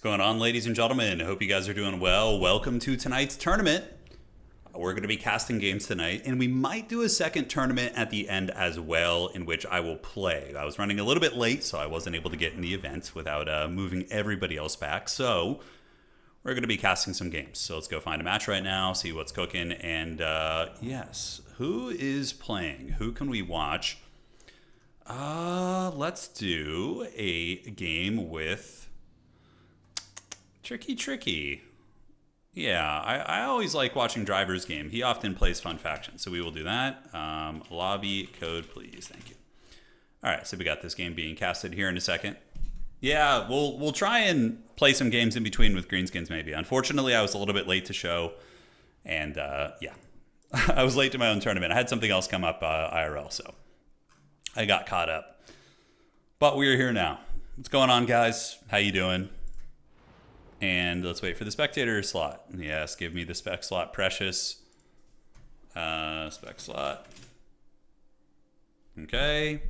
Going on, ladies and gentlemen? Hope you guys are doing well. Welcome to tonight's tournament. We're going to be casting games tonight, and we might do a second tournament at the end as well, in which I will play. I was running a little bit late, so I wasn't able to get in the event without moving everybody else back. So we're going to be casting some games. So let's go find a match right now, see what's cooking, and yes, who is playing? Who can we watch? Let's do a game with Tricky. Yeah, I always like watching Driver's game. He often plays Fun Faction, so we will do that. Lobby code, please. Thank you. All right, so we got this game being casted here in a second. Yeah, we'll try and play some games in between with Greenskins maybe. Unfortunately, I was a little bit late to show, and yeah, I was late to my own tournament. I had something else come up IRL, so I got caught up. But we're here now. What's going on, guys? How you doing? And let's wait for the spectator slot. Yes, give me the spec slot, precious. Spec slot. Okay.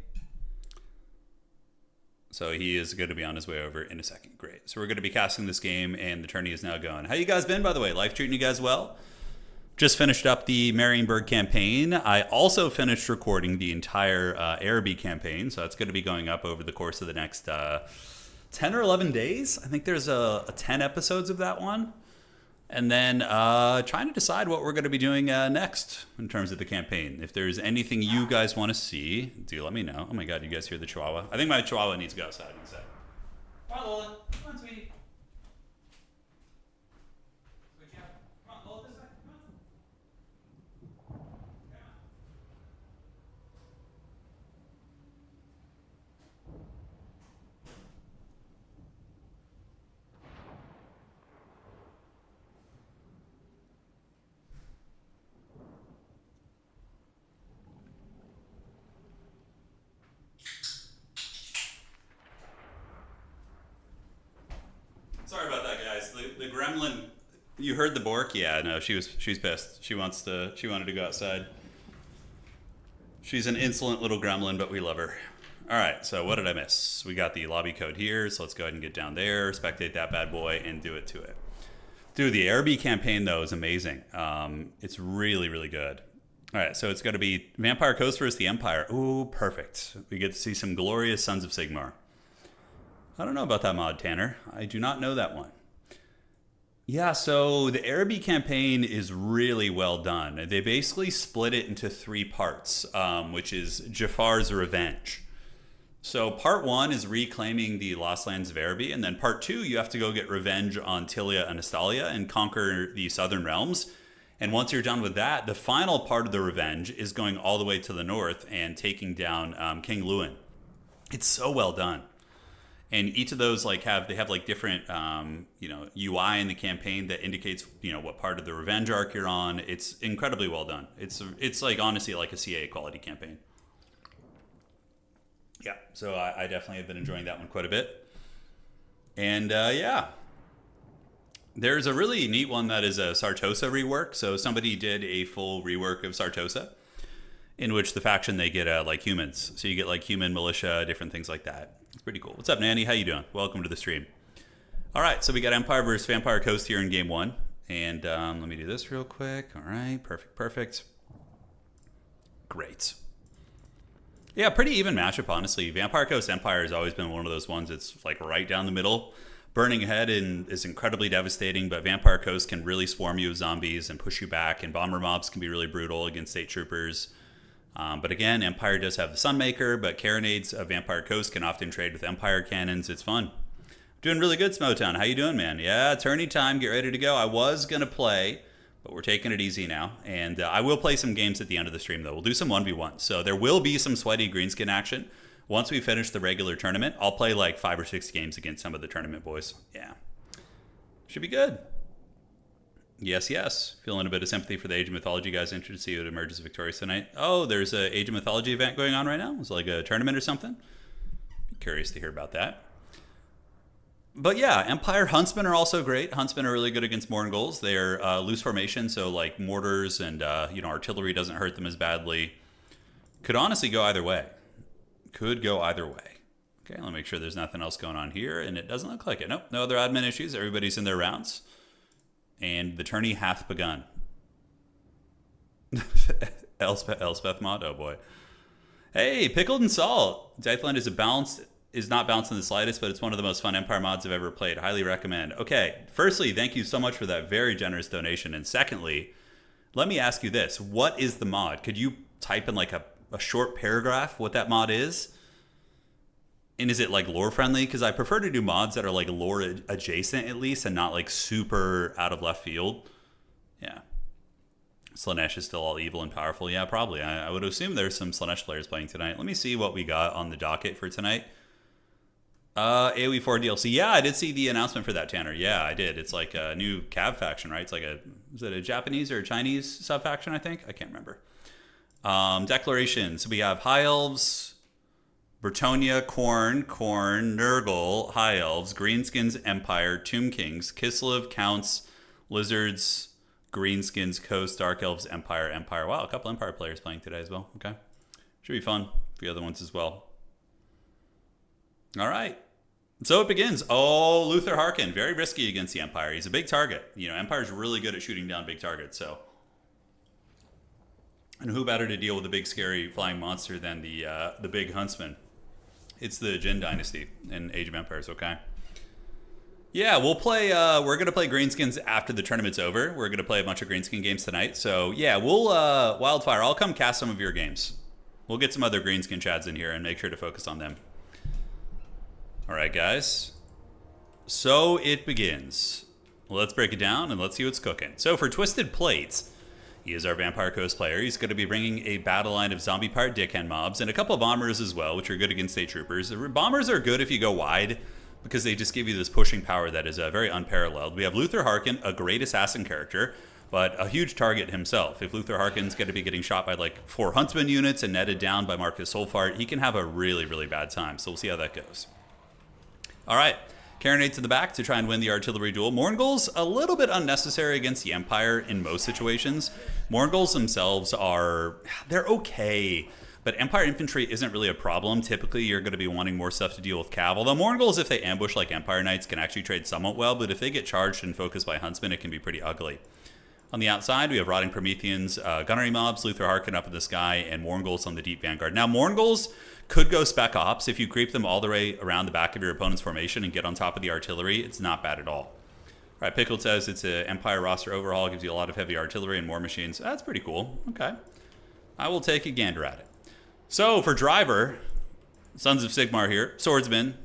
So he is going to be on his way over in a second. Great. So we're going to be casting this game, and the tourney is now going. How you guys been, by the way? Life treating you guys well? Just finished up the Marienburg campaign. I also finished recording the entire Araby campaign, so that's going to be going up over the course of the next 10 or 11 days. I think there's a 10 episodes of that one. And then trying to decide what we're going to be doing next in terms of the campaign. If there's anything you guys want to see, do let me know. Oh my God, you guys hear the Chihuahua? I think my Chihuahua needs to go outside in a sec. Come on, Lola. Come on, sweetie. Come on, Lola, this way. Come on. Sorry about that, guys. The gremlin. You heard the bork? Yeah, no, she's pissed. She wanted to go outside. She's an insolent little gremlin, but we love her. All right, so what did I miss? We got the lobby code here, so let's go ahead and get down there, spectate that bad boy, and do it to it. Dude, the Araby campaign, though, is amazing. It's really, really good. All right, so it's going to be Vampire Coast versus the Empire. Ooh, perfect. We get to see some glorious Sons of Sigmar. I don't know about that mod, Tanner. I do not know that one. Yeah, so the Araby campaign is really well done. They basically split it into 3 parts, which is Jafar's Revenge. So part 1 is reclaiming the Lost Lands of Araby, and then part 2, you have to go get revenge on Tilia and Astalia and conquer the Southern Realms. And once you're done with that, the final part of the revenge is going all the way to the north and taking down King Lewin. It's so well done. And each of those have different UI in the campaign that indicates what part of the revenge arc you're on. It's incredibly well done. It's like honestly like a CA quality campaign. Yeah, so I definitely have been enjoying that one quite a bit. And yeah, there's a really neat one that is a Sartosa rework. So somebody did a full rework of Sartosa, in which the faction they get like humans. So you get like human militia, different things like that. It's pretty cool. What's up, Nanny? How you doing? Welcome to the stream. All right, so we got Empire versus Vampire Coast here in game 1. And let me do this real quick. All right, perfect. Great. Yeah, pretty even matchup, honestly. Vampire Coast Empire has always been one of those ones that's like right down the middle. Burning ahead is incredibly devastating, but Vampire Coast can really swarm you with zombies and push you back, and bomber mobs can be really brutal against state troopers. But again, Empire does have the Sunmaker, but Carronades of Vampire Coast can often trade with Empire cannons. It's fun. Doing really good, Smotown. How you doing, man? Yeah, tourney time. Get ready to go. I was going to play, but we're taking it easy now. And I will play some games at the end of the stream, though. We'll do some 1v1. So there will be some sweaty greenskin action. Once we finish the regular tournament, I'll play like 5 or 6 games against some of the tournament boys. Yeah. Should be good. Yes. Feeling a bit of sympathy for the Age of Mythology guys. Interested to see what emerges victorious tonight. Oh, there's an Age of Mythology event going on right now? It's like a tournament or something? Be curious to hear about that. But yeah, Empire Huntsmen are also great. Huntsmen are really good against Morgul's. They're loose formation, so like mortars and artillery doesn't hurt them as badly. Could honestly go either way. Okay, let me make sure there's nothing else going on here, and it doesn't look like it. Nope, no other admin issues. Everybody's in their rounds. And the tourney hath begun. Elspeth mod, oh boy. Hey, Pickled and Salt. Deathland is not balanced in the slightest, but it's one of the most fun Empire mods I've ever played. Highly recommend. Okay, firstly, thank you so much for that very generous donation. And secondly, let me ask you this. What is the mod? Could you type in like a short paragraph what that mod is? And is it like lore friendly? Because I prefer to do mods that are like lore adjacent at least and not like super out of left field. Yeah. Slaanesh is still all evil and powerful. Yeah, probably. I would assume there's some Slaanesh players playing tonight. Let me see what we got on the docket for tonight. AoE 4 DLC. Yeah, I did see the announcement for that, Tanner. Yeah, I did. It's like a new Cav faction, right? It's like is it a Japanese or a Chinese sub-faction, I think? I can't remember. Declarations. We have High Elves, Bretonnia, Khorne, Nurgle, High Elves, Greenskins, Empire, Tomb Kings, Kislev, Counts, Lizards, Greenskins, Coast, Dark Elves, Empire. Wow, a couple Empire players playing today as well. Okay. Should be fun. The other ones as well. All right. So it begins. Oh, Luther Harkin. Very risky against the Empire. He's a big target. You know, Empire's really good at shooting down big targets, so. And who better to deal with a big, scary flying monster than the big huntsman? It's the Jin Dynasty in Age of Empires, okay? Yeah, we'll play, we're going to play Greenskins after the tournament's over. We're going to play a bunch of Greenskin games tonight. So, yeah, we'll, Wildfire, I'll come cast some of your games. We'll get some other Greenskin chads in here and make sure to focus on them. All right, guys. So it begins. Let's break it down and let's see what's cooking. So for Twisted Plates, he is our Vampire Coast player. He's going to be bringing a battle line of zombie pirate dickhand mobs and a couple of bombers as well, which are good against state troopers. Bombers are good if you go wide because they just give you this pushing power that is very unparalleled. We have Luther Harkin, a great assassin character, but a huge target himself. If Luther Harkin's going to be getting shot by like 4 Huntsman units and netted down by Marcus Solfart, he can have a really, really bad time. So we'll see how that goes. All right. Carronade to the back to try and win the artillery duel. Mourngul's a little bit unnecessary against the Empire in most situations. Mourngul's themselves they're okay, but Empire infantry isn't really a problem. Typically, you're going to be wanting more stuff to deal with Cav. Although Mourngul's, if they ambush like Empire Knights, can actually trade somewhat well, but if they get charged and focused by Huntsmen, it can be pretty ugly. On the outside, we have Rotting Prometheans, Gunnery Mobs, Luther Harkin up in the sky, and Mourngul's on the Deep Vanguard. Now, Mourngul's could go Spec Ops. If you creep them all the way around the back of your opponent's formation and get on top of the artillery, it's not bad at all. All right, Pickled says it's an Empire roster overhaul, gives you a lot of heavy artillery and more machines. That's pretty cool. Okay. I will take a gander at it. So, for Driver, Sons of Sigmar here, Swordsman,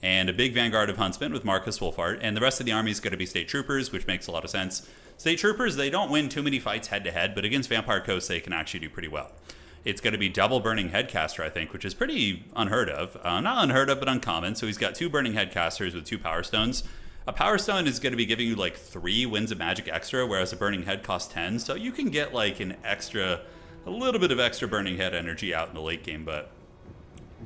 and a big vanguard of Huntsmen with Marcus Wolfhard, and the rest of the army is going to be State Troopers, which makes a lot of sense. State Troopers, they don't win too many fights head-to-head, but against Vampire Coast, they can actually do pretty well. It's going to be double Burning Headcaster, I think, which is pretty unheard of. Not unheard of, but uncommon. So he's got 2 Burning Headcasters with 2 Power Stones. A Power Stone is going to be giving you like 3 Winds of Magic extra, whereas a Burning Head costs 10. So you can get like a little bit of extra Burning Head energy out in the late game. But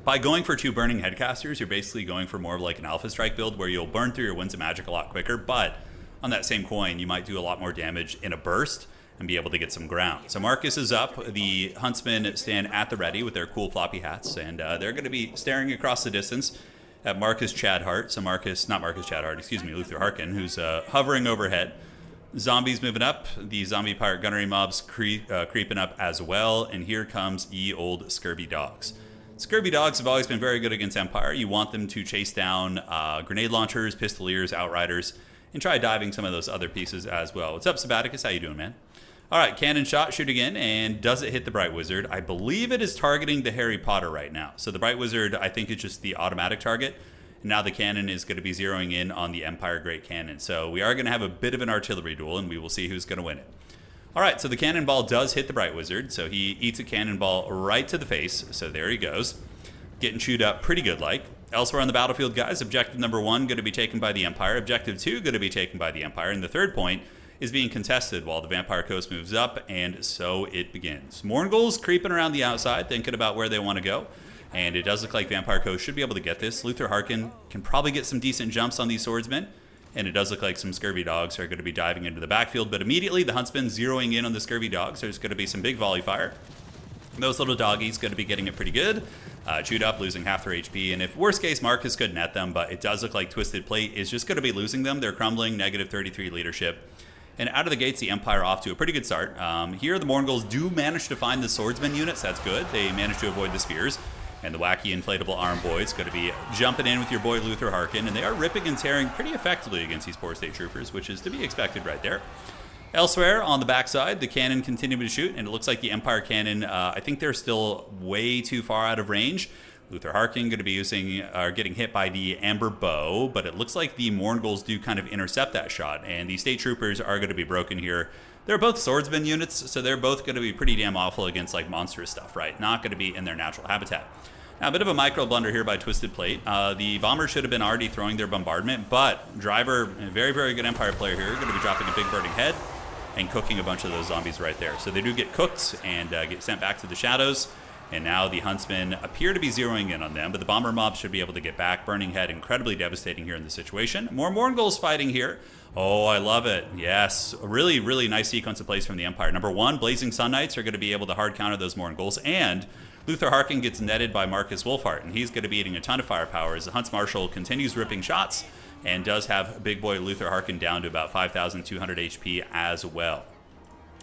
by going for 2 Burning Headcasters, you're basically going for more of like an Alpha Strike build where you'll burn through your Winds of Magic a lot quicker. But on that same coin, you might do a lot more damage in a burst and be able to get some ground. So Marcus is up. The Huntsmen stand at the ready with their cool floppy hats, and they're going to be staring across the distance at Marcus Chadhart. So Luther Harkin, who's hovering overhead. Zombies moving up. The zombie pirate gunnery mobs creeping up as well. And here comes ye old Scurvy Dogs. Scurvy Dogs have always been very good against Empire. You want them to chase down grenade launchers, pistoliers, outriders, and try diving some of those other pieces as well. What's up, Sabaticus? How you doing, man? All right, cannon shot shooting in, and does it hit the Bright Wizard? I believe it is targeting the Harry Potter right now. So the Bright Wizard, I think, is just the automatic target. And now the cannon is going to be zeroing in on the Empire Great Cannon. So we are going to have a bit of an artillery duel, and we will see who's going to win it. All right, so the cannonball does hit the Bright Wizard. So he eats a cannonball right to the face. So there he goes. Getting chewed up pretty good like. Elsewhere on the battlefield, guys, objective number 1 going to be taken by the Empire. Objective 2 going to be taken by the Empire. And the third point is being contested while the Vampire Coast moves up, and so it begins. Mourngul's creeping around the outside, thinking about where they want to go, and it does look like Vampire Coast should be able to get this. Luther Harkin can probably get some decent jumps on these swordsmen, and it does look like some Scurvy Dogs are going to be diving into the backfield, but immediately the Huntsmen zeroing in on the Scurvy Dogs. There's going to be some big volley fire. Those little doggies going to be getting it pretty good. Chewed up, losing half their HP, and if worst case, Marcus could net them, but it does look like Twisted Plate is just going to be losing them. They're crumbling, negative 33 leadership. And out of the gates, the Empire off to a pretty good start. Here, the Morngulls do manage to find the swordsman units. That's good. They manage to avoid the spears. And the wacky inflatable arm boys going to be jumping in with your boy Luther Harkin, and they are ripping and tearing pretty effectively against these poor state troopers, which is to be expected right there. Elsewhere, on the backside, the cannon continue to shoot, and it looks like the Empire cannon, I think they're still way too far out of range. Luther Harkin going to be getting hit by the Amber Bow, but it looks like the Morngulls do kind of intercept that shot, and the state troopers are going to be broken here. They're both swordsman units, so they're both going to be pretty damn awful against like monstrous stuff, right? Not going to be in their natural habitat. Now, a bit of a micro blunder here by Twisted Plate. The bombers should have been already throwing their bombardment, but Driver, a very, very good Empire player here, going to be dropping a big burning head and cooking a bunch of those zombies right there. So they do get cooked and get sent back to the shadows. And now the Huntsmen appear to be zeroing in on them, but the bomber mob should be able to get back. Burning head, incredibly devastating here in this situation. More Morngulls fighting here. Oh, I love it. Yes, a really, really nice sequence of plays from the Empire. Number one, Blazing Sun Knights are going to be able to hard counter those Morngulls, and Luther Harkin gets netted by Marcus Wolfhart, and he's going to be eating a ton of firepower as the Hunts Marshal continues ripping shots and does have big boy Luther Harkin down to about 5,200 HP as well.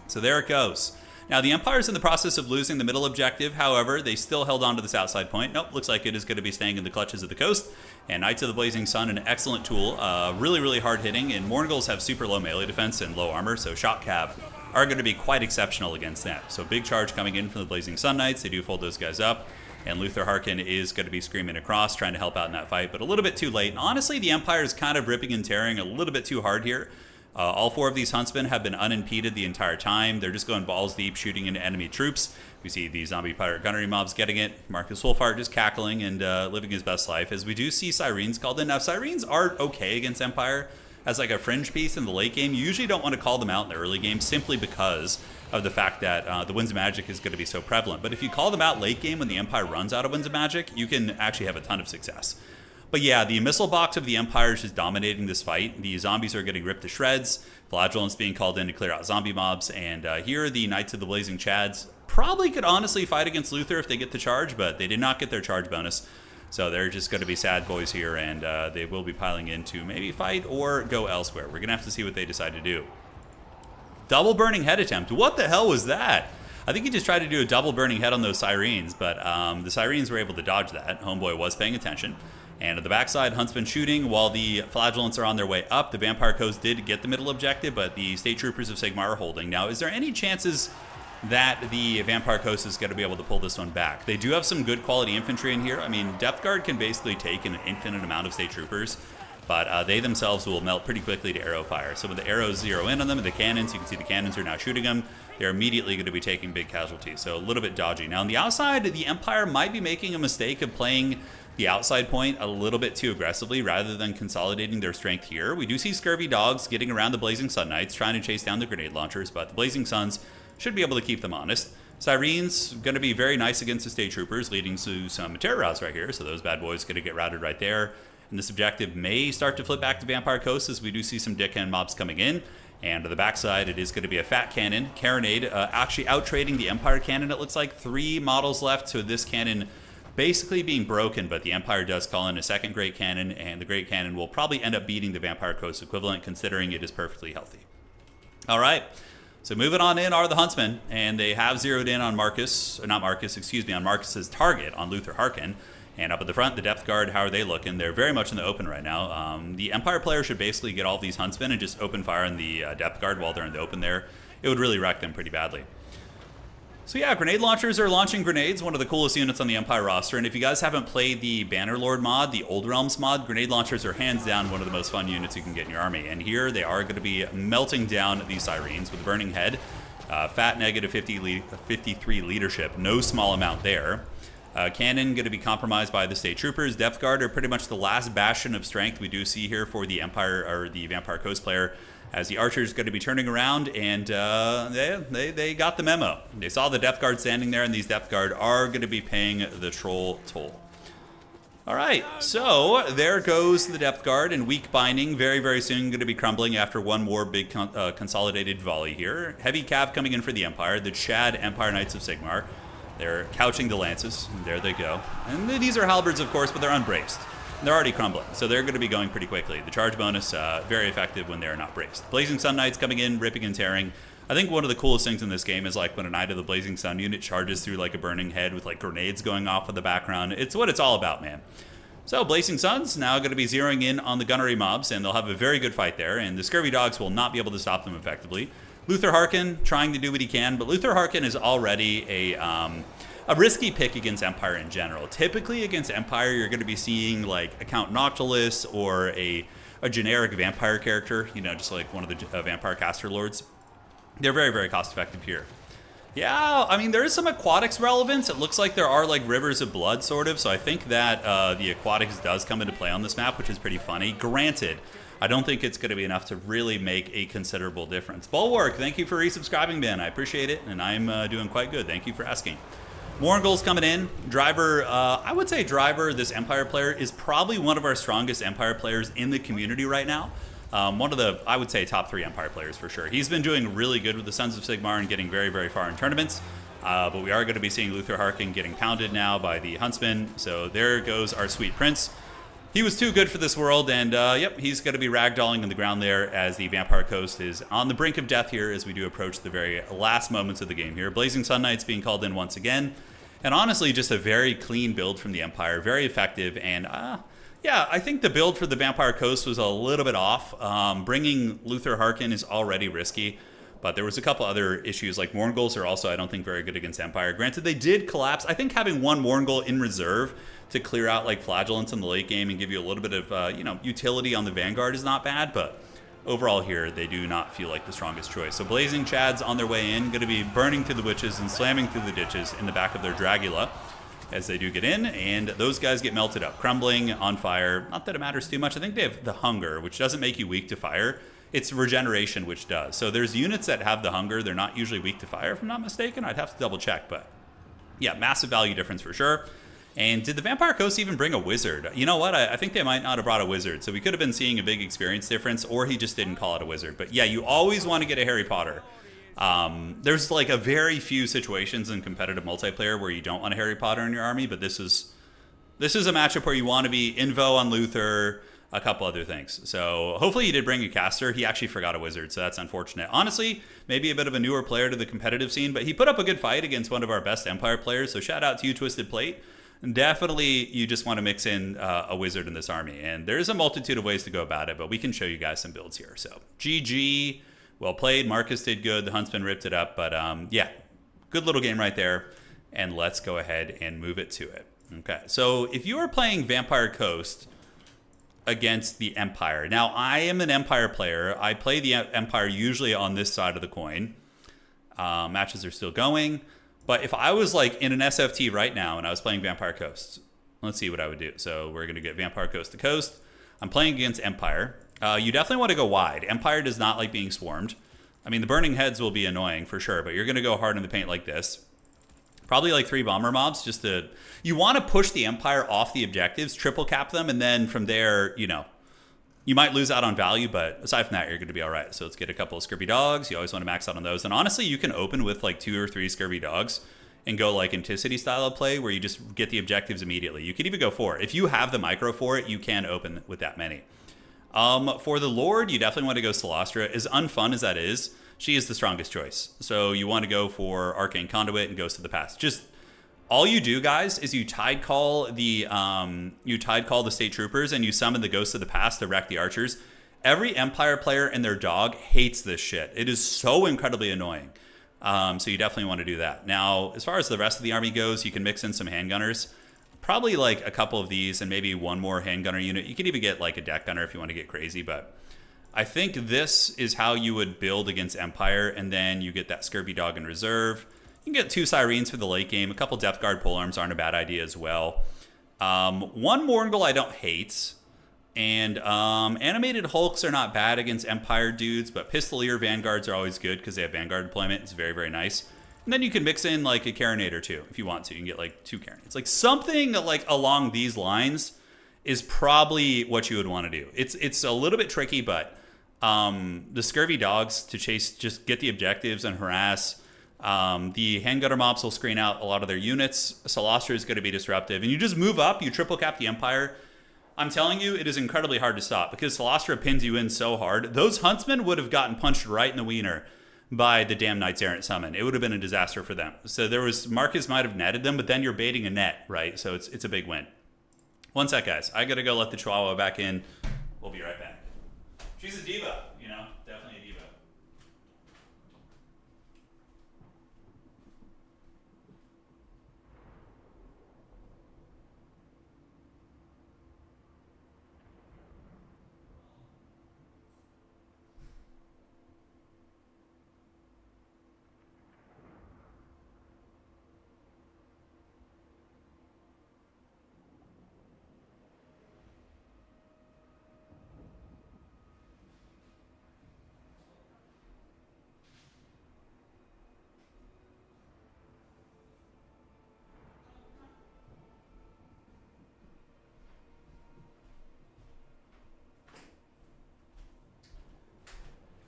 So there it goes. Now, the Empire's in the process of losing the middle objective. However, they still held on to this outside point. Nope, looks like it is going to be staying in the clutches of the coast. And Knights of the Blazing Sun, an excellent tool. Really, really hard hitting. And Morngulls have super low melee defense and low armor, so Shock Cav are going to be quite exceptional against them. So big charge coming in from the Blazing Sun Knights. They do fold those guys up. And Luther Harkin is going to be screaming across, trying to help out in that fight, but a little bit too late. And honestly, the Empire is kind of ripping and tearing a little bit too hard here. All four of these huntsmen have been unimpeded the entire time. They're just going balls deep, shooting into enemy troops. We see the zombie pirate gunnery mobs getting it. Marcus Wolfhart just cackling and living his best life, as we do see Sirens called in. Now, Sirens are okay against Empire as like a fringe piece in the late game. You usually don't want to call them out in the early game simply because of the fact that the Winds of Magic is going to be so prevalent. But if you call them out late game when the Empire runs out of Winds of Magic, you can actually have a ton of success. But yeah, the missile box of the Empire is just dominating this fight. The zombies are getting ripped to shreds. Flagellants being called in to clear out zombie mobs. And here, the Knights of the Blazing Chads probably could honestly fight against Luther if they get the charge, but they did not get their charge bonus. So they're just going to be sad boys here, and they will be piling in to maybe fight or go elsewhere. We're going to have to see what they decide to do. Double burning head attempt. What the hell was that? I think he just tried to do a double burning head on those Sirens, but the Sirens were able to dodge that. Homeboy was paying attention. And at the backside, Huntsman shooting while the Flagellants are on their way up. The Vampire Coast did get the middle objective, but the State Troopers of Sigmar are holding. Now, is there any chances that the Vampire Coast is going to be able to pull this one back? They do have some good quality infantry in here. I mean, Depth Guard can basically take an infinite amount of State Troopers, but they themselves will melt pretty quickly to arrow fire. So when the arrows zero in on them, the cannons, you can see the cannons are now shooting them. They're immediately going to be taking big casualties, so a little bit dodgy. Now, on the outside, the Empire might be making a mistake of playing the outside point a little bit too aggressively rather than consolidating their strength here. We do see Scurvy Dogs getting around the Blazing Sun Knights, trying to chase down the grenade launchers, but the Blazing Suns should be able to keep them honest. Sirens going to be very nice against the State Troopers, leading to some terror routes right here, so those bad boys going to get routed right there. And this objective may start to flip back to Vampire Coast as we do see some dickhead mobs coming in. And to the backside, it is going to be a fat cannon. Carronade actually out-trading the Empire cannon. It looks like 3 models left to this cannon basically being broken, but the Empire does call in a second Great Cannon, and the Great Cannon will probably end up beating the Vampire Coast equivalent, considering it is perfectly healthy. All right, so moving on in are the Huntsmen, and they have zeroed in on Marcus's target, on Luther Harkin. And up at the front, the Depth Guard, how are they looking? They're very much in the open right now. The Empire player should basically get all of these Huntsmen and just open fire on the Depth Guard while they're in the open there. It would really wreck them pretty badly. So yeah, grenade launchers are launching grenades, one of the coolest units on the Empire roster. And if you guys haven't played the Bannerlord mod, the Old Realms mod, grenade launchers are hands down one of the most fun units you can get in your army. And here they are going to be melting down these Sirens with Burning Head. Fat negative 53 leadership, no small amount there. Cannon going to be compromised by the State Troopers. Depth Guard are pretty much the last bastion of strength we do see here for the Empire or the Vampire Coast player, as the Archers going to be turning around, and they got the memo. They saw the Depth Guard standing there, and these Depth Guard are going to be paying the troll toll. All right, so there goes the Depth Guard, and weak binding very, very soon going to be crumbling after one more big consolidated volley here. Heavy cav coming in for the Empire, the Chad Empire Knights of Sigmar. They're couching the lances, and there they go. And these are halberds, of course, but they're unbraced. They're already crumbling, so they're going to be going pretty quickly. The charge bonus, very effective when they're not braced. Blazing Sun Knights coming in, ripping and tearing. I think one of the coolest things in this game is like when a Knight of the Blazing Sun unit charges through like a burning head with like grenades going off in the background. It's what it's all about, man. So Blazing Sun's now going to be zeroing in on the gunnery mobs, and they'll have a very good fight there, and the Scurvy Dogs will not be able to stop them effectively. Luther Harkin trying to do what he can, but Luther Harkin is already a risky pick against Empire in general. Typically against Empire, you're going to be seeing like a Count Noctilus or a generic vampire character, you know, just like one of the vampire caster lords. They're very, very cost effective here. Yeah, I mean, there is some aquatics relevance. It looks like there are like rivers of blood, sort of. So I think that the aquatics does come into play on this map, which is pretty funny. Granted, I don't think it's going to be enough to really make a considerable difference. Bulwark, thank you for resubscribing, man. I appreciate it, and I'm doing quite good. Thank you for asking. Morngul's coming in. Driver, I would say Driver, this Empire player, is probably one of our strongest Empire players in the community right now. One of the, I would say, top 3 Empire players for sure. He's been doing really good with the Sons of Sigmar and getting very, very far in tournaments. But we are going to be seeing Luther Harkin getting pounded now by the Huntsman. So there goes our sweet prince. He was too good for this world, and yep, he's going to be ragdolling in the ground there as the Vampire Coast is on the brink of death here as we do approach the very last moments of the game here. Blazing Sun Knights being called in once again. And honestly, just a very clean build from the Empire, very effective, and yeah, I think the build for the Vampire Coast was a little bit off. Bringing Luther Harkin is already risky, but there was a couple other issues, like Morngul's are also, I don't think, very good against Empire. Granted, they did collapse. I think having one Morngul in reserve to clear out like Flagellants in the late game and give you a little bit of you know, utility on the Vanguard is not bad, but overall here, they do not feel like the strongest choice. So Blazing Chads on their way in, going to be burning through the witches and slamming through the ditches in the back of their Dragula as they do get in, and those guys get melted up, crumbling, on fire. Not that it matters too much. I think they have the hunger, which doesn't make you weak to fire. It's regeneration, which does. So there's units that have the hunger. They're not usually weak to fire, if I'm not mistaken. I'd have to double check, but yeah, massive value difference for sure. And did the Vampire Coast even bring a wizard? You know what? I think they might not have brought a wizard. So we could have been seeing a big experience difference, or he just didn't call it a wizard. But yeah, you always want to get a Harry Potter. There's like a very few situations in competitive multiplayer where you don't want a Harry Potter in your army, but this is a matchup where you want to be Invo on Luther, a couple other things. So hopefully he did bring a caster. He actually forgot a wizard, so that's unfortunate. Honestly, maybe a bit of a newer player to the competitive scene, but he put up a good fight against one of our best Empire players, so shout out to you, Twisted Plate. Definitely, you just want to mix in a wizard in this army, and there's a multitude of ways to go about it, but we can show you guys some builds here. So GG, well played. Marcus did good. The Huntsman ripped it up, but yeah, good little game right there, and let's go ahead and move it to it. Okay, so if you are playing Vampire Coast against the Empire, now I am an Empire player. I play the Empire usually on this side of the coin. Matches are still going. But if I was like in an SFT right now and I was playing Vampire Coast, let's see what I would do. So we're going to get Vampire Coast to Coast. I'm playing against Empire. You definitely want to go wide. Empire does not like being swarmed. I mean, the burning heads will be annoying for sure, but you're going to go hard in the paint like this. Probably like 3 bomber mobs just to... You want to push the Empire off the objectives, triple cap them, and then from there, you know, you might lose out on value, but aside from that, you're going to be all right. So let's get a couple of Scurvy Dogs. You always want to max out on those. And honestly, you can open with like 2 or 3 Scurvy Dogs and go like Anticity style of play where you just get the objectives immediately. You could even go 4. If you have the micro for it, you can open with that many. For the Lord, you definitely want to go Celastra. As unfun as that is, she is the strongest choice. So you want to go for Arcane Conduit and Ghost of the Past. Just all you do, guys, is you tide call the state troopers and you summon the Ghosts of the Past to wreck the archers. Every Empire player and their dog hates this shit. It is so incredibly annoying. So you definitely want to do that. Now, as far as the rest of the army goes, you can mix in some handgunners. Probably like a couple of these and maybe one more handgunner unit. You could even get like a deck gunner if you want to get crazy, but I think this is how you would build against Empire, and then you get that Scurvy Dog in reserve. You can get 2 Sirens for the late game. A couple Depth Guard polearms aren't a bad idea as well. One Morngul I don't hate. And Animated Hulks are not bad against Empire dudes, but Pistolier Vanguards are always good because they have Vanguard deployment. It's very, very nice. And then you can mix in like a Carinator too if you want to. You can get like 2 Carinates. Like something like along these lines is probably what you would want to do. It's a little bit tricky, but the Scurvy Dogs to chase, just get the objectives and harass The handgunner mobs will screen out a lot of their units. Solostra is going to be disruptive. And you just move up, you triple cap the Empire. I'm telling you, it is incredibly hard to stop because Solostra pins you in so hard. Those Huntsmen would have gotten punched right in the wiener by the damn Knights Errant summon. It would have been a disaster for them. So there was, Marcus might have netted them, but then you're baiting a net, right? So it's a big win. One sec, guys. I got to go let the Chihuahua back in. We'll be right back. She's a diva, you know, definitely a diva.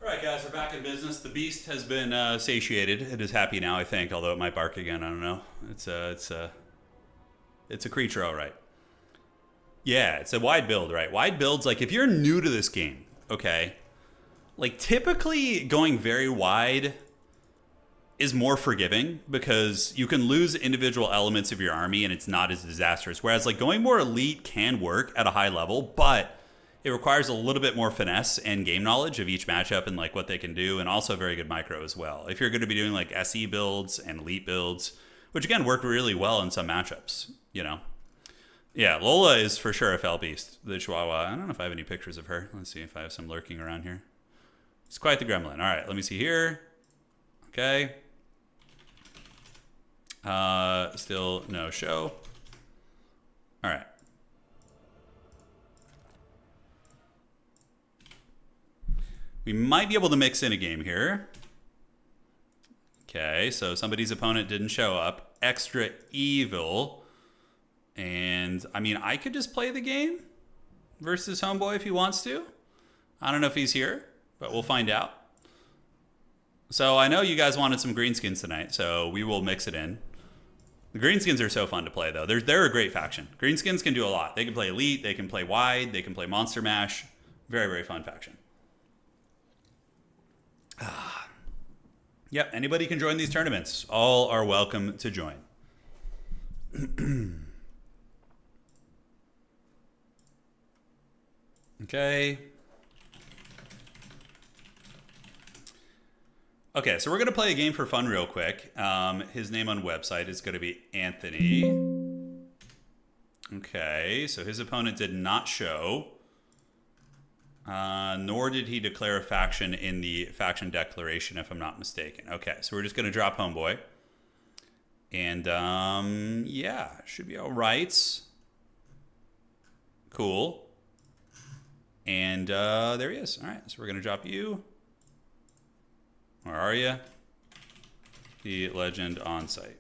All right, guys, we're back in business. The beast has been satiated. It is happy now, I think, although it might bark again. I don't know. It's a creature, all right. Yeah, it's a wide build, right? Wide builds, like, if you're new to this game, okay, like, typically going very wide is more forgiving because you can lose individual elements of your army and it's not as disastrous. Whereas, like, going more elite can work at a high level, but it requires a little bit more finesse and game knowledge of each matchup and like what they can do, and also very good micro as well. If you're going to be doing like SE builds and elite builds, which again work really well in some matchups, you know. Yeah, Lola is for sure a fell beast. The Chihuahua. I don't know if I have any pictures of her. Let's see if I have some lurking around here. It's quite the gremlin. All right, let me see here. Okay. Still no show. All right. We might be able to mix in a game here. Okay, so somebody's opponent didn't show up. Extra evil. And, I mean, I could just play the game versus Homeboy if he wants to. I don't know if he's here, but we'll find out. So I know you guys wanted some greenskins tonight, so we will mix it in. The greenskins are so fun to play, though. They're a great faction. Greenskins can do a lot. They can play elite, they can play wide, they can play monster mash. Very, very fun faction. Yep, anybody can join these tournaments. All are welcome to join. Okay. Okay, so we're going to play a game for fun real quick. His name on website is going to be Anthony. Okay, so his opponent did not show. Nor did he declare a faction in the faction declaration, if I'm not mistaken. Okay, so we're just going to drop Homeboy. And, yeah, should be all right. Cool. And there he is. All right, so we're going to drop you. Where are you? The legend on site.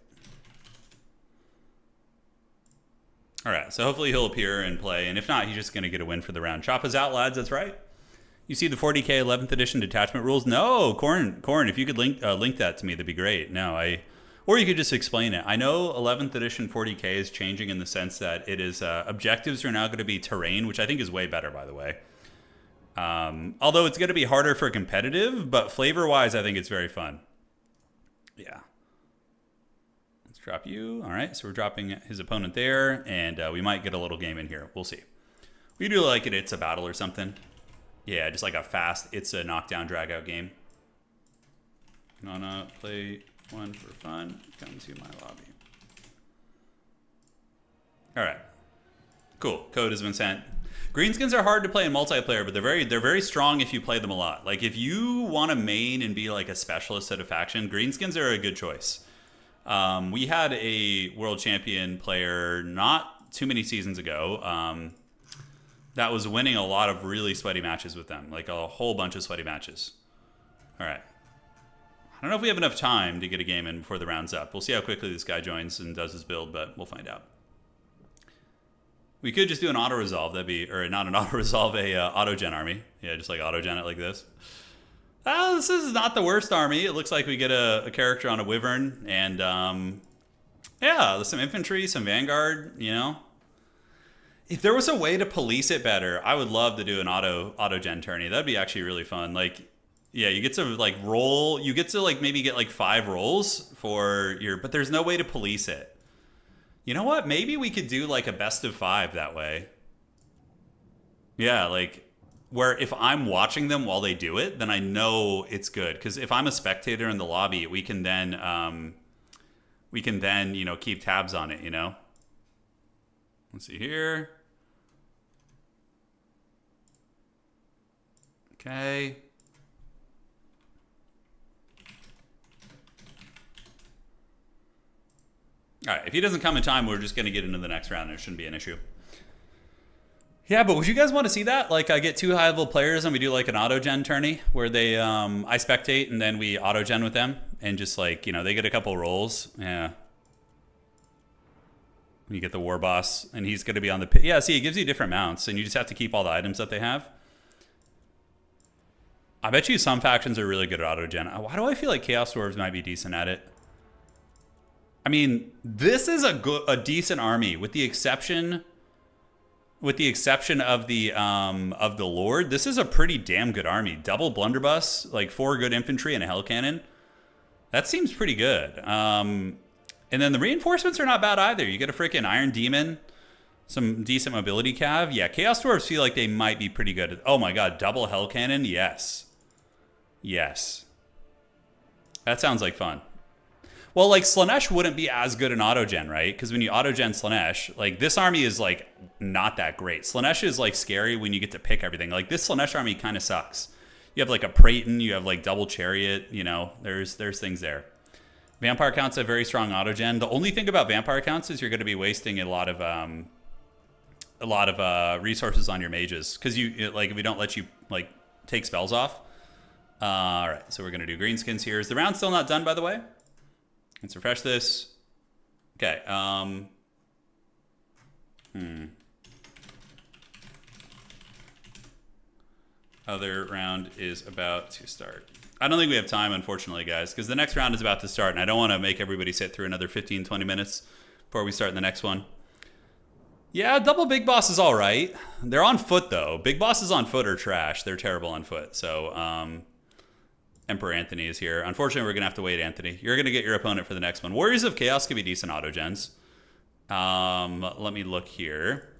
All right, so hopefully he'll appear and play, and if not, he's just going to get a win for the round. Chop us out, lads, that's right. You see the 40k 11th edition detachment rules? No, Corn, if you could link that to me, that'd be great. No, or you could just explain it. I know 11th edition 40k is changing in the sense that it is, objectives are now going to be terrain, which I think is way better, by the way. Although it's going to be harder for competitive, but flavor-wise, I think it's very fun. Yeah. Drop you. All right, so we're dropping his opponent there, and we might get a little game in here. We'll see. We do like it. It's a battle or something. Yeah, just like a fast, it's a knockdown, drag-out game. Wanna play one for fun? Come to my lobby. All right. Cool. Code has been sent. Greenskins are hard to play in multiplayer, but they're very strong if you play them a lot. Like if you want to main and be like a specialist at a faction, Greenskins are a good choice. We had a world champion player not too many seasons ago that was winning a lot of really sweaty matches with them, like a whole bunch of sweaty matches. All right. I don't know if we have enough time to get a game in before the round's up. We'll see how quickly this guy joins and does his build, but we'll find out. We could just do an auto-resolve. That'd be, or not an auto-resolve, a auto-gen army. Yeah, just like auto-gen it like this. This is not the worst army. It looks like we get a character on a wyvern, and yeah, there's some infantry, some vanguard. You know, if there was a way to police it better, I would love to do an auto gen tourney. That'd be actually really fun. Like, yeah, you get to like roll. You get to like maybe get like 5 rolls for your, but there's no way to police it. You know what? Maybe we could do like a best of 5 that way. Yeah, like where if I'm watching them while they do it, then I know it's good. Because if I'm a spectator in the lobby, we can then you know, keep tabs on it. You know. Let's see here. Okay. All right. If he doesn't come in time, we're just going to get into the next round. It shouldn't be an issue. Yeah, but would you guys want to see that? Like, I get 2 high-level players and we do like an auto-gen tourney where they, I spectate and then we auto-gen with them and just like, you know, they get a couple rolls. Yeah. You get the war boss and he's going to be on the pit. Yeah, see, it gives you different mounts and you just have to keep all the items that they have. I bet you some factions are really good at auto-gen. Why do I feel like Chaos Dwarves might be decent at it? I mean, this is a decent army with the exception of the Lord. This is a pretty damn good army. Double blunderbuss, like 4 good infantry and a hell cannon. That seems pretty good. And then the reinforcements are not bad either. You get a freaking Iron Demon, some decent mobility cav. Yeah, Chaos Dwarves feel like they might be pretty good. Oh my god, double hell cannon. Yes. Yes. That sounds like fun. Well, like, Slanesh wouldn't be as good in autogen, right? Because when you autogen Slanesh, like, this army is, like, not that great. Slanesh is, like, scary when you get to pick everything. Like, this Slanesh army kind of sucks. You have, like, a Praeton, you have, like, double Chariot, you know, there's things there. Vampire counts have very strong autogen. The only thing about vampire counts is you're going to be wasting a lot of resources on your mages. Because, like, if we don't let you, like, take spells off. All right, so we're going to do greenskins here. Is the round still not done, by the way? Let's refresh this. Okay. Other round is about to start. I don't think we have time, unfortunately, guys, because the next round is about to start, and I don't want to make everybody sit through another 15, 20 minutes before we start the next one. Yeah, double Big Boss is all right. They're on foot, though. Big Bosses on foot are trash. They're terrible on foot. So, Emperor Anthony is here. Unfortunately, we're going to have to wait, Anthony. You're going to get your opponent for the next one. Warriors of Chaos could be decent autogens. Let me look here.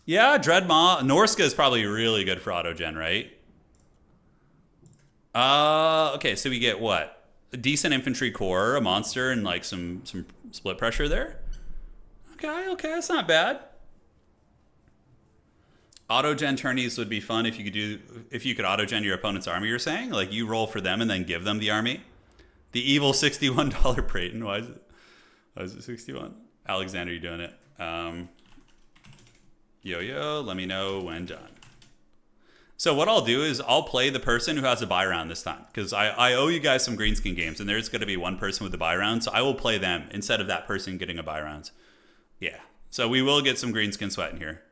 Yeah, Dreadmaw. Norska is probably really good for autogen, right? Okay, so we get what? A decent infantry core, a monster, and like some split pressure there. Okay, that's not bad. Autogen tourneys would be fun if you could autogen your opponent's army, you're saying? Like, you roll for them and then give them the army? The evil $61 Praeton. Why is it 61? Alexander, you doing it? Yo, let me know when done. So what I'll do is I'll play the person who has a buy round this time. Because I owe you guys some greenskin games, and there's going to be one person with a buy round, so I will play them instead of that person getting a buy round. Yeah. So we will get some greenskin sweat in here.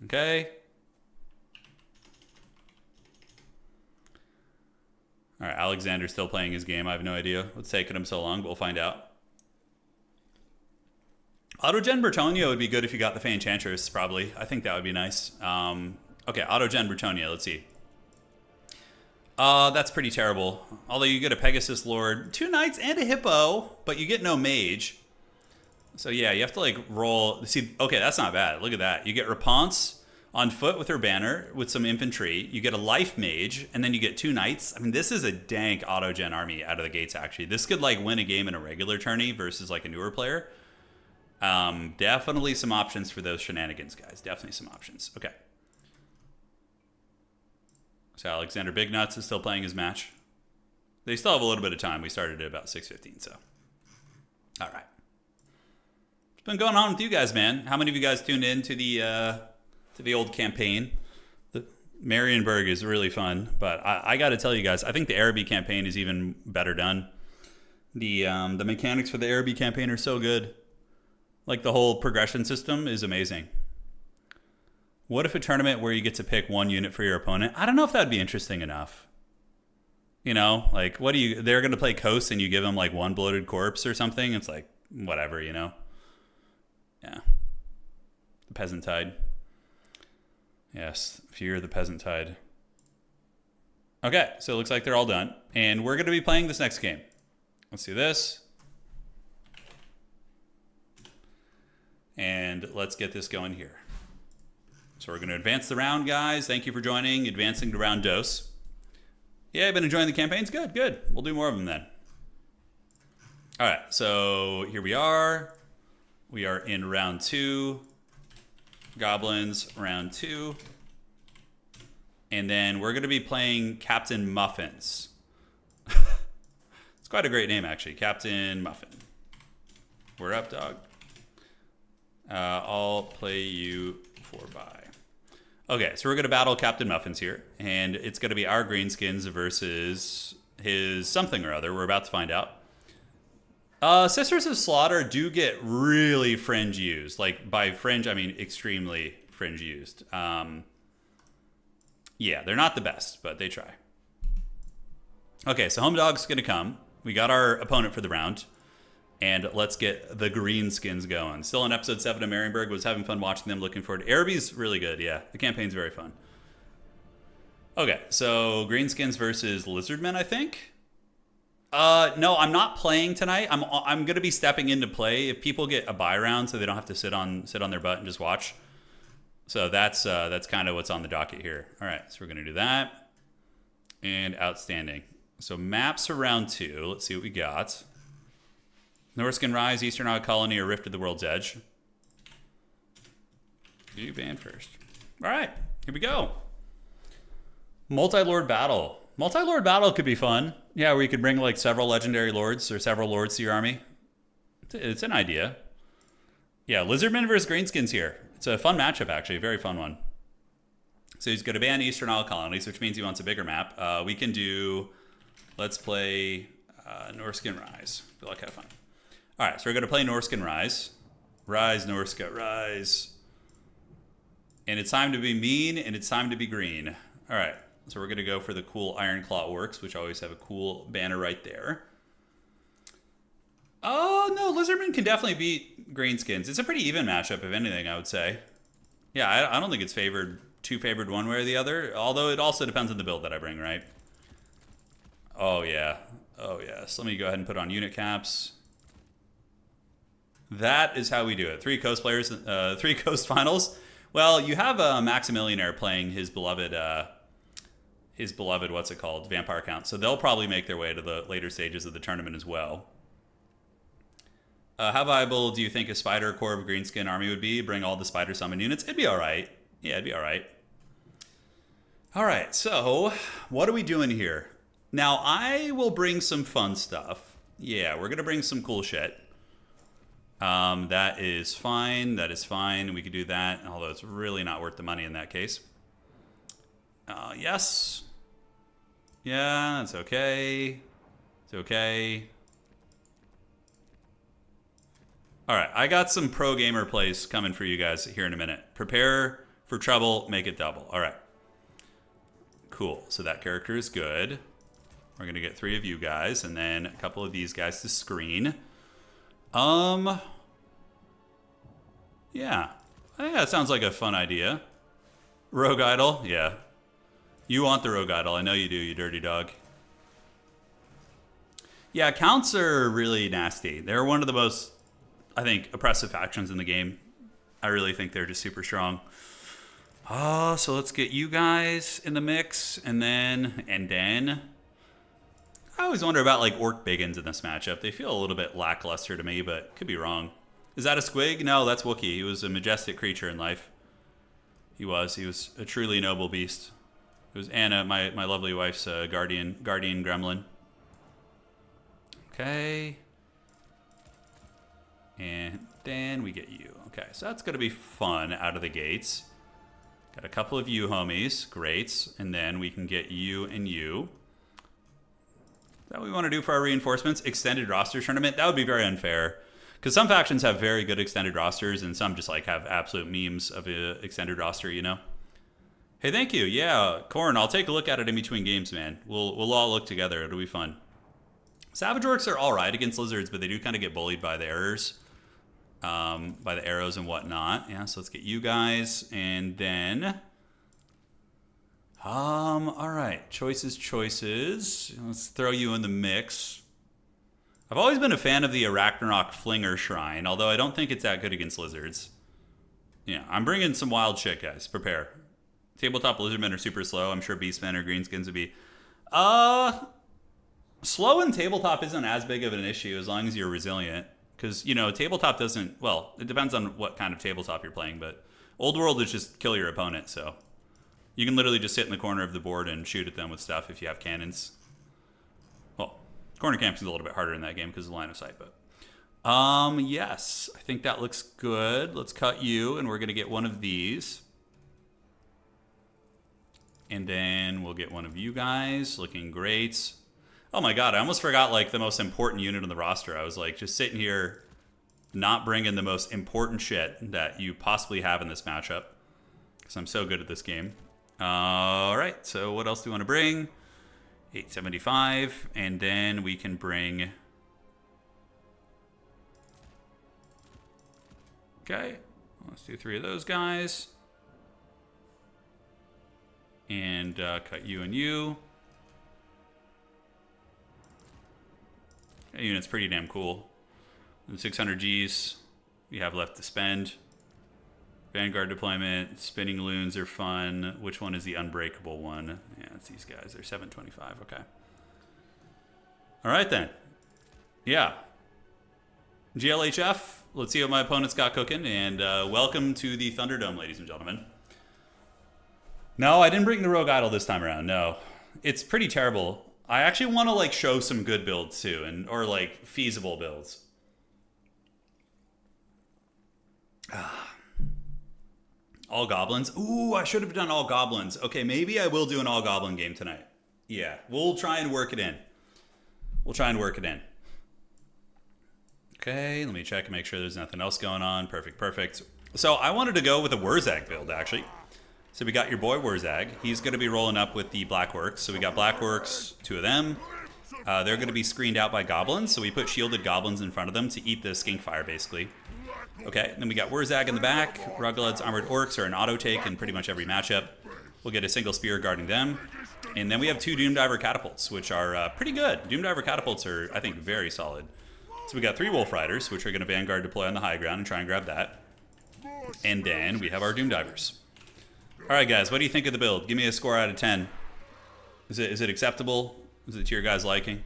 Okay. All right, Alexander's still playing his game. I have no idea what's taking him so long, but we'll find out. Autogen Bretonnia would be good if you got the Fey Enchantress, probably. I think that would be nice. Okay, Autogen Bretonnia, let's see. That's pretty terrible. Although you get a Pegasus Lord, 2 Knights and a Hippo, but you get no Mage. So yeah, you have to like roll. See, okay, that's not bad. Look at that. You get Rapunzel on foot with her banner with some infantry. You get a Life Mage, and then you get 2 Knights. I mean, this is a dank autogen army out of the gates, actually. This could like win a game in a regular tourney versus like a newer player. Definitely some options for those shenanigans, guys. Definitely some options. Okay. So Alexander Bignuts is still playing his match. They still have a little bit of time. We started at about 6:15, so. All right. What's been going on with you guys, man? How many of you guys tuned in to the old campaign? The Marienburg is really fun, but I got to tell you guys, I think the Araby campaign is even better done. The mechanics for the Araby campaign are so good. Like, the whole progression system is amazing. What if a tournament where you get to pick one unit for your opponent? I don't know if that'd be interesting enough. You know, like, what do you... They're going to play Coast and you give them, like, one bloated corpse or something? It's like, whatever, you know? Yeah. The Peasant Tide. Yes, fear the Peasant Tide. Okay, so it looks like they're all done. And we're going to be playing this next game. Let's do this. And let's get this going here. So we're going to advance the round, guys. Thank you for joining. Advancing to round dose. Yeah, I've been enjoying the campaigns. Good, good. We'll do more of them then. All right, so here we are. We are in round 2. Goblins, round 2. And then we're going to be playing Captain Muffins. It's quite a great name, actually. Captain Muffin. We're up, dog. I'll play you 4-buy. Okay, so we're going to battle Captain Muffins here. And it's going to be our greenskins versus his something or other. We're about to find out. Sisters of Slaughter do get really fringe used. Like, by fringe, I mean extremely fringe used. Yeah, they're not the best, but they try. Okay, so Home Dog's going to come. We got our opponent for the round. And let's get the greenskins going. Still on episode 7 of Marienburg. Was having fun watching them. Looking forward. Araby's really good, yeah. The campaign's very fun. Okay, so greenskins versus lizardmen, I think. No, I'm not playing tonight. I'm going to be stepping into play if people get a buy round, so they don't have to sit on their butt and just watch. So that's kind of what's on the docket here. All right, so we're going to do that. And outstanding. So maps for round 2. Let's see what we got. Norskin Rise, Eastern Odd Colony, or Rift of the World's Edge. You ban first. All right, here we go. Multi-Lord Battle. Multi-Lord Battle could be fun. Yeah, where you could bring like several legendary lords or several lords to your army. It's an idea. Yeah, Lizardmen versus Greenskins here. It's a fun matchup, actually. A very fun one. So he's going to ban Eastern Isle Colonies, which means he wants a bigger map. We can do... Let's play Norskin Rise. Good luck, have fun. All right, so we're going to play Norskin Rise. Rise, Norska, rise. And it's time to be mean, and it's time to be green. All right, so we're going to go for the cool Ironclaw Orcs, which always have a cool banner right there. Oh, no, Lizardmen can definitely beat Greenskins. It's a pretty even matchup, if anything, I would say. Yeah, I don't think it's too favored one way or the other, although it also depends on the build that I bring, right? Oh, yeah. Oh, yeah. So let me go ahead and put on unit caps. That is how we do it. 3 Coast players, 3 Coast finals. Well, you have Maximillionaire playing his beloved, what's it called, Vampire Count. So they'll probably make their way to the later stages of the tournament as well. How viable do you think a Spider Core of Greenskin army would be? Bring all the Spider Summon units? It'd be all right. Yeah, it'd be all right. All right, so what are we doing here? Now, I will bring some fun stuff. Yeah, we're going to bring some cool shit. That is fine. That is fine. We could do that, although it's really not worth the money in that case. Yes. Yeah, that's okay. It's okay. All right, I got some pro gamer plays coming for you guys here in a minute. Prepare for trouble, make it double. All right. Cool. So that character is good. We're going to get 3 of you guys and then a couple of these guys to screen. Yeah. I think that sounds like a fun idea. Rogue Idol? Yeah. You want the Rogue Idol. I know you do, you dirty dog. Yeah, counts are really nasty. They're one of the most, I think, oppressive factions in the game. I really think they're just super strong. So let's get you guys in the mix, and then I always wonder about like Orc Biggins in this matchup. They feel a little bit lackluster to me, but could be wrong. Is that a squig? No, that's Wookiee. He was a majestic creature in life. He was a truly noble beast. It was Anna, my lovely wife's guardian gremlin. Okay. And then we get you. Okay, so that's going to be fun out of the gates. Got a couple of you homies. Great. And then we can get you and you. Is that what we want to do for our reinforcements? Extended roster tournament? That would be very unfair. Because some factions have very good extended rosters, and some just like have absolute memes of an extended roster, you know? Hey, thank you. Yeah, Corn, I'll take a look at it in between games, man. We'll all look together. It'll be fun. Savage Orcs are all right against lizards, but they do kind of get bullied by the errors, by the arrows and whatnot. Yeah, so let's get you guys, and then... all right, choices. Let's throw you in the mix. I've always been a fan of the Arachnarok Flinger Shrine, although I don't think it's that good against lizards. Yeah, I'm bringing some wild shit, guys. Prepare. Tabletop lizardmen are super slow. I'm sure beastmen or greenskins would be. Slow in tabletop isn't as big of an issue as long as you're resilient. Because, you know, tabletop doesn't... Well, it depends on what kind of tabletop you're playing, but Old World is just kill your opponent, so... You can literally just sit in the corner of the board and shoot at them with stuff if you have cannons. Well, corner camping is a little bit harder in that game because of the line of sight, but... yes, I think that looks good. Let's cut you, and we're going to get one of these. And then we'll get one of you guys. Looking great. Oh my god, I almost forgot, like, the most important unit on the roster. I was, like, just sitting here not bringing the most important shit that you possibly have in this matchup. Because I'm so good at this game. Alright, so what else do we want to bring? 875. And then we can bring... Okay, let's do 3 of those guys. And cut you and you. That unit's pretty damn cool. And 600 Gs we have left to spend. Vanguard deployment, spinning loons are fun. Which one is the unbreakable one? Yeah, it's these guys. They're 725. Okay. All right then. Yeah. GLHF. Let's see what my opponent's got cooking. And welcome to the Thunderdome, ladies and gentlemen. No, I didn't bring the Rogue Idol this time around. No, it's pretty terrible. I actually want to like show some good builds too, and or like feasible builds. All goblins. Ooh, I should have done all goblins. Okay, maybe I will do an all goblin game tonight. Yeah, we'll try and work it in. Okay, let me check and make sure there's nothing else going on. Perfect. So I wanted to go with a Wurzag build actually. So we got your boy Wurzag. He's going to be rolling up with the Black Orcs. So we got Black Orcs, 2 of them. They're going to be screened out by goblins. So we put shielded goblins in front of them to eat the skink fire, basically. Okay, then we got Wurzag in the back. Ruggelad's Armored Orcs are an auto-take in pretty much every matchup. We'll get a single spear guarding them. And then we have 2 Doomdiver Catapults, which are pretty good. Doomdiver Catapults are, I think, very solid. So we got 3 Wolf Riders, which are going to Vanguard deploy on the high ground and try and grab that. And then we have our Doomdivers. Alright guys, what do you think of the build? Give me a score out of 10. Is it acceptable? Is it to your guys' liking?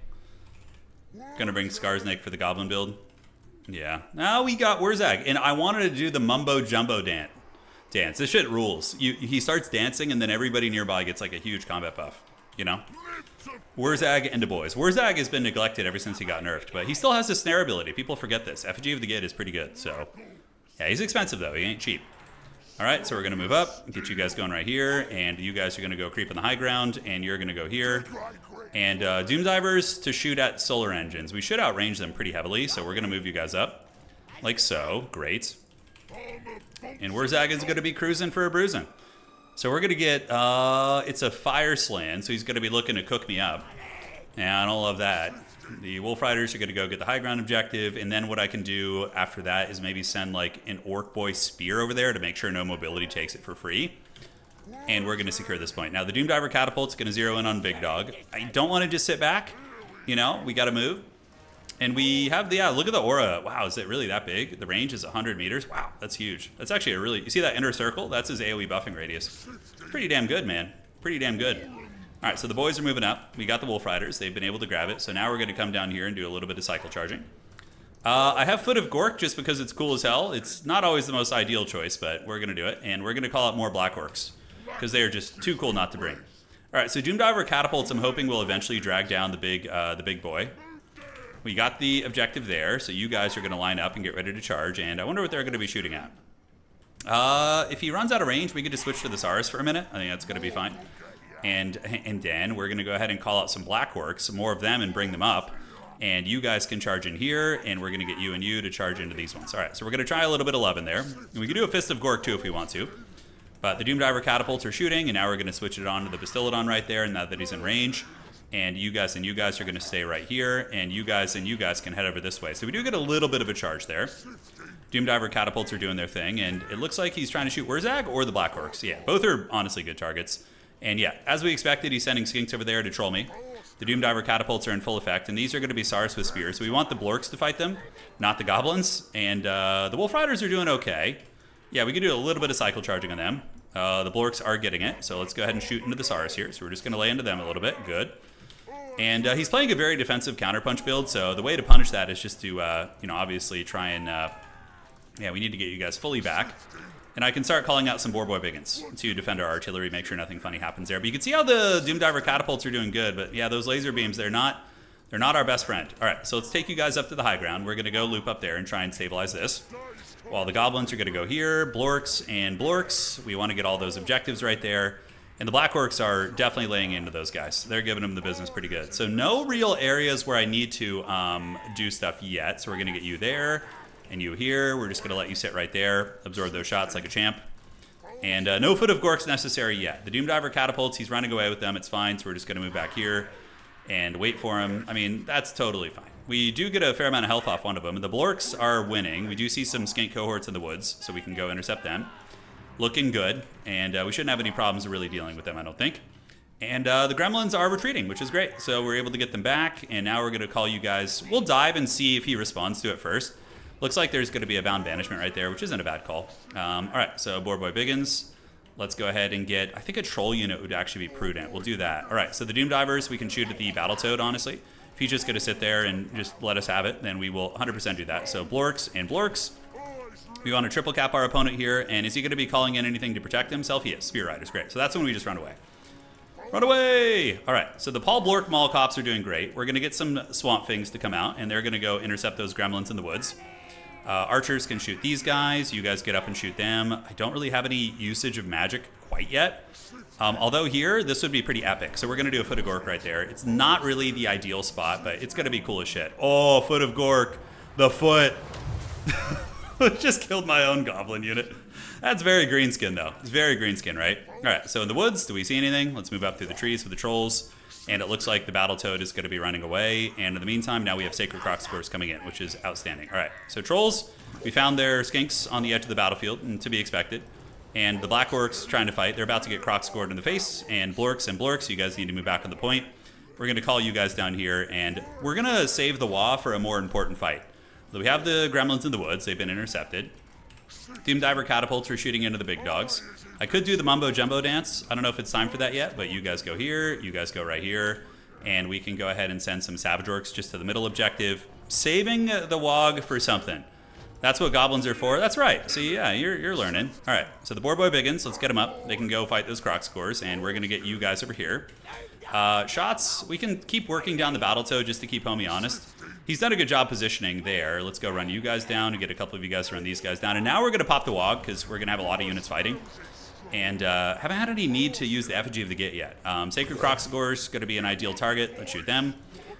Gonna bring Skarsnik for the Goblin build? Yeah. Now we got Wurzag, and I wanted to do the Mumbo Jumbo dance. This shit rules. He starts dancing, and then everybody nearby gets like a huge combat buff. You know? Wurzag and the boys. Wurzag has been neglected ever since he got nerfed, but he still has the snare ability. People forget this. Effigy of the Gid is pretty good, so... Yeah, he's expensive though. He ain't cheap. Alright, so we're going to move up, get you guys going right here, and you guys are going to go creep on the high ground, and you're going to go here. And Doomdivers to shoot at solar engines. We should outrange them pretty heavily, so we're going to move you guys up. Like so. Great. And Wurzag is going to be cruising for a bruising. So we're going to get, it's a Fire Slan, so he's going to be looking to cook me up. And I don't love that. The Wolf Riders are going to go get the high ground objective, and then what I can do after that is maybe send like an Orc Boy Spear over there to make sure no mobility takes it for free. And we're going to secure this point. Now the Doomdiver Catapult's going to zero in on Big Dog. I don't want to just sit back. You know, we got to move. And we have the, yeah, look at the aura. Wow, is it really that big? The range is 100 meters. Wow, that's huge. That's actually a really, you see that inner circle? That's his AoE buffing radius. Pretty damn good, man. Pretty damn good. All right, so the boys are moving up. We got the Wolf Riders. They've been able to grab it. So now we're going to come down here and do a little bit of cycle charging. I have Foot of Gork just because it's cool as hell. It's not always the most ideal choice, but we're going to do it. And we're going to call out more Black Orcs because they are just too cool not to bring. All right, so Doomdiver Catapults I'm hoping will eventually drag down the big boy. We got the objective there, so you guys are going to line up and get ready to charge. And I wonder what they're going to be shooting at. If he runs out of range, we could just switch to the Saurus for a minute. I think that's going to be fine. And then we're going to go ahead and call out some Black Orcs, some more of them, and bring them up. And you guys can charge in here, and we're going to get you and you to charge into these ones. All right, so we're going to try a little bit of 11 there. And we can do a Fist of Gork too if we want to. But the Doomdiver catapults are shooting, and now we're going to switch it on to the Bastillodon right there, and now that he's in range. And you guys are going to stay right here, and you guys can head over this way. So we do get a little bit of a charge there. Doomdiver catapults are doing their thing, and it looks like he's trying to shoot Wurzag or the Black Orcs. Yeah, both are honestly good targets. And yeah, as we expected, he's sending Skinks over there to troll me. The Doomdiver catapults are in full effect, and these are going to be Sars with spears. So we want the Blorks to fight them, not the Goblins. And the Wolf Riders are doing okay. Yeah, we can do a little bit of cycle charging on them. The Blorks are getting it, so let's go ahead and shoot into the Sars here. So we're just going to lay into them a little bit. Good. And he's playing a very defensive counterpunch build, so the way to punish that is just to, you know, obviously try and, yeah, we need to get you guys fully back. And I can start calling out some Boarboy Biggins to defend our artillery, make sure nothing funny happens there. But you can see how the Doomdiver catapults are doing good, but yeah, those laser beams, they're not our best friend. All right, so let's take you guys up to the high ground. We're going to go loop up there and try and stabilize this. While the Goblins are going to go here, Blorks and Blorks. We want to get all those objectives right there. And the Black Orcs are definitely laying into those guys. They're giving them the business pretty good. So no real areas where I need to do stuff yet. So we're going to get you there and you here. We're just going to let you sit right there, absorb those shots like a champ. And no Foot of Gorks necessary yet. The Doomdiver catapults, he's running away with them. It's fine. So we're just going to move back here and wait for him. I mean, that's totally fine. We do get a fair amount of health off one of them. And the Blorks are winning. We do see some skink cohorts in the woods, so we can go intercept them. Looking good, and we shouldn't have any problems really dealing with them, I don't think. And the Gremlins are retreating, which is great. So we're able to get them back, and now we're going to call you guys. We'll dive and see if he responds to it first. Looks like there's going to be a bound banishment right there, which isn't a bad call. All right, so Boarboy Biggins. Let's go ahead and get, I think a troll unit would actually be prudent. We'll do that. All right, so the Doomdivers, we can shoot at the Battletoad, honestly. If he's just going to sit there and just let us have it, then we will 100% do that. So Blorks and Blorks. We want to triple cap our opponent here, and is he going to be calling in anything to protect himself? He is. Spear Riders, great. So that's when we just run away. Run away! All right, so the Paul Blork Mall Cops are doing great. We're going to get some Swamp Things to come out, and they're going to go intercept those Gremlins in the woods. Archers can shoot these guys. You guys get up and shoot them. I don't really have any usage of magic quite yet. Although here, this would be pretty epic. So we're going to do a Foot of Gork right there. It's not really the ideal spot, but it's going to be cool as shit. Oh, Foot of Gork. The foot. Just killed my own goblin unit. That's very greenskin, though. It's very greenskin, right? All right, so in the woods, do we see anything? Let's move up through the trees with the trolls. And it looks like the Battletoad is going to be running away. And in the meantime, now we have Sacred Crocscores coming in, which is outstanding. All right, so trolls, we found their skinks on the edge of the battlefield, and to be expected. And the Black Orcs trying to fight. They're about to get Crocscored in the face. And Blorks, you guys need to move back on the point. We're going to call you guys down here, and we're going to save the WAAAAAAGH for a more important fight. So we have the Gremlins in the woods. They've been intercepted. Doomdiver catapults are shooting into the big dogs. I could do the Mumbo Jumbo dance. I don't know if it's time for that yet, but you guys go here, you guys go right here, and we can go ahead and send some Savage Orcs just to the middle objective. Saving the WAAAAAAGH for something. That's what goblins are for. That's right. So yeah, you're learning. All right, so the Boarboy Biggins, let's get them up. They can go fight those Crocscores, and we're going to get you guys over here. Shots, we can keep working down the Battletoad just to keep Homie honest. He's done a good job positioning there. Let's go run you guys down and get a couple of you guys to run these guys down. And now we're going to pop the WAAAAAAGH because we're going to have a lot of units fighting. And haven't had any need to use the Effigy of the Git yet. Sacred Crocscores going to be an ideal target. Let's shoot them.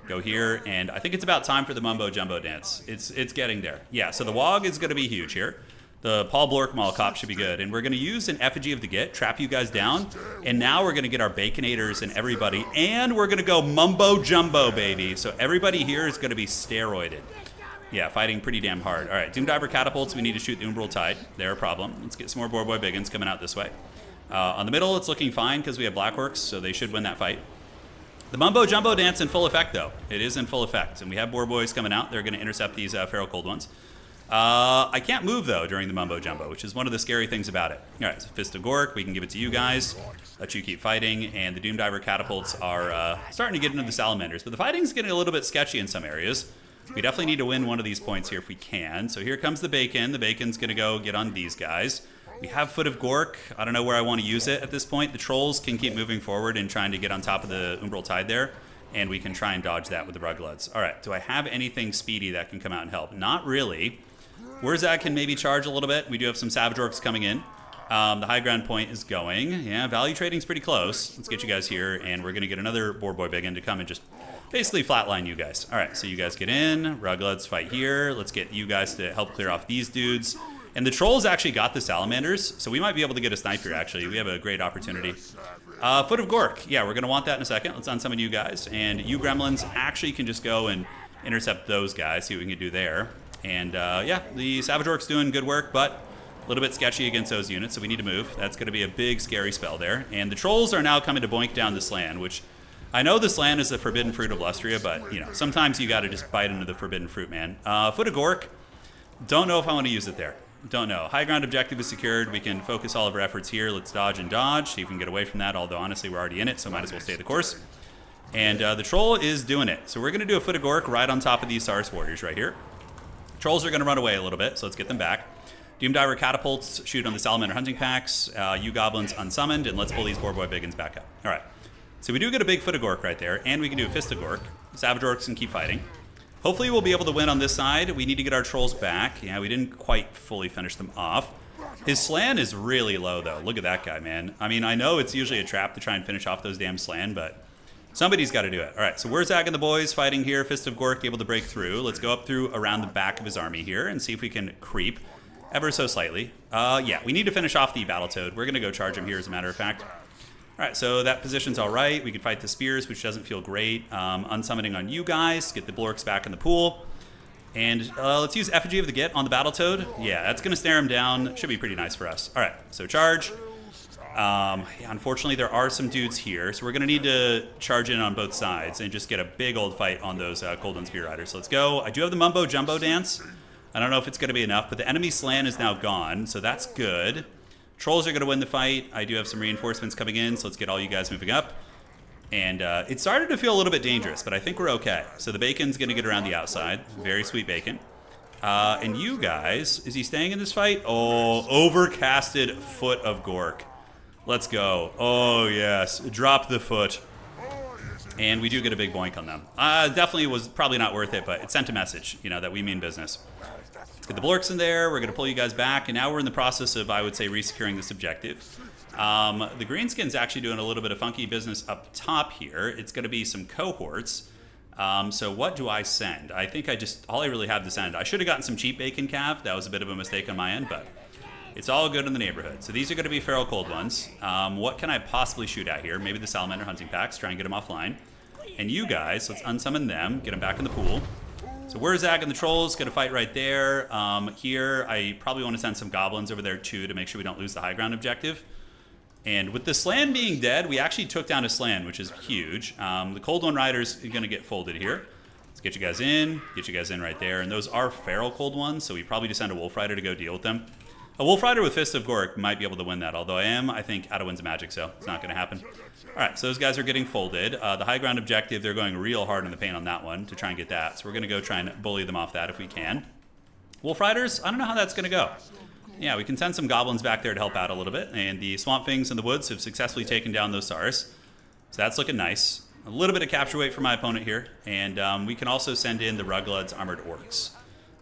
Go here. And I think it's about time for the Mumbo Jumbo dance. It's getting there. Yeah, so the WAAAAAAGH is going to be huge here. The Paul Blork Mall Cop should be good. And we're going to use an Effigy of the Git, trap you guys down. And now we're going to get our Baconators and everybody. And we're going to go Mumbo Jumbo, baby. So everybody here is going to be steroided. Yeah, fighting pretty damn hard. All right, Doomdiver catapults. We need to shoot the Umbral Tide. They're a problem. Let's get some more Boarboy Biggins coming out this way. On the middle, it's looking fine because we have Black Orcs, so they should win that fight. The Mumbo Jumbo dance in full effect, though. It is in full effect. And we have Boarboys coming out. They're going to intercept these Feral Cold ones. I can't move, though, during the Mumbo Jumbo, which is one of the scary things about it. All right, so Fist of Gork, we can give it to you guys. Let you keep fighting. And the Doomdiver catapults are starting to get into the Salamanders. But the fighting's getting a little bit sketchy in some areas. We definitely need to win one of these points here if we can. So here comes the Bacon. The Bacon's going to go get on these guys. We have Foot of Gork. I don't know where I want to use it at this point. The Trolls can keep moving forward and trying to get on top of the Umbral Tide there. And we can try and dodge that with the Rugloods. All right, do I have anything speedy that can come out and help? Not really. Wurzag can maybe charge a little bit. We do have some Savage Orcs coming in. The high ground point is going. Yeah, value trading's pretty close. Let's get you guys here, and we're going to get another boar boy big in to come and just basically flatline you guys. All right, so you guys get in. Ruglets fight here. Let's get you guys to help clear off these dudes. And the trolls actually got the salamanders, so we might be able to get a snipe here, actually. We have a great opportunity. Foot of Gork. Yeah, we're going to want that in a second. Let's unsummon you guys. And you gremlins actually can just go and intercept those guys, see what we can do there. And yeah, the Savage Orc's doing good work, but a little bit sketchy against those units, so we need to move. That's going to be a big, scary spell there. And the trolls are now coming to boink down this land, which I know this land is the forbidden fruit of Lustria, but, you know, sometimes you got to just bite into the forbidden fruit, man. Foot of Gork, don't know if I want to use it there. Don't know. High ground objective is secured. We can focus all of our efforts here. Let's dodge and dodge, see if we can get away from that, although honestly we're already in it, so might as well stay the course. And the troll is doing it. So we're going to do a Foot of Gork right on top of these Saurus warriors right here. Trolls are going to run away a little bit, so let's get them back. Doomdiver catapults shoot on the Salamander hunting packs. You goblins unsummoned, and let's pull these boar boy biggins back up. All right. So we do get a big Foot of Gork right there, and we can do a Fist of Gork. Savage Orcs can keep fighting. Hopefully we'll be able to win on this side. We need to get our trolls back. Yeah, we didn't quite fully finish them off. His slan is really low, though. Look at that guy, man. I mean, I know it's usually a trap to try and finish off those damn slan, but somebody's got to do it. All right, so where's Zag and the boys fighting here? Fist of Gork able to break through. Let's go up through around the back of his army here and see if we can creep ever so slightly. Yeah, we need to finish off the Battletoad. We're going to go charge him here, as a matter of fact. All right, so that position's all right. We can fight the spears, which doesn't feel great. Unsummoning on you guys, get the Blorks back in the pool. And let's use Effigy of the Git on the Battletoad. Yeah, that's going to snare him down. Should be pretty nice for us. All right, so charge. Yeah, unfortunately, there are some dudes here, so we're going to need to charge in on both sides and just get a big old fight on those Cold One Spear Riders. So let's go. I do have the Mumbo Jumbo Dance. I don't know if it's going to be enough, but the enemy slan is now gone, so that's good. Trolls are going to win the fight. I do have some reinforcements coming in, so let's get all you guys moving up. And it started to feel a little bit dangerous, but I think we're okay. So the Bacon's going to get around the outside. Very sweet Bacon. And you guys, is he staying in this fight? Oh, overcasted Foot of Gork. Let's go. Oh, yes. Drop the foot. And we do get a big boink on them. Definitely was probably not worth it, but it sent a message, you know, that we mean business. Let's get the Blorks in there. We're going to pull you guys back. And now we're in the process of, I would say, resecuring this objective. The Greenskin's actually doing a little bit of funky business up top here. It's going to be some cohorts. So what do I send? I think all I really have to send. I should have gotten some cheap Bacon Cav. That was a bit of a mistake on my end, but it's all good in the neighborhood. So these are going to be Feral Cold Ones. What can I possibly shoot at here? Maybe the Salamander hunting packs, try and get them offline. And you guys, let's unsummon them, get them back in the pool. So where's Zag and the Trolls? Going to fight right there. Here, I probably want to send some Goblins over there too to make sure we don't lose the high ground objective. And with the Slan being dead, we actually took down a Slan, which is huge. The Cold One Riders are going to get folded here. Let's get you guys in right there. And those are Feral Cold Ones, so we probably just send a Wolf Rider to go deal with them. A Wolf Rider with Fist of Gork might be able to win that, although I think, out of Winds of Magic, so it's not going to happen. All right, so those guys are getting folded. The high ground objective, they're going real hard in the paint on that one to try and get that. So we're going to go try and bully them off that if we can. Wolf Riders, I don't know how that's going to go. Yeah, we can send some Goblins back there to help out a little bit. And the Swamp Things in the woods have successfully taken down those Saurus. So that's looking nice. A little bit of capture weight for my opponent here. And we can also send in the Ruglud's Armored Orcs.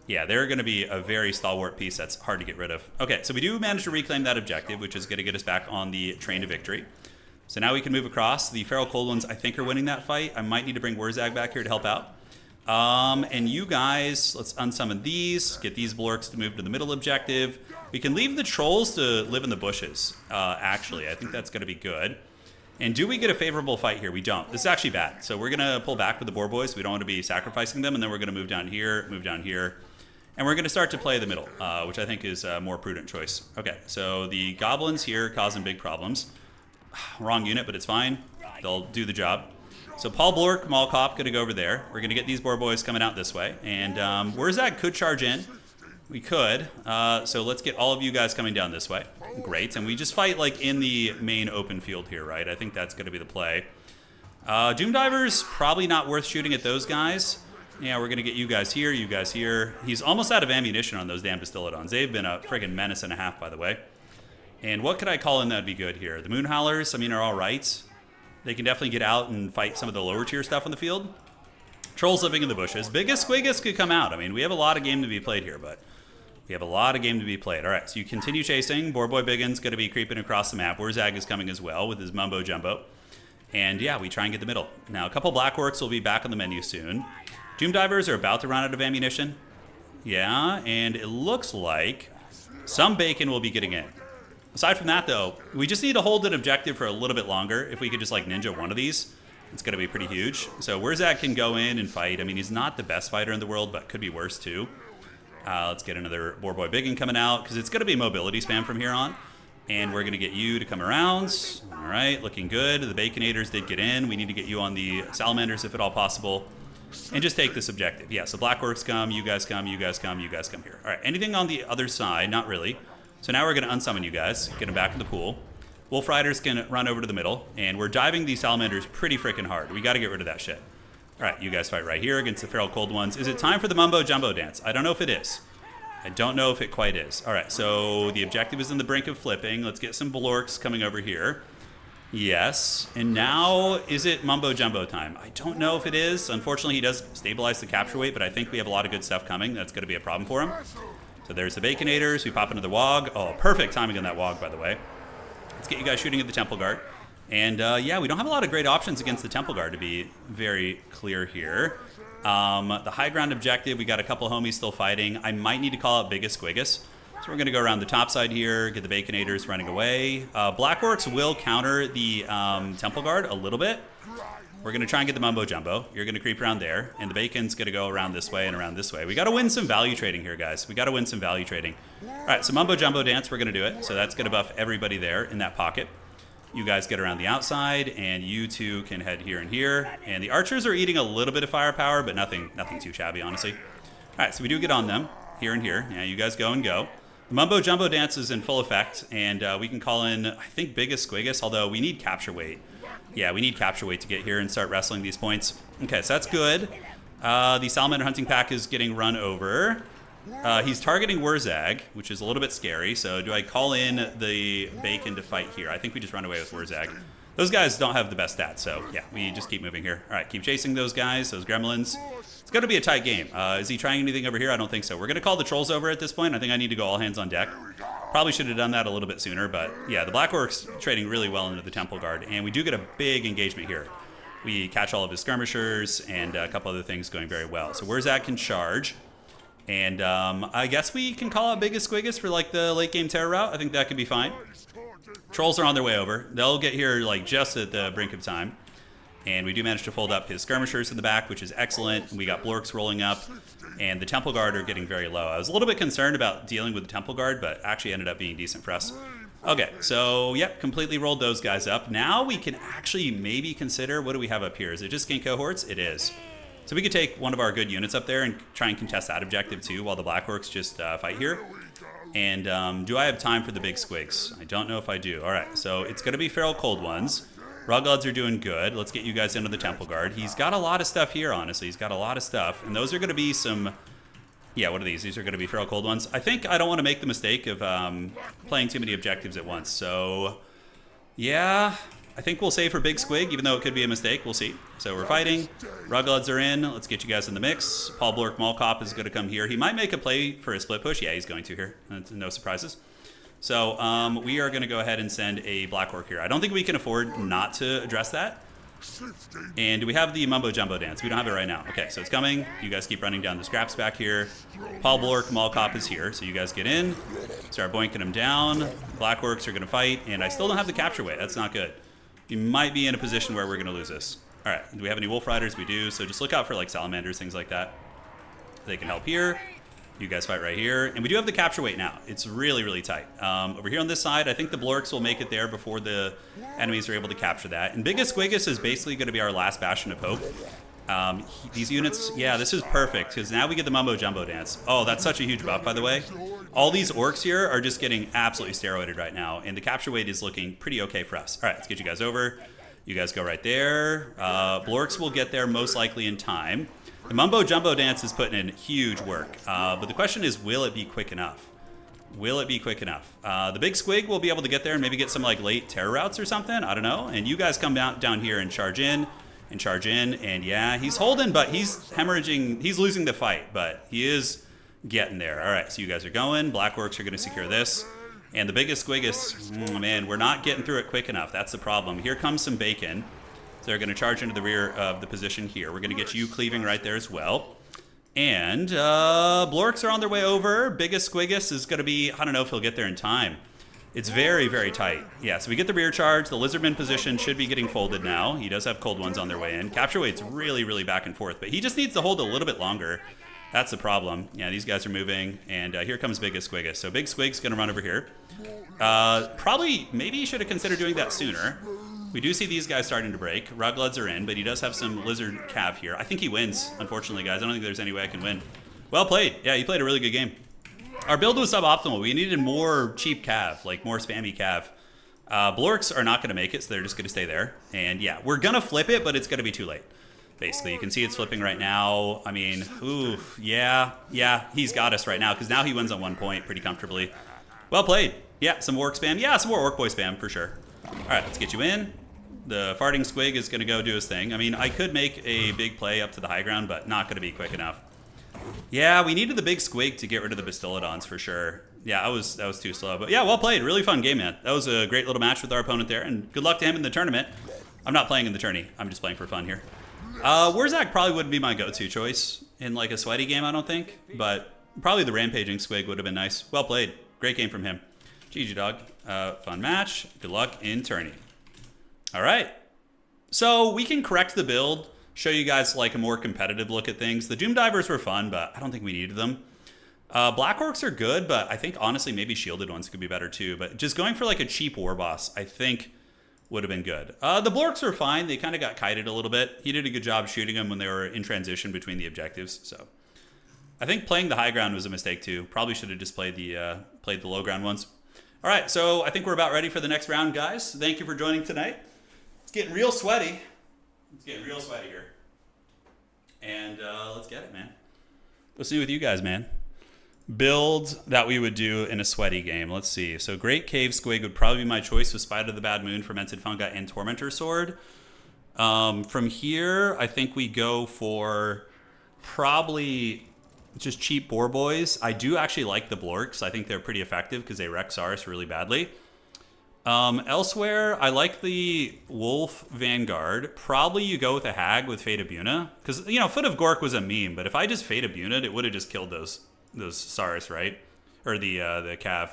Yeah, they're going to be a very stalwart piece that's hard to get rid of. Okay, so we do manage to reclaim that objective, which is going to get us back on the train to victory. So now we can move across. The Feral Cold Ones, I think, are winning that fight. I might need to bring Wurzag back here to help out. And you guys, let's unsummon these, get these Blorks to move to the middle objective. We can leave the Trolls to live in the bushes, actually. I think that's going to be good. And do we get a favorable fight here? We don't. This is actually bad. So we're going to pull back with the Boar Boys. We don't want to be sacrificing them. And then we're going to move down here, And we're going to start to play the middle, which I think is a more prudent choice. Okay, so the Goblins here causing big problems. Wrong unit, but it's fine. They'll do the job. So Paul Blork, Mall Cop, going to go over there. We're going to get these Boar Boys coming out this way. And Wurzag could charge in. We could. So let's get all of you guys coming down this way. Great. And we just fight like in the main open field here, right? I think that's going to be the play. Doomdiver's probably not worth shooting at those guys. Yeah, we're going to get you guys here, you guys here. He's almost out of ammunition on those damn Distillodons. They've been a friggin' menace and a half, by the way. And what could I call in that would be good here? The Moon Howlers, I mean, are all right. They can definitely get out and fight some of the lower tier stuff on the field. Trolls living in the bushes. Biggest Squiggus could come out. I mean, we have a lot of game to be played here, but We have a lot of game to be played. All right, so you continue chasing. Boar Boy Biggin's going to be creeping across the map. WAAAAAAGH is coming as well with his Mumbo Jumbo. And yeah, we try and get the middle. Now, a couple Black Orcs will be back on the menu soon. Doom Divers are about to run out of ammunition. Yeah, and it looks like some bacon will be getting in. Aside from that, though, we just need to hold an objective for a little bit longer. If we could just, like, ninja one of these, it's going to be pretty huge. So WAAAAAAGH can go in and fight. I mean, he's not the best fighter in the world, but could be worse, too. Let's get another Boar Boy Biggin coming out, because it's going to be mobility spam from here on. And we're going to get you to come around. All right, looking good. The Baconators did get in. We need to get you on the Salamanders if at all possible. And just take this objective. Yeah, so Black Orcs come, you guys come, you guys come, you guys come here. All right, anything on the other side? Not really. So now we're going to unsummon you guys, get them back in the pool. Wolf Riders can run over to the middle, and we're diving these Salamanders pretty freaking hard. We got to get rid of that shit. All right, you guys fight right here against the Feral Cold Ones. Is it time for the Mumbo Jumbo dance? I don't know if it is. I don't know if it quite is. All right, so the objective is in the brink of flipping. Let's get some Blorks coming over here. Yes, and now is it Mumbo Jumbo time? I don't know if it is. Unfortunately, he does stabilize the capture weight, but I think we have a lot of good stuff coming. That's going to be a problem for him. So there's the Baconators. We pop into the WAAAAAAGH. Oh, perfect timing on that WAAAAAGH, by the way. Let's get you guys shooting at the Temple Guard. And yeah, we don't have a lot of great options against the Temple Guard, to be very clear here. The high ground objective, we got a couple homies still fighting. I might need to call out Biggest Squiggus. So we're going to go around the top side here, get the Baconators running away. Black Orcs will counter the Temple Guard a little bit. We're going to try and get the Mumbo Jumbo. You're going to creep around there, and the Bacon's going to go around this way and around this way. We got to win some value trading here, guys. We got to win some value trading. All right, so Mumbo Jumbo dance, we're going to do it. So that's going to buff everybody there in that pocket. You guys get around the outside, and you two can head here and here. And the archers are eating a little bit of firepower, but nothing too shabby, honestly. All right, so we do get on them here and here. Yeah, you guys go and go. The Mumbo Jumbo dance is in full effect, and we can call in, I think, Biggest Squiggus, although we need capture weight. Yeah, we need capture weight to get here and start wrestling these points. Okay, so that's good. The Salamander Hunting Pack is getting run over. He's targeting WAAAAAAGH, which is a little bit scary. So do I call in the Bacon to fight here? I think we just run away with WAAAAAAGH. Those guys don't have the best stats, so yeah, we just keep moving here. All right, keep chasing those guys, those gremlins. It's going to be a tight game. Is he trying anything over here? I don't think so. We're going to call the trolls over at this point. I think I need to go all hands on deck. Probably should have done that a little bit sooner, but yeah, the Black Orcs trading really well into the Temple Guard, and we do get a big engagement here. We catch all of his skirmishers and a couple other things going very well. So WAAAAAAGH can charge. And I guess we can call out Biggest Squiggus for like the late game terror route. I think that could be fine. Trolls are on their way over. They'll get here like just at the brink of time. And we do manage to fold up his skirmishers in the back, which is excellent. We got Blorks rolling up, and the Temple Guard are getting very low. I was a little bit concerned about dealing with the Temple Guard, but actually ended up being decent for us. Okay, so yep, completely rolled those guys up. Now we can actually maybe consider, what do we have up here? Is it just Skink Cohorts? It is. So we could take one of our good units up there and try and contest that objective too while the Black Orcs just fight here. And do I have time for the big squigs? I don't know if I do. All right, so it's going to be Feral Cold Ones. Rugluds are doing good. Let's get you guys into the Temple Guard. He's got a lot of stuff here, honestly. He's got a lot of stuff. And those are going to be some... Yeah, what are these? These are going to be Feral Cold Ones. I think I don't want to make the mistake of playing too many objectives at once. So, yeah... I think we'll save for Big Squig, even though it could be a mistake. We'll see. So we're fighting. Rugluds are in. Let's get you guys in the mix. Paul Blork Mallcop is going to come here. He might make a play for a split push. Yeah, he's going to here. No surprises. So we are going to go ahead and send a Black Orc here. I don't think we can afford not to address that. And do we have the Mumbo Jumbo dance? We don't have it right now. Okay, so it's coming. You guys keep running down the scraps back here. Paul Blork Mallcop is here. So you guys get in. Start boinking him down. Black Orcs are going to fight. And I still don't have the capture weight. That's not good. You might be in a position where we're going to lose this. All right, do we have any Wolf Riders? We do, so just look out for like Salamanders, things like that. They can help here. You guys fight right here. And we do have the capture weight now. It's really, really tight. Over here on this side, I think the Blorks will make it there before the enemies are able to capture that. And Biggest Squiggus is basically going to be our last bastion of hope. These units, yeah, this is perfect, because now we get the Mumbo Jumbo dance. Oh, that's such a huge buff, by the way. All these orcs here are just getting absolutely steroided right now, and the capture weight is looking pretty okay for us. All right, let's get you guys over. You guys go right there. Blorks will get there most likely in time. The Mumbo Jumbo dance is putting in huge work, but the question is, will it be quick enough? Will it be quick enough? The Big Squig will be able to get there and maybe get some like late terror routes or something. I don't know. And you guys come down here and charge in. And yeah, he's holding, but he's hemorrhaging. He's losing the fight, but he is getting there. All right, so you guys are going. Black Orcs are going to secure this. And the biggest squiggus, oh man, we're not getting through it quick enough. That's the problem. Here comes some bacon. So they're going to charge into the rear of the position here. We're going to get you cleaving right there as well. And Blorks are on their way over. Biggest squiggus is going to be, I don't know if he'll get there in time. It's very, very tight. Yeah, so we get the rear charge. The Lizardman position should be getting folded now. He does have cold ones on their way in. Capture weight's really, really back and forth, but he just needs to hold a little bit longer. That's the problem. Yeah, these guys are moving, and here comes Biggest Squiggus. So Big Squig's going to run over here. Probably, maybe he should have considered doing that sooner. We do see these guys starting to break. Rugloods are in, but he does have some Lizard Cav here. I think he wins, unfortunately, guys. I don't think there's any way I can win. Well played. Yeah, he played a really good game. Our build was suboptimal. We needed more cheap Cav, like more spammy Cav. Blorks are not going to make it, so they're just going to stay there. And yeah, we're going to flip it, but it's going to be too late. Basically, you can see it's flipping right now. I mean, ooh, yeah, he's got us right now, because now he wins on 1 point pretty comfortably. Well played. Yeah, some Orc spam. Yeah, some more Orc Boy spam, for sure. All right, let's get you in. The farting squig is going to go do his thing. I mean, I could make a big play up to the high ground, but not going to be quick enough. Yeah, we needed the big squig to get rid of the Bastillodons, for sure. Yeah, that was too slow. But yeah, well played. Really fun game, man. That was a great little match with our opponent there, and good luck to him in the tournament. I'm not playing in the tourney. I'm just playing for fun here. Warzak probably wouldn't be my go-to choice in like a sweaty game, I don't think. But probably the Rampaging Squig would have been nice. Well played. Great game from him. GG, dog. Fun match. Good luck in tourney. All right. So we can correct the build, show you guys like a more competitive look at things. The Doom Divers were fun, but I don't think we needed them. Black Orcs are good, but I think honestly maybe shielded ones could be better too. But just going for like a cheap war boss, I think would have been good. The Blorks were fine. They kind of got kited a little bit. He did a good job shooting them when they were in transition between the objectives. So I think playing the high ground was a mistake too. Probably should have just played the low ground ones. All right, so I think we're about ready for the next round, guys. Thank you for joining tonight. It's getting real sweaty. It's getting real sweaty here. And let's get it, man. Let's see with you guys, man. Build that we would do in a sweaty game. Let's see. So Great Cave Squig would probably be my choice with Spite of the Bad Moon, Fermented Fungi, and Tormentor Sword. From here, I think we go for probably just cheap Boar Boys. I do actually like the Blorks. I think they're pretty effective because they wreck Saurus really badly. Elsewhere, I like the Wolf Vanguard. Probably you go with a Hag with Fate Abuna. Because, you know, Foot of Gork was a meme, but if I just Fate Abuna'd, it would have just killed those Saurus, right? Or the Cav.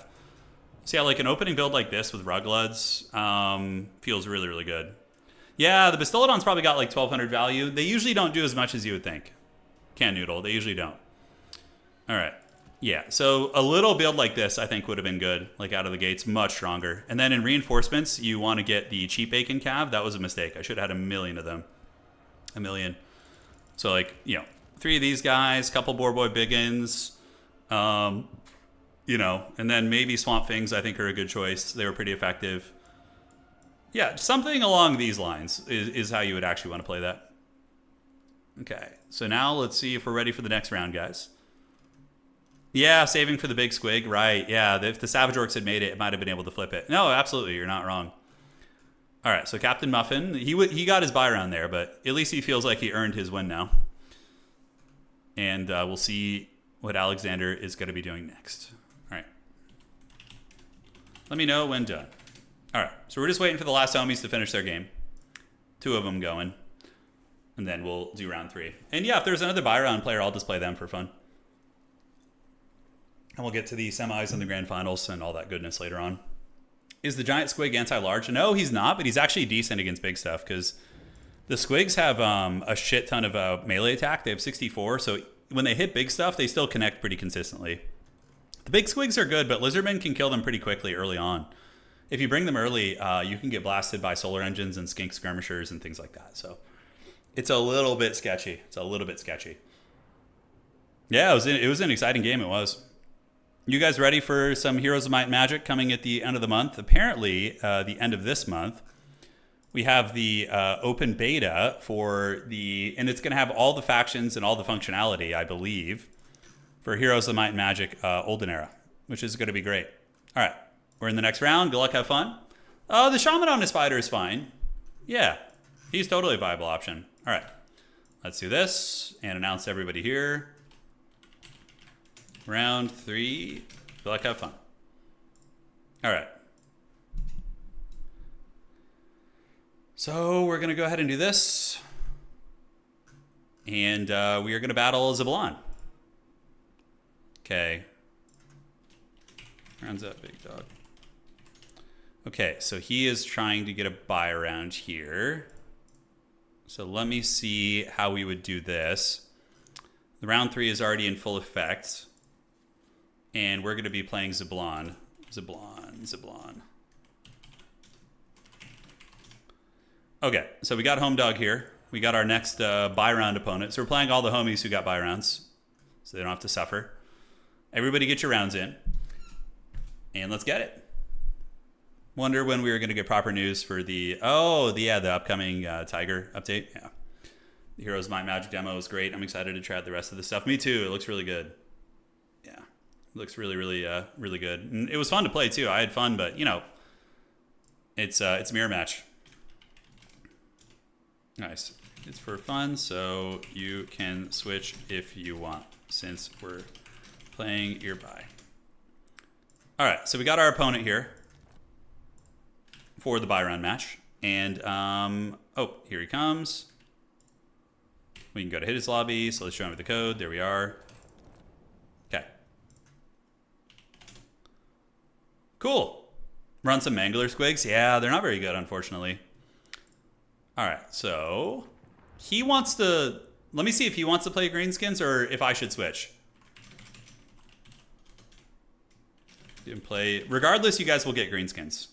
So yeah, like an opening build like this with Rugloods feels really, really good. Yeah, the Bastillodon's probably got like 1200 value. They usually don't do as much as you would think. Can Noodle, they usually don't. All right. Yeah, so a little build like this, I think, would have been good, like out of the gates, much stronger. And then in reinforcements, you want to get the cheap bacon Cav. That was a mistake. I should have had a million of them. A million. So, like, you know, 3 of these guys, couple Boar Boy Biggins, you know, and then maybe Swamp Things, I think, are a good choice. They were pretty effective. Yeah, something along these lines is how you would actually want to play that. Okay, so now let's see if we're ready for the next round, guys. Yeah, saving for the big squig, right. Yeah, if the Savage Orcs had made it, it might have been able to flip it. No, absolutely, you're not wrong. All right, so Captain Muffin, he got his buy round there, but at least he feels like he earned his win now. And we'll see what Alexander is going to be doing next. All right. Let me know when done. All right, so we're just waiting for the last homies to finish their game. 2 of them going. And then we'll do round 3. And yeah, if there's another buy round player, I'll just play them for fun. And we'll get to the semis and the grand finals and all that goodness later on. Is the giant squig anti-large? No, he's not, but he's actually decent against big stuff because the squigs have a shit ton of melee attack. They have 64, so when they hit big stuff, they still connect pretty consistently. The big squigs are good, but lizardmen can kill them pretty quickly early on. If you bring them early, you can get blasted by solar engines and skink skirmishers and things like that. So it's a little bit sketchy. It's a little bit sketchy. Yeah, it was an exciting game. It was. You guys ready for some Heroes of Might and Magic coming at the end of the month? Apparently, the end of this month, we have the open beta for and it's going to have all the factions and all the functionality, I believe, for Heroes of Might and Magic Olden Era, which is going to be great. All right, we're in the next round. Good luck, have fun. The Shaman on the Spider is fine. Yeah, he's totally a viable option. All right, let's do this and announce everybody here. Round 3. Feel like have fun. All right. So we're going to go ahead and do this. And we are going to battle Zablon. Okay. Rounds up, big dog. Okay, so he is trying to get a buy around here. So let me see how we would do this. The round 3 is already in full effect. And we're going to be playing Zablon. Zablon. Okay, so we got home dog here. We got our next buy round opponent. So we're playing all the homies who got buy rounds. So they don't have to suffer. Everybody get your rounds in. And let's get it. Wonder when we were going to get proper news for the upcoming Tiger update. Yeah, the Heroes Might Magic demo is great. I'm excited to try out the rest of the stuff. Me too. It looks really good. Yeah, it looks really good. And it was fun to play too. I had fun, but you know, it's a mirror match. Nice. It's for fun, so you can switch if you want, since we're playing your buy. All right, so we got our opponent here for the buy round match. And, oh, here he comes. We can go to his lobby, so let's show him the code. There we are. Okay. Cool. Run some Mangler Squigs. Yeah, they're not very good, unfortunately. All right, so he wants to... Let me see if he wants to play Greenskins or if I should switch. You can play... Regardless, you guys will get Greenskins.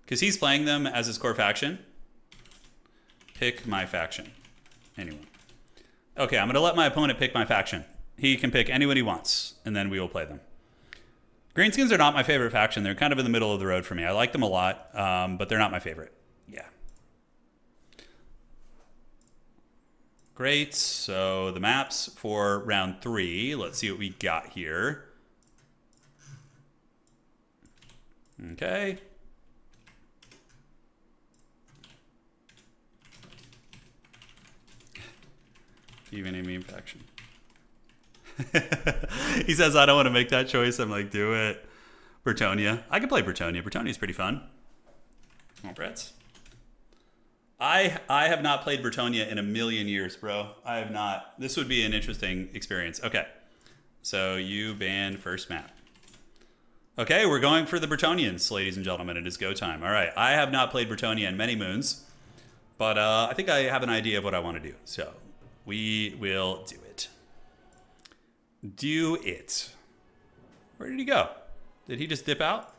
Because he's playing them as his core faction. Pick my faction. Anyone. Okay, I'm going to let my opponent pick my faction. He can pick anyone he wants, and then we will play them. Greenskins are not my favorite faction. They're kind of in the middle of the road for me. I like them a lot, but they're not my favorite. Yeah. Great. So the maps for round 3. Let's see what we got here. Okay. Even a meme faction. He says, I don't want to make that choice. I'm like, do it. Bretonnia. I can play Bretonnia. Bretonnia's pretty fun. Come on, Bretts. I have not played Bretonnia in a million years, bro. I have not. This would be an interesting experience. Okay. So you ban first map. Okay, we're going for the Bretonians, ladies and gentlemen. It is go time. All right. I have not played Bretonnia in many moons, but I think I have an idea of what I want to do. So we will do it. Do it. Where did he go? Did he just dip out?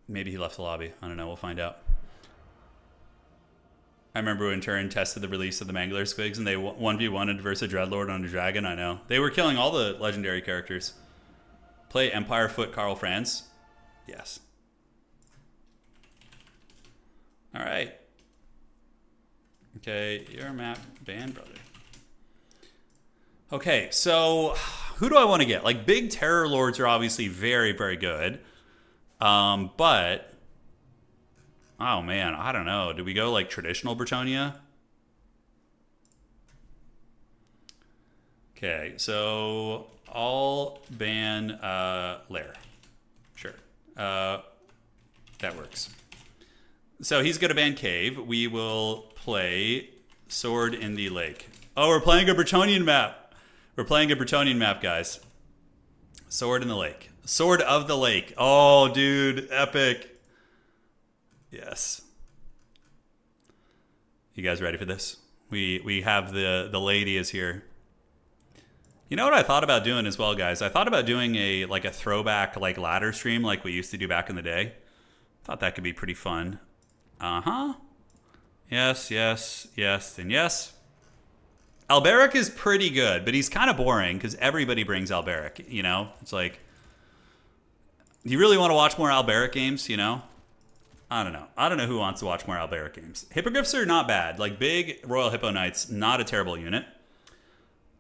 Maybe he left the lobby. I don't know. We'll find out. I remember when Turin tested the release of the Mangler Squigs and they 1v1'd versus a Dreadlord on a dragon. I know. They were killing all the legendary characters. Play Empire Foot Karl Franz. Yes. All right. Okay, your map banned, brother. Okay, so who do I want to get? Like, big Terror Lords are obviously very, very good. But, oh man, I don't know. Do we go like traditional Bretonnia? Okay, so I'll ban Lair. Sure. That works. So he's going to ban Cave. We will play Sword in the Lake. Oh, we're playing a Bretonian map. We're playing a Bretonian map, guys. Sword in the Lake. Sword of the Lake. Oh, dude. Epic. Yes. You guys ready for this? We have the lady is here. You know what I thought about doing as well, guys? I thought about doing a throwback ladder stream like we used to do back in the day. Thought that could be pretty fun. Uh-huh. Yes, yes, yes, and yes. Alberic is pretty good, but he's kind of boring because everybody brings Alberic, you know? It's like, do you really want to watch more Alberic games, you know? I don't know. I don't know who wants to watch more Alberic games. Hippogriffs are not bad. Like, big Royal Hippo Knights, not a terrible unit.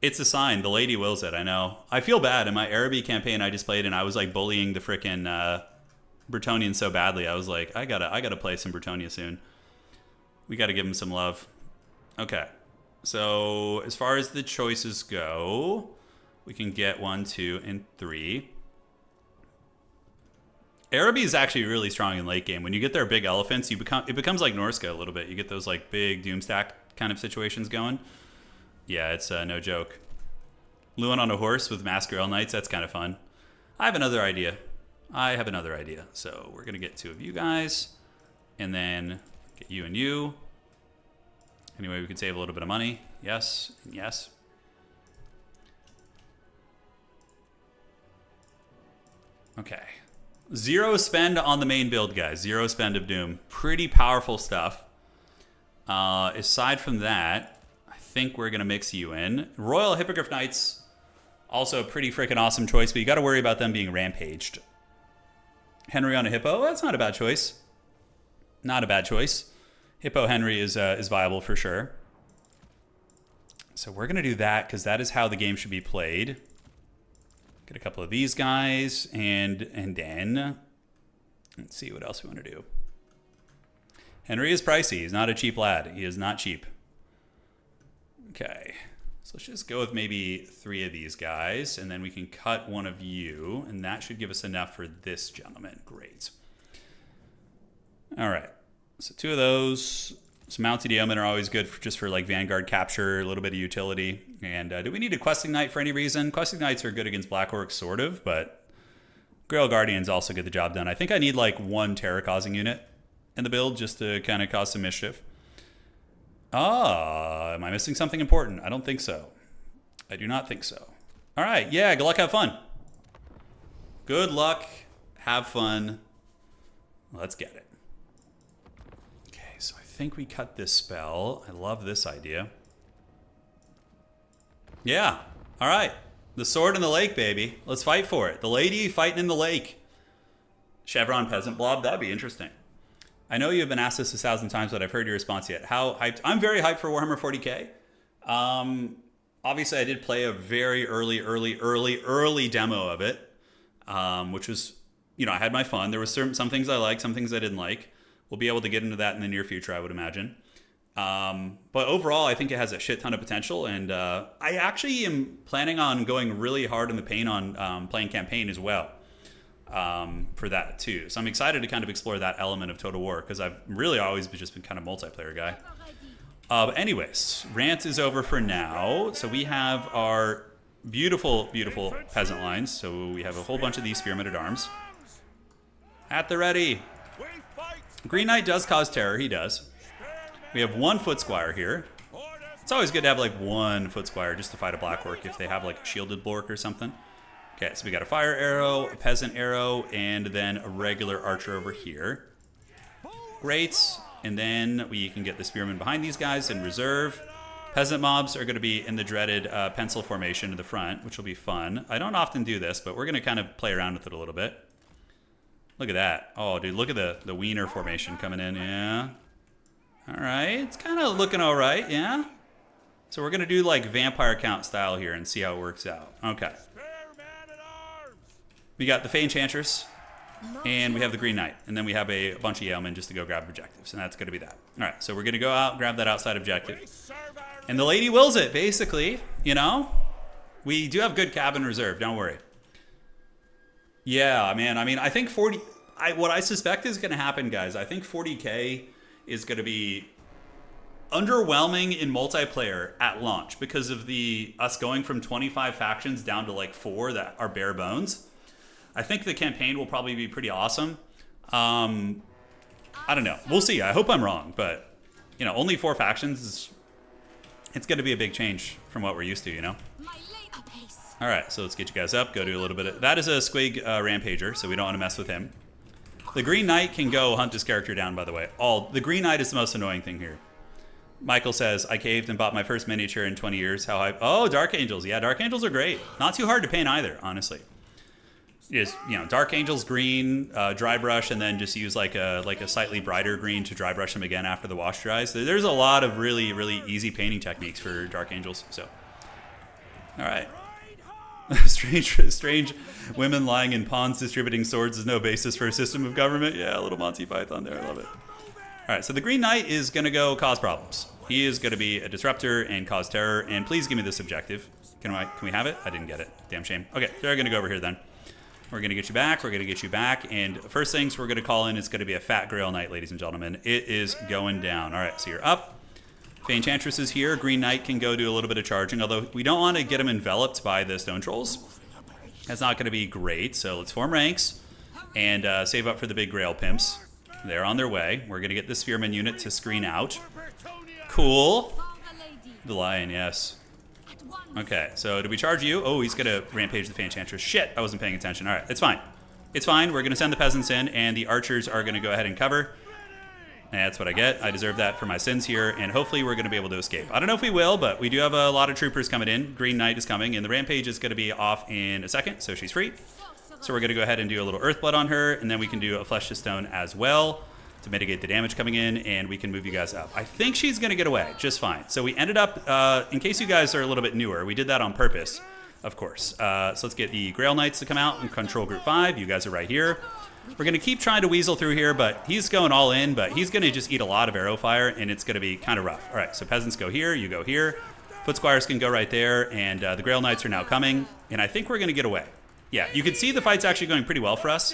It's a sign. The lady wills it, I know. I feel bad. In my Araby campaign I just played, and I was, like, bullying the frickin' Bretonians so badly. I was like, I gotta play some Bretonia soon. We gotta give him some love. Okay. So as far as the choices go, we can get 1, 2, and 3. Araby is actually really strong in late game. When you get their big elephants, it becomes like Norska a little bit. You get those like big Doomstack kind of situations going. Yeah, it's no joke. Lewin on a horse with Masquerade Knights, that's kind of fun. I have another idea. So we're going to get 2 of you guys, and then get you and you. Anyway, we can save a little bit of money. Yes, and yes. Okay. 0 spend on the main build, guys. 0 spend of Doom. Pretty powerful stuff. Aside from that, I think we're going to mix you in. Royal Hippogriff Knights, also a pretty freaking awesome choice, but you got to worry about them being rampaged. Henry on a Hippo, that's not a bad choice. Not a bad choice. Hippo Henry is viable for sure. So we're going to do that because that is how the game should be played. Get a couple of these guys, and then let's see what else we want to do. Henry is pricey. He's not a cheap lad. He is not cheap. Okay. So let's just go with maybe 3 of these guys, and then we can cut 1 of you, and that should give us enough for this gentleman. Great. All right. So 2 of those. Some mounted yeomen are always good just for like Vanguard capture, a little bit of utility. And do we need a Questing Knight for any reason? Questing Knights are good against Black Orcs, sort of, but Grail Guardians also get the job done. I think I need like 1 terror-causing unit in the build just to kind of cause some mischief. Am I missing something important? I don't think so. I do not think so. All right, yeah, good luck, have fun. Good luck, have fun. Let's get it. Okay, so I think we cut this spell. I love this idea. Yeah, all right. The sword in the lake, baby. Let's fight for it. The lady fighting in the lake. Chevron Peasant Blob, that'd be interesting. I know you've been asked this 1,000 times, but I've heard your response yet. How hyped? I'm very hyped for Warhammer 40k. Obviously, I did play a very early demo of it, which was, you know, I had my fun. There were some things I liked, some things I didn't like. We'll be able to get into that in the near future, I would imagine. But overall, I think it has a shit ton of potential, and I actually am planning on going really hard in the paint on playing campaign as well. For that too. So I'm excited to kind of explore that element of Total War because I've really always just been kind of multiplayer guy. But anyways, rant is over for now. So we have our beautiful peasant lines. So we have a whole bunch of these spearmen at arms. At the ready. Green Knight does cause terror. He does. We have 1 foot squire here. It's always good to have like 1 foot squire just to fight a black orc if they have like a shielded blork or something. Okay, so we got a fire arrow, a peasant arrow, and then a regular archer over here. Great. And then we can get the spearmen behind these guys in reserve. Peasant mobs are going to be in the dreaded pencil formation to the front, which will be fun. I don't often do this, but we're going to kind of play around with it a little bit. Look at that. Oh, dude, look at the wiener formation coming in. Yeah. All right. It's kind of looking all right. Yeah. So we're going to do like vampire count style here and see how it works out. Okay. We got the Fey Enchantress, and we have the Green Knight, and then we have a bunch of Yeomen just to go grab objectives, and that's going to be that. All right, so we're going to go out, grab that outside objective. And the lady wills it, basically, you know? We do have good cabin reserve, don't worry. Yeah, man, I mean, I think what I suspect is going to happen, guys, I think 40k is going to be underwhelming in multiplayer at launch because of us going from 25 factions down to like 4 that are bare bones. I think the campaign will probably be pretty awesome. I don't know. We'll see. I hope I'm wrong, but you know, only 4 factions. It's going to be a big change from what we're used to, you know. All right, so let's get you guys up. Go do a little bit of that. Is a Squig Rampager, so we don't want to mess with him. The Green Knight can go hunt this character down. By the way, the Green Knight is the most annoying thing here. Michael says, I caved and bought my first miniature in 20 years. How hype? Oh, Dark Angels. Yeah, Dark Angels are great. Not too hard to paint either, honestly. Just, you know, Dark Angels green, dry brush, and then just use like a slightly brighter green to dry brush them again after the wash dries. There's a lot of really easy painting techniques for Dark Angels. So, all right. strange women lying in ponds distributing swords is no basis for a system of government. Yeah, a little Monty Python there. I love it. All right, so the Green Knight is going to go cause problems. He is going to be a disruptor and cause terror. And please give me this objective. Can we have it? I didn't get it. Damn shame. Okay, they're going to go over here then. We're going to get you back. We're going to get you back. And first things we're going to call in is going to be a fat Grail Knight, ladies and gentlemen. It is going down. All right, so you're up. Enchantress is here. Green Knight can go do a little bit of charging, although we don't want to get him enveloped by the Stone Trolls. That's not going to be great. So let's form ranks and save up for the big Grail Pimps. They're on their way. We're going to get the Spearman unit to screen out. Cool. The Lion, yes. Okay, so did we charge you? Oh, he's going to rampage the Enchantress. Shit, I wasn't paying attention. All right, it's fine. It's fine. We're going to send the peasants in, and the archers are going to go ahead and cover. That's what I get. I deserve that for my sins here, and hopefully we're going to be able to escape. I don't know if we will, but we do have a lot of troopers coming in. Green Knight is coming, and the rampage is going to be off in a second, so she's free. So we're going to go ahead and do a little Earthblood on her, and then we can do a Flesh to Stone as well to mitigate the damage coming in, and we can move you guys up. I think she's going to get away just fine. So we ended up, in case you guys are a little bit newer, we did that on purpose, of course. So let's get the Grail Knights to come out and control Group 5. You guys are right here. We're going to keep trying to weasel through here, but he's going all in, but he's going to just eat a lot of arrow fire, and it's going to be kind of rough. All right, so peasants go here, you go here. Foot Squires can go right there, and the Grail Knights are now coming, and I think we're going to get away. Yeah, you can see the fight's actually going pretty well for us.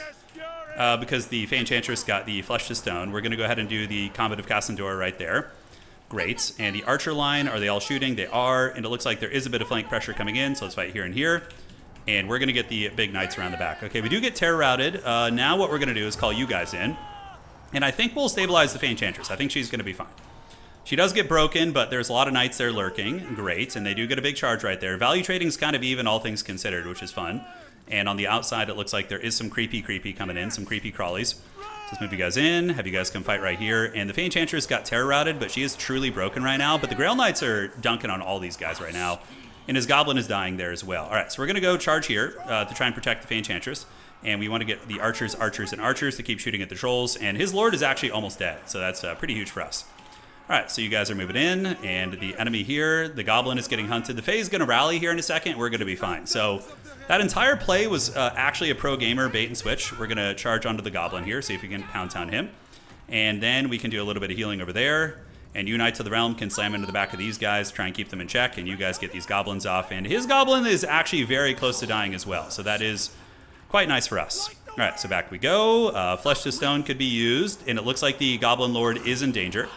Because the Enchantress got the Flesh to Stone. We're going to go ahead and do the Combat of Cassandora right there. Great. And the Archer line, are they all shooting? They are. And it looks like there is a bit of flank pressure coming in, so let's fight here and here. And we're going to get the big knights around the back. Okay, we do get terror routed. Now what we're going to do is call you guys in. And I think we'll stabilize the Enchantress. I think she's going to be fine. She does get broken, but there's a lot of knights there lurking. Great. And they do get a big charge right there. Value trading's kind of even, all things considered, which is fun. And on the outside, it looks like there is some creepy coming in, some creepy crawlies. Let's move you guys in, have you guys come fight right here. And the Enchantress got terror routed, but she is truly broken right now. But the Grail Knights are dunking on all these guys right now. And his Goblin is dying there as well. All right, so we're going to go charge here to try and protect the Enchantress. And we want to get the archers to keep shooting at the trolls. And his Lord is actually almost dead, so that's pretty huge for us. All right, so you guys are moving in, and the enemy here, the Goblin is getting hunted. The Fae is going to rally here in a second. We're going to be fine. So that entire play was actually a pro gamer bait and switch. We're going to charge onto the Goblin here, see if we can pound town him. And then we can do a little bit of healing over there. And you Knights of the Realm can slam into the back of these guys, try and keep them in check. And you guys get these Goblins off. And his Goblin is actually very close to dying as well. So that is quite nice for us. All right, so back we go. Flesh to Stone could be used. And it looks like the Goblin Lord is in danger.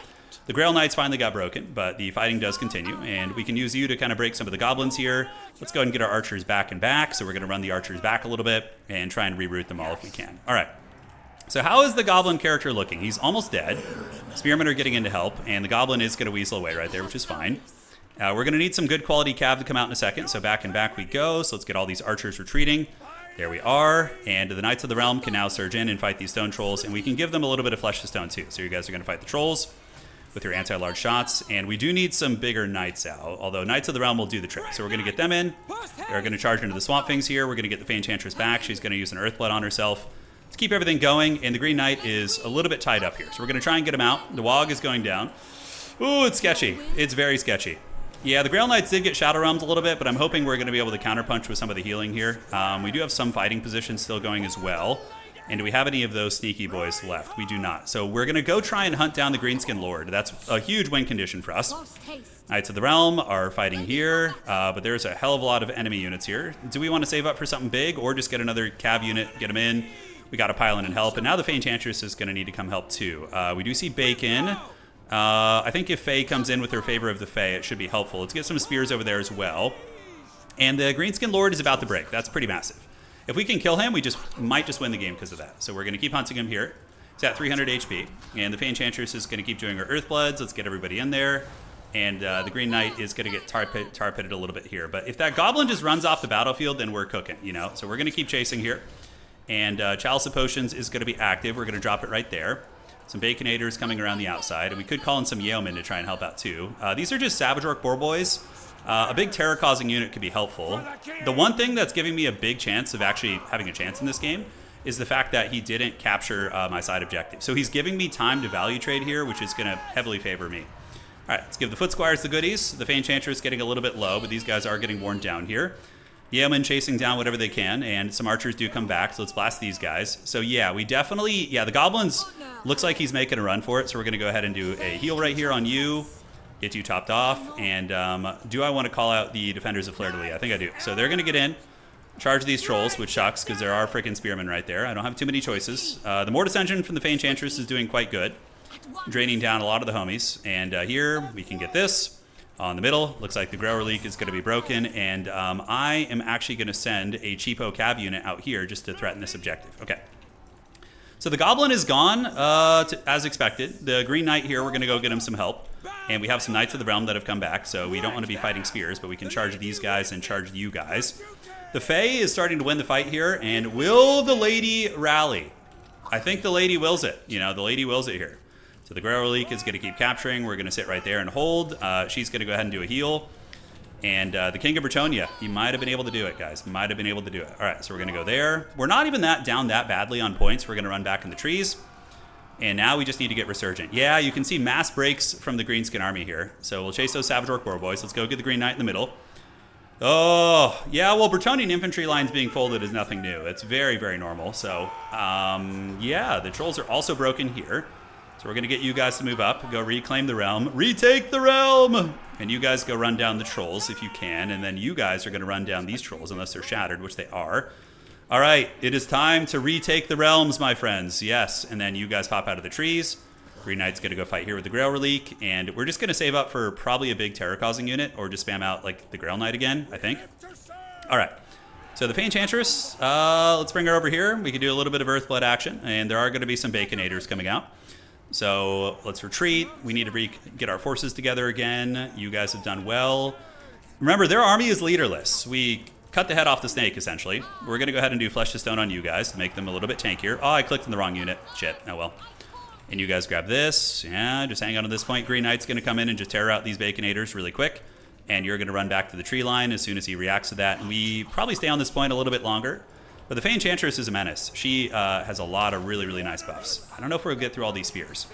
The Grail Knights finally got broken, but the fighting does continue, and we can use you to kind of break some of the goblins here. Let's go ahead and get our archers back and back, so we're going to run the archers back a little bit and try and reroute them all if we can. All right, so how is the goblin character looking? He's almost dead. Spearmen are getting in to help, and the goblin is going to weasel away right there, which is fine. We're going to need some good quality cav to come out in a second, so back and back we go. So let's get all these archers retreating. There we are, and the Knights of the Realm can now surge in and fight these stone trolls, and we can give them a little bit of Flesh to Stone too. So you guys are going to fight the trolls with your anti-large shots, and we do need some bigger knights out, although Knights of the Realm will do the trick. So we're going to get them in. They're going to charge into the Swamp Things here. We're going to get the Enchantress back. She's going to use an Earthblood on herself to keep everything going, and the Green Knight is a little bit tied up here. So we're going to try and get him out. The WAAAAAGH is going down. Ooh, it's sketchy. It's very sketchy. Yeah, the Grail Knights did get Shadow Realmed a little bit, but I'm hoping we're going to be able to counterpunch with some of the healing here. We do have some fighting positions still going as well. And do we have any of those sneaky boys left? We do not. So we're going to go try and hunt down the Greenskin Lord. That's a huge win condition for us. Knights of the Realm are fighting here, but there's a hell of a lot of enemy units here. Do we want to save up for something big or just get another cav unit, get them in? We got to pile in and help. And now the Enchantress is going to need to come help too. We do see Bacon. I think if Faye comes in with her favor of the Fae, it should be helpful. Let's get some spears over there as well. And the Greenskin Lord is about to break. That's pretty massive. If we can kill him, we might just win the game because of that. So we're going to keep hunting him here. He's at 300 HP. And the Enchantress is going to keep doing her Earthbloods. Let's get everybody in there. And the Green Knight is going to get tar pitted a little bit here. But if that Goblin just runs off the battlefield, then we're cooking, you know? So we're going to keep chasing here. And Chalice of Potions is going to be active. We're going to drop it right there. Some Baconators coming around the outside. And we could call in some Yeomen to try and help out too. These are just Savage Orc Boar Boys. A big terror-causing unit could be helpful. The one thing that's giving me a big chance of actually having a chance in this game is the fact that he didn't capture my side objective. So he's giving me time to value trade here, which is going to heavily favor me. All right, let's give the Foot Squires the goodies. The Enchantress getting a little bit low, but these guys are getting worn down here. Yeomen chasing down whatever they can, and some archers do come back, so let's blast these guys. So yeah, we definitely, the Goblins, looks like he's making a run for it, so we're going to go ahead and do a heal right here on you. get you topped off. And do I want to call out the defenders of Fleur-de-Lis? I think I do. So they're going to get in, charge these trolls, which sucks because there are freaking spearmen right there. I don't have too many choices. The Mortis engine from the Fey Enchantress is doing quite good, draining down a lot of the homies. And here we can get this on the middle. Looks like the Grower Leak is going to be broken. And I am actually going to send a cheapo cav unit out here just to threaten this objective. Okay. So the Goblin is gone, as expected. The Green Knight here, we're going to go get him some help. And we have some Knights of the Realm that have come back, so we don't want to be fighting spears, but we can charge these guys and charge you guys. The Fae is starting to win the fight here, and will the lady rally? I think the lady wills it. You know, the lady wills it here. So the Grower Leak is going to keep capturing. We're going to sit right there and hold. She's going to go ahead and do a heal. And the King of Bretonia, he might have been able to do it, guys. Might have been able to do it. All right, so we're going to go there. We're not even down that badly on points. We're going to run back in the trees. And now we just need to get Resurgent. Yeah, you can see mass breaks from the Greenskin army here. So we'll chase those Savage Orc War Boys. Let's go get the Green Knight in the middle. Oh, yeah, well, Bretonian infantry lines being folded is nothing new. It's very, very normal. So, yeah, the trolls are also broken here. So we're going to get you guys to move up, go reclaim the realm, retake the realm! And you guys go run down the trolls if you can, and then you guys are going to run down these trolls unless they're shattered, which they are. All right, it is time to retake the realms, my friends. Yes, and then you guys pop out of the trees. Green Knight's going to go fight here with the Grail Relique, and we're just going to save up for probably a big terror-causing unit, or just spam out like the Grail Knight again, I think. All right. So the Fey Enchantress, let's bring her over here. We can do a little bit of Earthblood action, and there are going to be some Baconators coming out. So let's retreat. We need to get our forces together again. You guys have done well. Remember, their army is leaderless. We cut the head off the snake, essentially. We're going to go ahead and do Flesh to Stone on you guys to make them a little bit tankier. Oh, I clicked on the wrong unit. Shit. Oh, well. And you guys grab this. Yeah, just hang on to this point. Green Knight's going to come in and just tear out these Baconators really quick. And you're going to run back to the tree line as soon as he reacts to that. And we probably stay on this point a little bit longer. But the Fey Enchantress is a menace. She has a lot of really, really nice buffs. I don't know if we'll get through all these spears.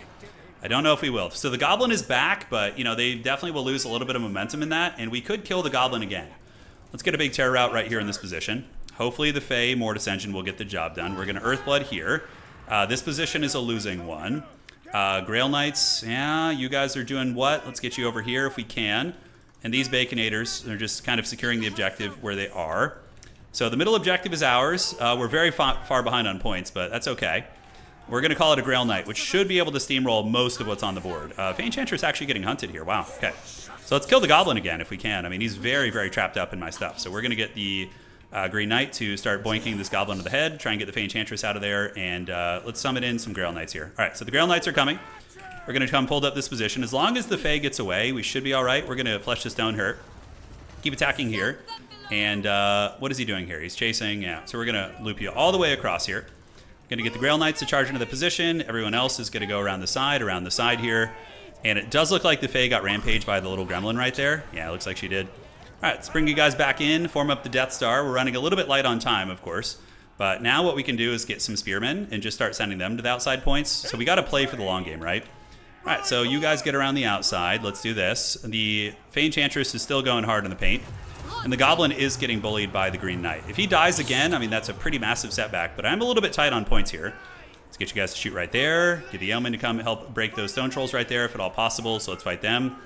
I don't know if we will. So the Goblin is back, but, you know, they definitely will lose a little bit of momentum in that. And we could kill the Goblin again. Let's get a big terror out right here in this position. Hopefully the Fey Mortis Engine will get the job done. We're going to Earthblood here. This position is a losing one. Grail Knights, yeah, you guys are doing what? Let's get you over here if we can. And these Baconators are just kind of securing the objective where they are. So the middle objective is ours. We're very far behind on points, but that's okay. We're going to call it a Grail Knight, which should be able to steamroll most of what's on the board. Fey Enchantress actually getting hunted here. Wow. Okay. So let's kill the Goblin again if we can. I mean, he's very, very trapped up in my stuff. So we're going to get the Green Knight to start boinking this Goblin to the head, try and get the Fey Enchantress out of there, and let's summon in some Grail Knights here. All right, so the Grail Knights are coming. We're going to come hold up this position. As long as the Fey gets away, we should be all right. We're going to Flesh to Stone her. Keep attacking here. And what is he doing here? He's chasing, yeah. So we're going to loop you all the way across here. Going to get the Grail Knights to charge into the position. Everyone else is going to go around the side here. And it does look like the Fae got rampaged by the little gremlin right there. Yeah, it looks like she did. All right, let's bring you guys back in, form up the Death Star. We're running a little bit light on time, of course. But now what we can do is get some spearmen and just start sending them to the outside points. So we got to play for the long game, right? All right, so you guys get around the outside. Let's do this. The Fey Enchantress is still going hard in the paint. And the Goblin is getting bullied by the Green Knight. If he dies again, I mean, that's a pretty massive setback. But I'm a little bit tight on points here. Let's get you guys to shoot right there. Get the Yeoman to come help break those Stone Trolls right there if at all possible. So let's fight them.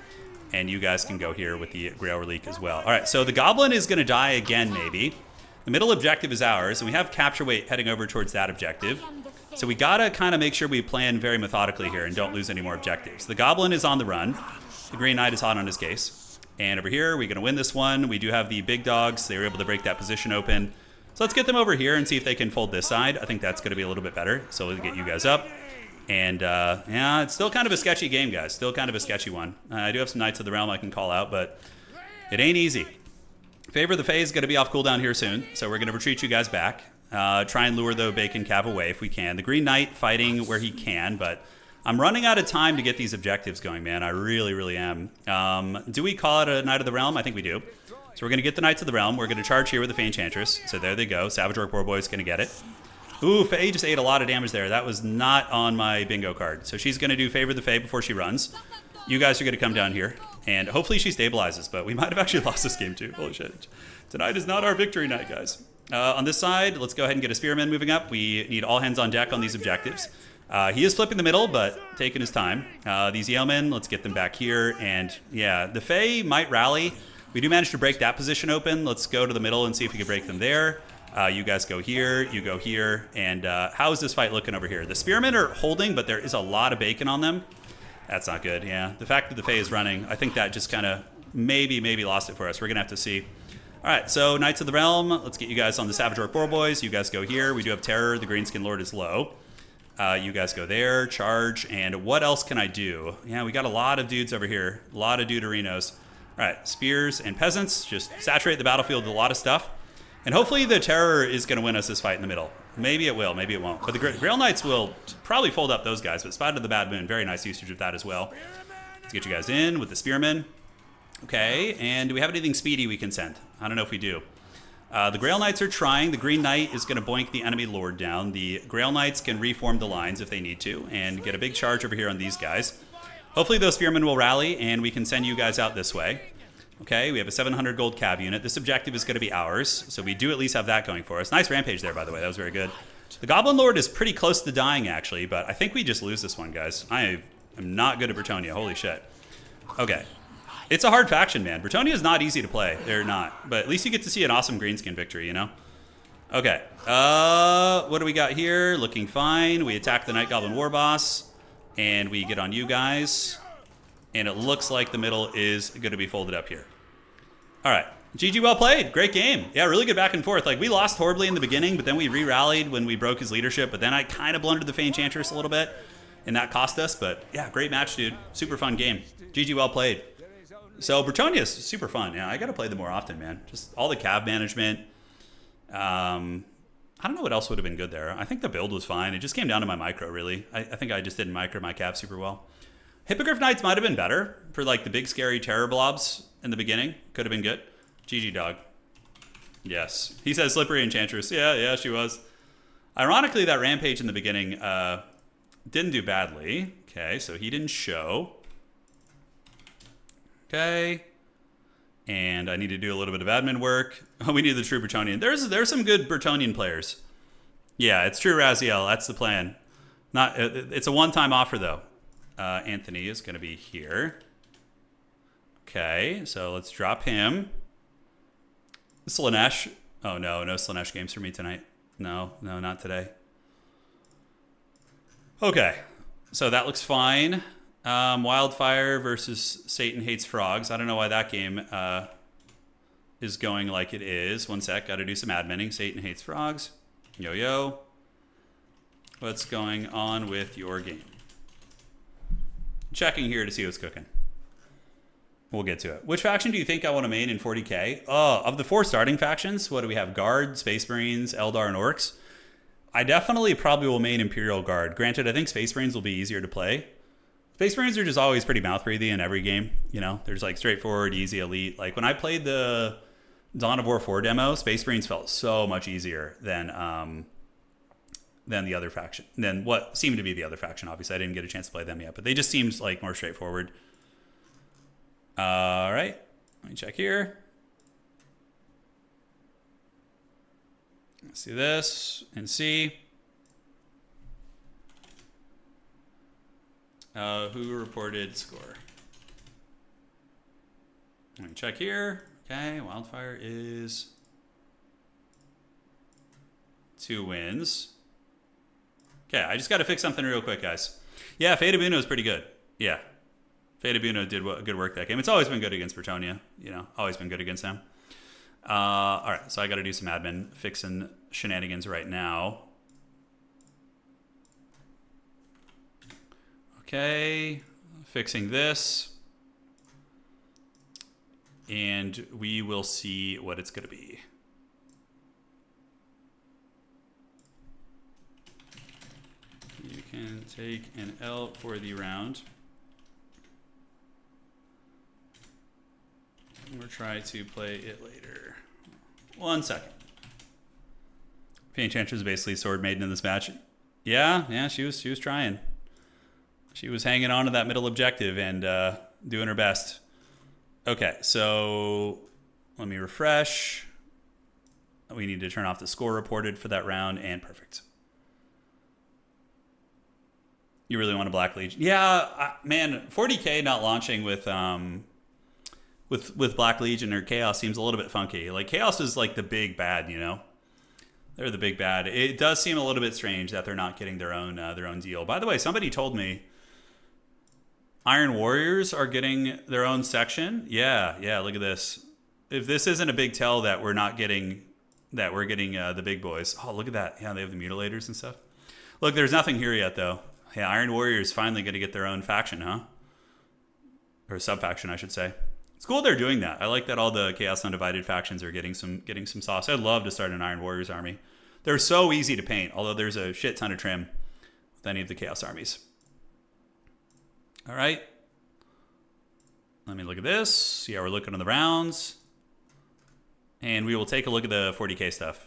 And you guys can go here with the Grail Relique as well. All right, so the Goblin is going to die again, maybe. The middle objective is ours, and we have Capture Weight heading over towards that objective. So we got to kind of make sure we plan very methodically here and don't lose any more objectives. The Goblin is on the run. The Green Knight is hot on his case. And over here, we're going to win this one. We do have the big dogs. They were able to break that position open. So let's get them over here and see if they can fold this side. I think that's going to be a little bit better. So we'll get you guys up. And, yeah, it's still kind of a sketchy game, guys. Still kind of a sketchy one. I do have some Knights of the Realm I can call out, but it ain't easy. Favor of the Fae is going to be off cooldown here soon. So we're going to retreat you guys back. Try and lure the Bacon Cav away if we can. The Green Knight fighting where he can, but I'm running out of time to get these objectives going, man. I really, really am. Do we call it a Knight of the Realm? I think we do. So we're going to get the Knights of the Realm. We're going to charge here with the Fey Enchantress. So there they go. Savage Orc War Boy's going to get it. Ooh, Fae just ate a lot of damage there. That was not on my bingo card. So she's going to do Favor of the Fae before she runs. You guys are going to come down here. And hopefully she stabilizes, but we might have actually lost this game too. Holy shit. Tonight is not our victory night, guys. On this side, let's go ahead and get a Spearman moving up. We need all hands on deck on these objectives. He is flipping the middle, but taking his time. These yeomen, let's get them back here. And yeah, the Fae might rally. We do manage to break that position open. Let's go to the middle and see if we can break them there. You guys go here, you go here. And how is this fight looking over here? The Spearmen are holding, but there is a lot of bacon on them. That's not good, yeah. The fact that the Fae is running, I think that just kind of maybe lost it for us. We're going to have to see. All right, so Knights of the Realm, let's get you guys on the Savage Orc Boar Boys. You guys go here. We do have Terror. The Greenskin Lord is low. You guys go there, charge, and what else can I do? Yeah, we got a lot of dudes over here. A lot of Deuterinos. All right, Spears and Peasants. Just saturate the battlefield with a lot of stuff. And hopefully the Terror is going to win us this fight in the middle. Maybe it will, maybe it won't. But the Grail Knights will probably fold up those guys, but Spot of the Bad Moon, very nice usage of that as well. Let's get you guys in with the Spearmen. Okay, and do we have anything speedy we can send? I don't know if we do. The Grail Knights are trying. The Green Knight is going to boink the enemy Lord down. The Grail Knights can reform the lines if they need to and get a big charge over here on these guys. Hopefully those Spearmen will rally and we can send you guys out this way. Okay, we have a 700 gold cav unit. This objective is going to be ours, so we do at least have that going for us. Nice rampage there, by the way. That was very good. The Goblin Lord is pretty close to dying, actually, but I think we just lose this one, guys. I am not good at Bretonnia. Holy shit. Okay. It's a hard faction, man. Bretonnia is not easy to play. They're not. But at least you get to see an awesome greenskin victory, you know? Okay. What do we got here? Looking fine. We attack the Night Goblin War Boss. And we get on you guys. And it looks like the middle is going to be folded up here. All right. GG, well played. Great game. Yeah, really good back and forth. Like, we lost horribly in the beginning, but then we re-rallied when we broke his leadership. But then I kind of blundered the Fey Enchantress a little bit. And that cost us. But yeah, great match, dude. Super fun game. GG, well played. So Bretonnia is super fun. Yeah, I got to play them more often, man. Just all the cav management. I don't know what else would have been good there. I think the build was fine. It just came down to my micro, really. I think I just didn't micro my cav super well. Hippogriff Knights might have been better for like the big scary terror blobs in the beginning. Could have been good. GG, dog. Yes. He says Slippery Enchantress. Yeah, she was. Ironically, that rampage in the beginning didn't do badly. Okay, so he didn't show. Okay, and I need to do a little bit of admin work. Oh, we need the true Bretonian. There's some good Bretonian players. Yeah, it's true, Raziel. That's the plan. It's a one-time offer though. Anthony is going to be here. Okay, so let's drop him. Slanesh. Oh no Slanesh games for me tonight. No, not today. Okay, so that looks fine. Wildfire versus Satan Hates Frogs. I don't know why that game is going like it is. One sec, got to do some adminning. Satan Hates Frogs. Yo. What's going on with your game? Checking here to see what's cooking. We'll get to it. Which faction do you think I want to main in 40k? Of the 4 starting factions, what do we have? Guard, Space Marines, Eldar, and Orcs. I definitely probably will main Imperial Guard. Granted, I think Space Marines will be easier to play. Space Marines are just always pretty mouth-breathy in every game, you know? There's like straightforward, easy, elite. Like when I played the Dawn of War 4 demo, Space Marines felt so much easier than the other faction. Than what seemed to be the other faction, obviously. I didn't get a chance to play them yet, but they just seemed like more straightforward. All right, let me check here. Let's do this and see. Who reported score? Let me check here. Okay, Wildfire is 2 wins. Okay, I just got to fix something real quick, guys. Yeah, Fade Abuno is pretty good. Yeah, Fade Abuno did good work that game. It's always been good against Bretonnia. You know, always been good against them. All right, so I got to do some admin, fixing shenanigans right now. Okay, fixing this. And we will see what it's going to be. You can take an L for the round. We'll try to play it later. 1 second. Enchantress is basically Sword Maiden in this match. Yeah, she was trying. She was hanging on to that middle objective and doing her best. Okay, so let me refresh. We need to turn off the score reported for that round, and perfect. You really want a Black Legion? Yeah, man, 40k not launching with Black Legion or Chaos seems a little bit funky. Like Chaos is like the big bad, you know. They're the big bad. It does seem a little bit strange that they're not getting their own deal. By the way, somebody told me Iron Warriors are getting their own section. Yeah, look at this. If this isn't a big tell that we're not getting, that we're getting the big boys. Oh, look at that. Yeah, they have the mutilators and stuff. Look, there's nothing here yet, though. Yeah, Iron Warriors finally going to get their own faction, huh? Or sub-faction, I should say. It's cool they're doing that. I like that all the Chaos Undivided factions are getting some sauce. I'd love to start an Iron Warriors army. They're so easy to paint, although there's a shit ton of trim with any of the Chaos armies. All right. Let me look at this. Yeah, we're looking at the rounds. And we will take a look at the 40k stuff.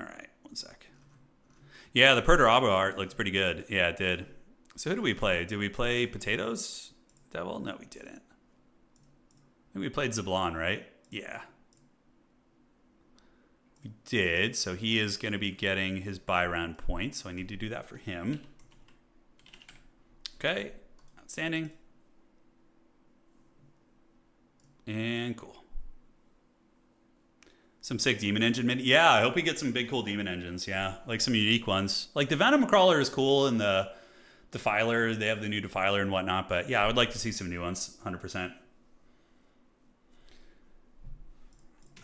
All right, one sec. Yeah, the Perturabo art looks pretty good. Yeah, it did. So who did we play? Did we play Potatoes Devil? No, we didn't. I think we played Zablon, right? Yeah. We did. So he is going to be getting his buy round points. So I need to do that for him. Okay. Outstanding. And cool. Some sick demon engine mini. Yeah, I hope we get some big cool demon engines. Yeah, like some unique ones. Like the Venom Crawler is cool, and the Defiler, they have the new Defiler and whatnot. But yeah, I would like to see some new ones, 100%.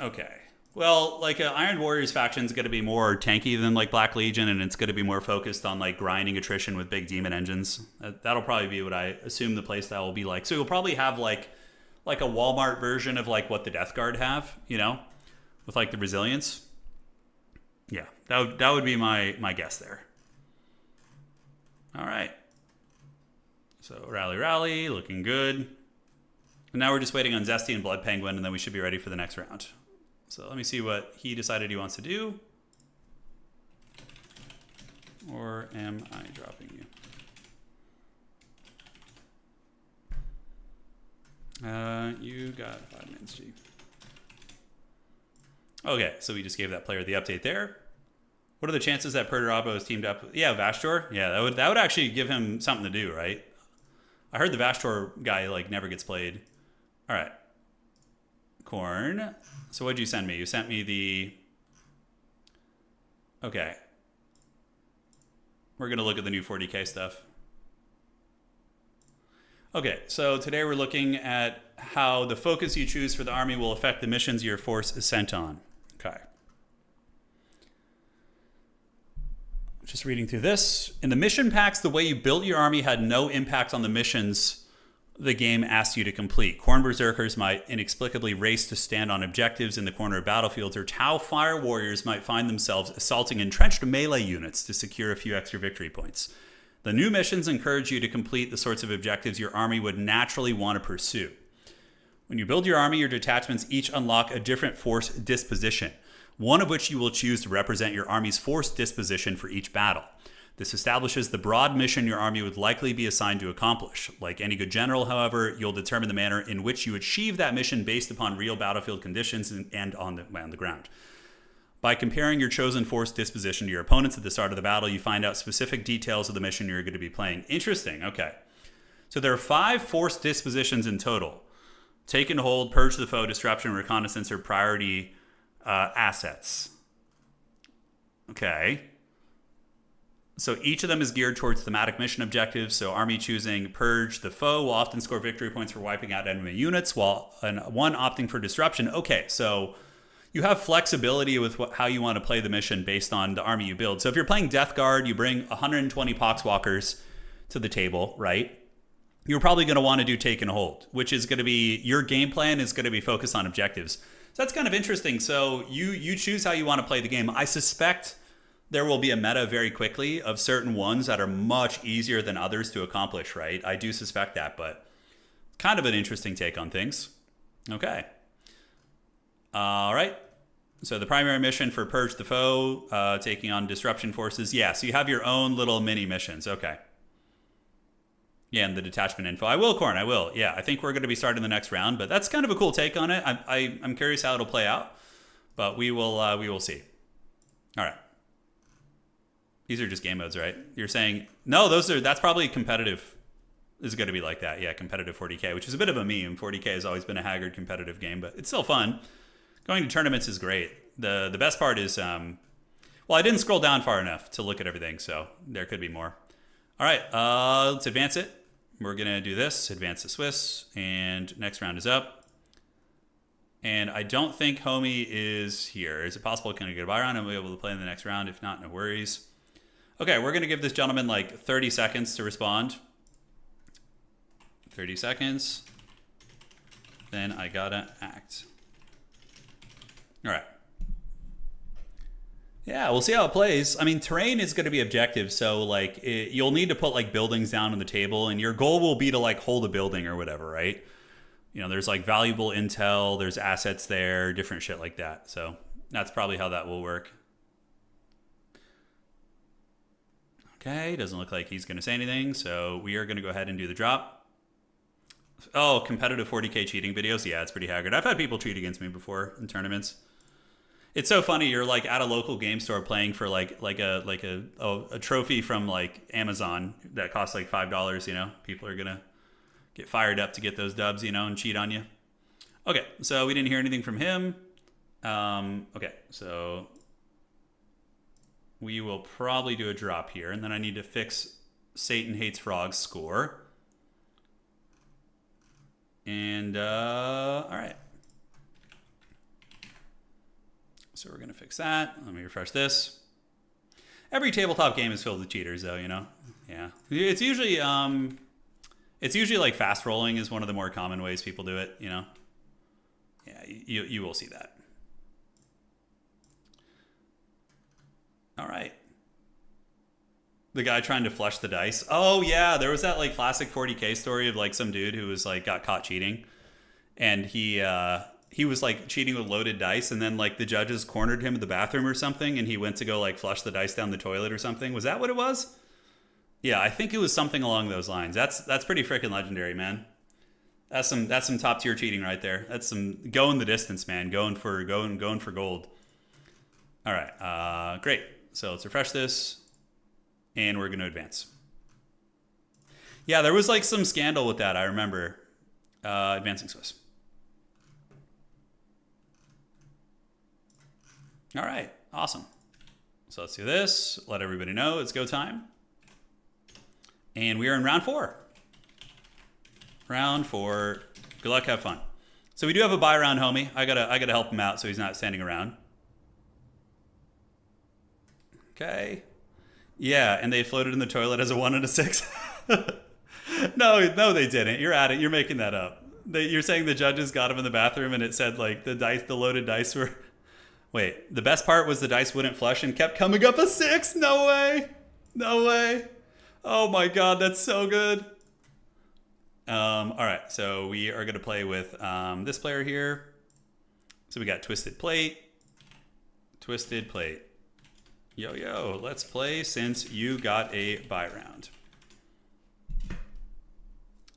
Okay. Well, like Iron Warriors faction is going to be more tanky than like Black Legion, and it's going to be more focused on like grinding attrition with big demon engines. That'll probably be what I assume the playstyle will be like. So you'll probably have like a Walmart version of like what the Death Guard have, you know? With like the resilience. Yeah, that would be my guess there. All right. So rally, looking good. And now we're just waiting on Zesty and Blood Penguin, and then we should be ready for the next round. So let me see what he decided he wants to do. Or am I dropping you? You got 5 minutes, G. Okay, so we just gave that player the update there. What are the chances that Perturabo is teamed up? Yeah, Vashtor. Yeah, that would actually give him something to do, right? I heard the Vashtor guy like never gets played. All right. Corn. So what'd you send me? You sent me the... Okay. We're going to look at the new 40k stuff. Okay, so today we're looking at how the focus you choose for the army will affect the missions your force is sent on. Okay. Just reading through this. In the mission packs, the way you built your army had no impact on the missions the game asked you to complete. Khorne Berserkers might inexplicably race to stand on objectives in the corner of battlefields, or Tau Fire Warriors might find themselves assaulting entrenched melee units to secure a few extra victory points. The new missions encourage you to complete the sorts of objectives your army would naturally want to pursue. When you build your army, your detachments each unlock a different force disposition, one of which you will choose to represent your army's force disposition for each battle. This establishes the broad mission your army would likely be assigned to accomplish. Like any good general, however, you'll determine the manner in which you achieve that mission based upon real battlefield conditions and on the ground. By comparing your chosen force disposition to your opponents at the start of the battle, you find out specific details of the mission you're going to be playing. Interesting, okay. So there are 5 force dispositions in total. Take and hold, purge the foe, disruption, reconnaissance, or priority assets. Okay. So each of them is geared towards thematic mission objectives. So army choosing purge the foe will often score victory points for wiping out enemy units, while one opting for disruption. Okay, so you have flexibility with how you want to play the mission based on the army you build. So if you're playing Death Guard, you bring 120 Poxwalkers to the table, right? You're probably going to want to do take and hold, which is going to be, your game plan is going to be focused on objectives. So that's kind of interesting. So you choose how you want to play the game. I suspect there will be a meta very quickly of certain ones that are much easier than others to accomplish, right? I do suspect that, but kind of an interesting take on things. Okay. All right. So the primary mission for Purge the Foe, taking on disruption forces. Yeah, so you have your own little mini missions. Okay. Yeah, and the detachment info. I will, Khorne, I will. Yeah, I think we're going to be starting the next round, but that's kind of a cool take on it. I'm curious how it'll play out, but we will see. All right. These are just game modes, right? You're saying, no, that's probably competitive. Is going to be like that. Yeah, competitive 40K, which is a bit of a meme. 40K has always been a haggard competitive game, but it's still fun. Going to tournaments is great. The best part is, well, I didn't scroll down far enough to look at everything, so there could be more. All right, let's advance it. We're going to do this, advance the Swiss, and next round is up. And I don't think Homie is here. Is it possible can I get a buy round and we'll be able to play in the next round? If not, no worries. Okay, we're going to give this gentleman like 30 seconds to respond. 30 seconds. Then I gotta act. All right. Yeah, we'll see how it plays. I mean, terrain is going to be objective, so like you'll need to put like buildings down on the table, and your goal will be to like hold a building or whatever, right? You know, there's like valuable intel, there's assets there, different shit like that. So that's probably how that will work. Okay, doesn't look like he's going to say anything, so we are going to go ahead and do the drop. Oh, competitive 40K cheating videos. Yeah, it's pretty haggard. I've had people cheat against me before in tournaments. It's so funny. You're like at a local game store playing for like a trophy from like Amazon that costs like $5. You know, people are gonna get fired up to get those dubs, you know, and cheat on you. Okay, so we didn't hear anything from him. Okay, so we will probably do a drop here, and then I need to fix Satan Hates Frogs score. And, all right. So we're going to fix that. Let me refresh this. Every tabletop game is filled with cheaters, though, you know? Yeah. It's usually like fast rolling is one of the more common ways people do it, you know? Yeah, you will see that. All right. The guy trying to flush the dice. Oh yeah, there was that like classic 40K story of like some dude who was like got caught cheating, and he was like cheating with loaded dice, and then like the judges cornered him in the bathroom or something, and he went to go like flush the dice down the toilet or something. Was that what it was? Yeah, I think it was something along those lines. That's pretty freaking legendary, man. That's some top tier cheating right there. That's some going the distance, man. Going for gold. All right, great. So let's refresh this. And we're going to advance. Yeah, there was like some scandal with that, I remember. Advancing Swiss. All right, awesome. So let's do this. Let everybody know it's go time. And we are in round 4. Round 4. Good luck, have fun. So we do have a buy round, homie. I gotta help him out so he's not standing around. Okay. Yeah, and they floated in the toilet as a 1 and a 6. No, they didn't. You're at it. You're making that up. You're saying the judges got him in the bathroom and it said like the loaded dice were. Wait, the best part was the dice wouldn't flush and kept coming up a 6. No way. No way. Oh my God, that's so good. All right, so we are gonna play with this player here. So we got Twisted Plate. Twisted Plate. Yo, let's play since you got a buy round.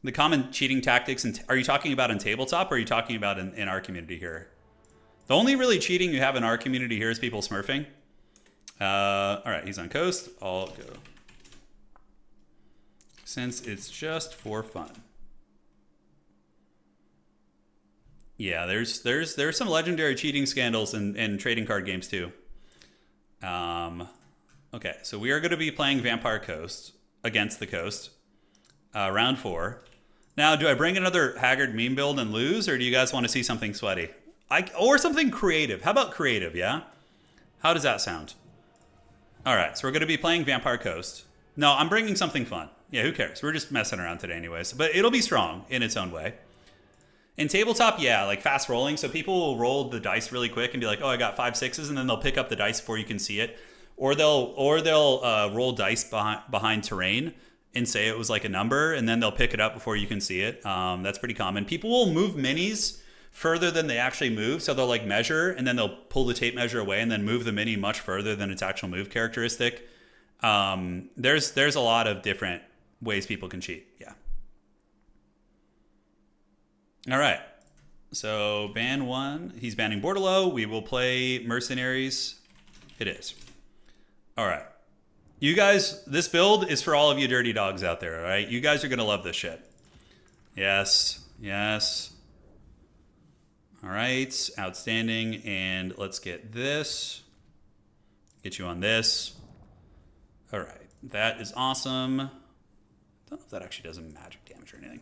The common cheating tactics, are you talking about in tabletop or are you talking about in our community here? The only really cheating you have in our community here is people smurfing. All right, he's on coast. I'll go. Since it's just for fun. Yeah, there's some legendary cheating scandals in trading card games too. Okay, so we are going to be playing Vampire Coast against the Coast. Round 4. Now, do I bring another Haggard meme build and lose, or do you guys want to see something sweaty? Or something creative. How about creative, yeah? How does that sound? All right, so we're going to be playing Vampire Coast. No, I'm bringing something fun. Yeah, who cares? We're just messing around today anyways. But it'll be strong in its own way. In tabletop, yeah, like fast rolling. So people will roll the dice really quick and be like, oh, I got 5 6s, and then they'll pick up the dice before you can see it. Or they'll roll dice behind terrain and say it was like a number, and then they'll pick it up before you can see it. That's pretty common. People will move minis further than they actually move. So they'll like measure, and then they'll pull the tape measure away and then move the mini much further than its actual move characteristic. There's a lot of different ways people can cheat. Yeah. All right. So ban 1. He's banning Bordello. We will play Mercenaries. It is. All right. You guys, this build is for all of you dirty dogs out there, all right? You guys are going to love this shit. Yes, yes. All right, outstanding. And let's get this. Get you on this. All right, that is awesome. Don't know if that actually does a magic damage or anything.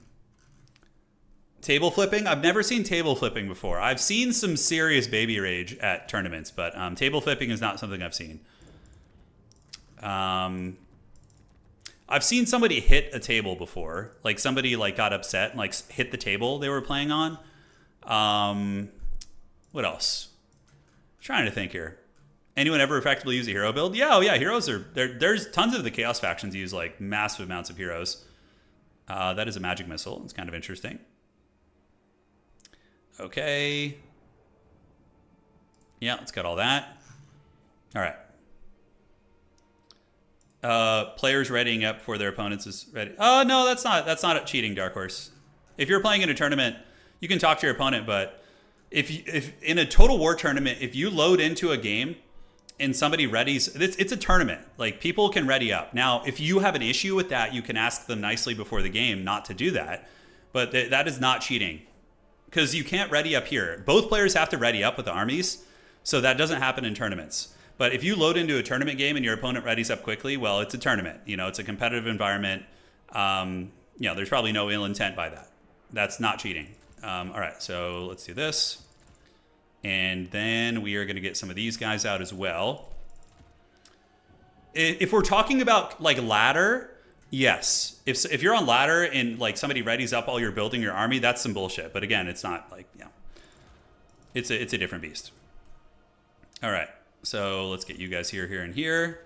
Table flipping? I've never seen table flipping before. I've seen some serious baby rage at tournaments, but table flipping is not something I've seen. I've seen somebody hit a table before. Like somebody like got upset and like hit the table they were playing on. What else? I'm trying to think here. Anyone ever effectively use a hero build? Yeah, oh yeah, heroes are there's tons of the chaos factions use like massive amounts of heroes. That is a magic missile. It's kind of interesting. Okay. Yeah, let's got all that. All right. Players readying up for their opponents is ready. Oh no, that's not cheating, Dark Horse. If you're playing in a tournament, you can talk to your opponent, but if in a Total War tournament, if you load into a game and somebody readies, it's a tournament. Like people can ready up. Now, if you have an issue with that, you can ask them nicely before the game not to do that. But that is not cheating because you can't ready up here. Both players have to ready up with the armies, so that doesn't happen in tournaments. But if you load into a tournament game and your opponent readies up quickly, well, it's a tournament. You know, it's a competitive environment. There's probably no ill intent by that. That's not cheating. All right, so let's do this. And then we are going to get some of these guys out as well. If we're talking about like ladder, yes. If you're on ladder and like somebody readies up while you're building your army, that's some bullshit. But again, it's not like, it's a different beast. All right. So let's get you guys here, here, and here.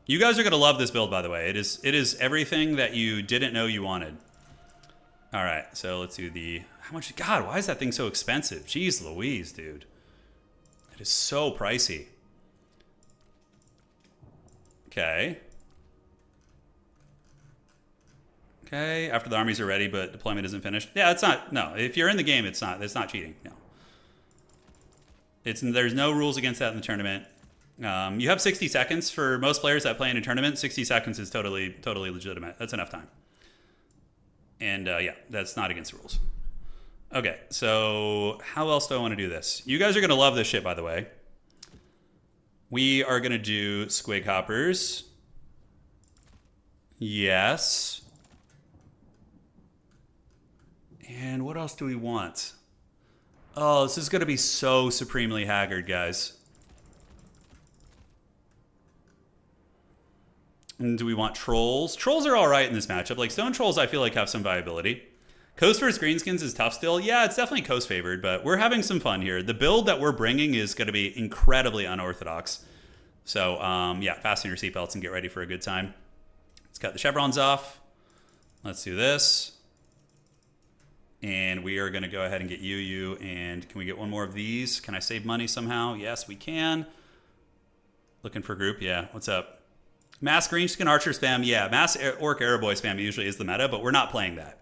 You guys are going to love this build, by the way. It is everything that you didn't know you wanted. All right, so let's do the... How much... God, why is that thing so expensive? Jeez Louise, dude. It is so pricey. Okay. Okay, after the armies are ready, but deployment isn't finished. Yeah, it's not... No, if you're in the game, it's not cheating. No. There's no rules against that in the tournament. You have 60 seconds for most players that play in a tournament. 60 seconds is totally legitimate. That's enough time. And yeah, that's not against the rules. Okay, so how else do I want to do this? You guys are going to love this shit, by the way. We are going to do squig hoppers. Yes. And what else do we want? Oh, this is going to be so supremely haggard, guys. And do we want trolls? Trolls are all right in this matchup. Like, stone trolls, I feel like, have some viability. Coast versus greenskins is tough still. Yeah, it's definitely coast favored, but we're having some fun here. The build that we're bringing is going to be incredibly unorthodox. So, yeah, fasten your seatbelts and get ready for a good time. Let's cut the chevrons off. Let's do this. And we are going to go ahead and get you, and can we get one more of these? Can I save money somehow? Yes, we can. Looking for group? Yeah, what's up? Mass greenskin archer spam? Yeah, mass orc arrow boy spam usually is the meta, but we're not playing that.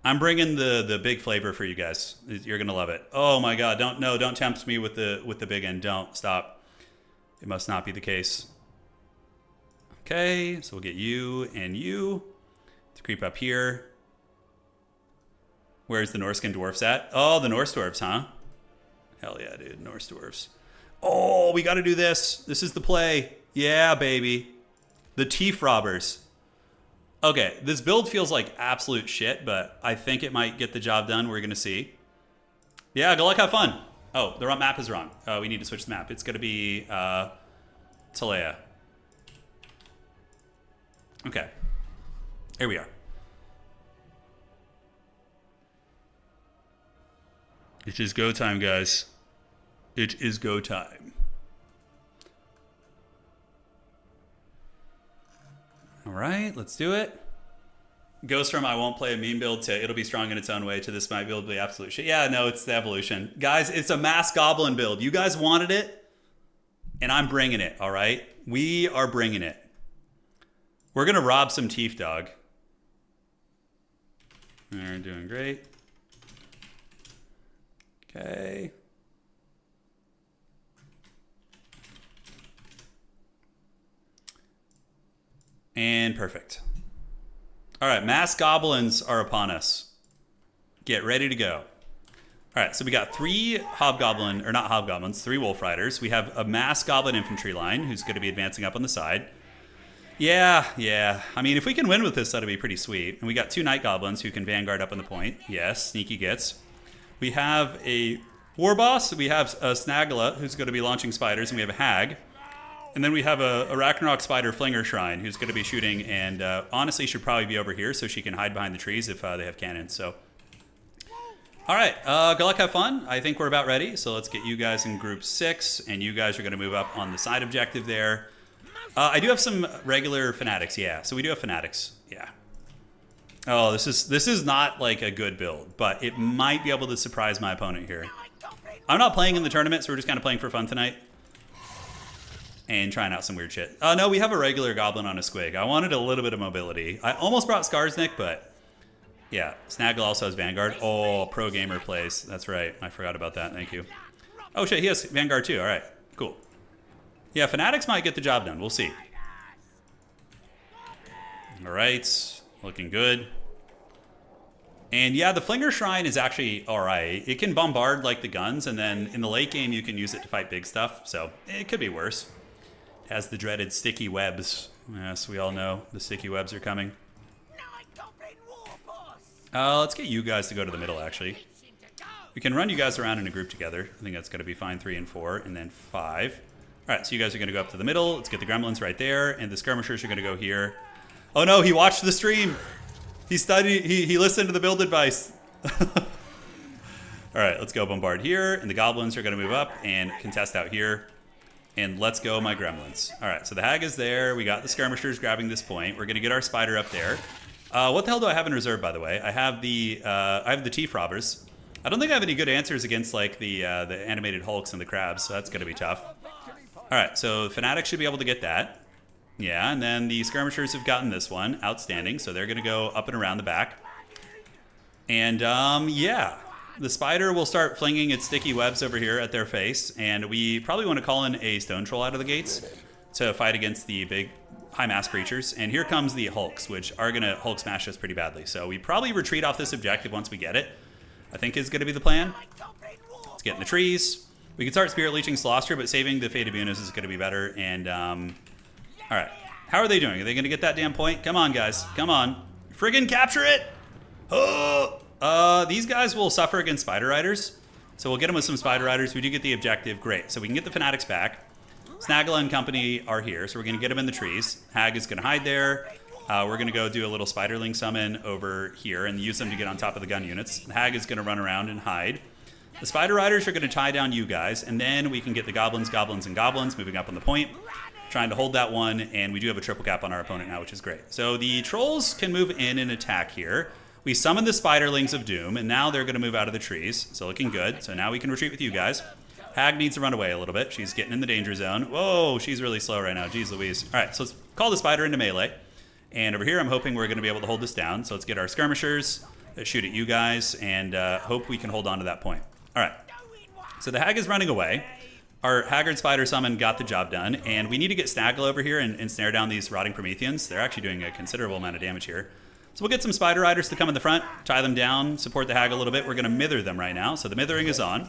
I'm bringing the big flavor for you guys. You're going to love it. Oh my god, don't tempt me with the big end. Don't, stop. It must not be the case. Okay, so we'll get you and you to creep up here. Where's the Norskin dwarfs at? Oh, the Norse dwarfs, huh? Hell yeah, dude. Norse dwarfs. Oh, we got to do this. This is the play. Yeah, baby. The teeth robbers. Okay, this build feels like absolute shit, but I think it might get the job done. We're going to see. Yeah, good luck, have fun. Oh, the map is wrong. We need to switch the map. It's going to be Talea. Okay. Here we are. It is go time, guys. It is go time. All right, let's do it. Goes from I won't play a meme build to it'll be strong in its own way to this might build be absolute shit. Yeah, no, it's the evolution. Guys, it's a mass goblin build. You guys wanted it, and I'm bringing it, all right? We are bringing it. We're going to rob some teeth, dog. They're doing great. Okay. And perfect. All right, mass goblins are upon us. Get ready to go. All right, so we got 3 hobgoblin, or not hobgoblins, 3 wolf riders. We have a mass goblin infantry line who's going to be advancing up on the side. Yeah. I mean, if we can win with this, that'll be pretty sweet. And we got 2 night goblins who can vanguard up on the point. Yes, sneaky gets. We have a war boss. We have a Snagla who's going to be launching spiders, and we have a hag. And then we have a Ragnarok Spider Flinger Shrine who's going to be shooting, and honestly should probably be over here so she can hide behind the trees if they have cannons. So, all right, good luck, have fun. I think we're about ready, so let's get you guys in group 6, and you guys are going to move up on the side objective there. I do have some regular fanatics, yeah. So we do have fanatics, yeah. Oh, this is not like a good build, but it might be able to surprise my opponent here. I'm not playing in the tournament, so we're just kind of playing for fun tonight. And trying out some weird shit. Oh, no, we have a regular goblin on a squig. I wanted a little bit of mobility. I almost brought Skarsnik, but yeah. Snaggle also has Vanguard. Oh, pro gamer plays. That's right. I forgot about that. Thank you. Oh, shit, he has Vanguard too. All right, cool. Yeah, Fanatics might get the job done. We'll see. All right, looking good. And yeah, the Flinger Shrine is actually all right. It can bombard like the guns, and then in the late game, you can use it to fight big stuff. So it could be worse. It has the dreaded sticky webs. Yes, we all know the sticky webs are coming. Let's get you guys to go to the middle, actually. We can run you guys around in a group together. I think that's going to be fine. 3 and 4, and then 5. All right, so you guys are going to go up to the middle. Let's get the gremlins right there, and the skirmishers are going to go here. Oh no, he watched the stream. He studied. He listened to the build advice. All right, let's go bombard here, and the goblins are going to move up and contest out here. And let's go, my gremlins. All right, so the hag is there. We got the skirmishers grabbing this point. We're going to get our spider up there. What the hell do I have in reserve, by the way? I have the teeth robbers. I don't think I have any good answers against like the animated hulks and the crabs, so that's going to be tough. All right, so Fanatics should be able to get that. Yeah, and then the skirmishers have gotten this one. Outstanding. So they're going to go up and around the back. And yeah, the spider will start flinging its sticky webs over here at their face. And we probably want to call in a stone troll out of the gates to fight against the big high mass creatures. And here comes the hulks, which are going to hulk smash us pretty badly. So we probably retreat off this objective once we get it, I think is going to be the plan. Let's get in the trees. We can start Spirit Leeching Slaughter, but saving the Fate of Unos is going to be better. And, all right. How are they doing? Are they going to get that damn point? Come on, guys. Come on. Friggin' capture it! Oh! These guys will suffer against Spider Riders. So we'll get them with some Spider Riders. We do get the objective. Great. So we can get the Fanatics back. Snagla and company are here, so we're going to get them in the trees. Hag is going to hide there. We're going to go do a little Spiderling summon over here and use them to get on top of the gun units. The Hag is going to run around and hide. The Spider Riders are going to tie down you guys, and then we can get the goblins, and goblins moving up on the point, trying to hold that one, and we do have a triple cap on our opponent now, which is great. So the trolls can move in and attack here. We summon the Spiderlings of Doom, and now they're going to move out of the trees, so looking good. So now we can retreat with you guys. Hag needs to run away a little bit. She's getting in the danger zone. Whoa, she's really slow right now. Jeez Louise. All right, so let's call the spider into melee. And over here, I'm hoping we're going to be able to hold this down. So let's get our skirmishers that shoot at you guys, and hope we can hold on to that point. All right, so the hag is running away. Our Haggard Spider Summon got the job done, and we need to get Snaggle over here and snare down these Rotting Prometheans. They're actually doing a considerable amount of damage here. So we'll get some Spider Riders to come in the front, tie them down, support the hag a little bit. We're going to mither them right now, so the mithering is on.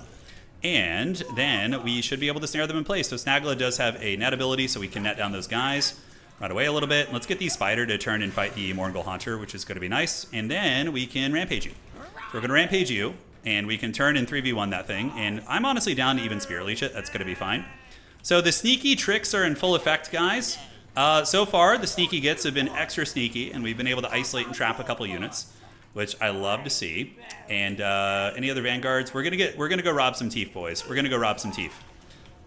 And then we should be able to snare them in place. So Snagla does have a net ability, so we can net down those guys. Run away a little bit. Let's get the spider to turn and fight the Morngul Haunter, which is going to be nice. And then we can rampage you. So we're going to rampage you, and we can turn and 3v1 that thing. And I'm honestly down to even Spirit Leech it. That's going to be fine. So the sneaky tricks are in full effect, guys. So far, the sneaky gets have been extra sneaky, and we've been able to isolate and trap a couple units, which I love to see. And any other vanguards? We're gonna go rob some teeth, boys. We're gonna go rob some teeth.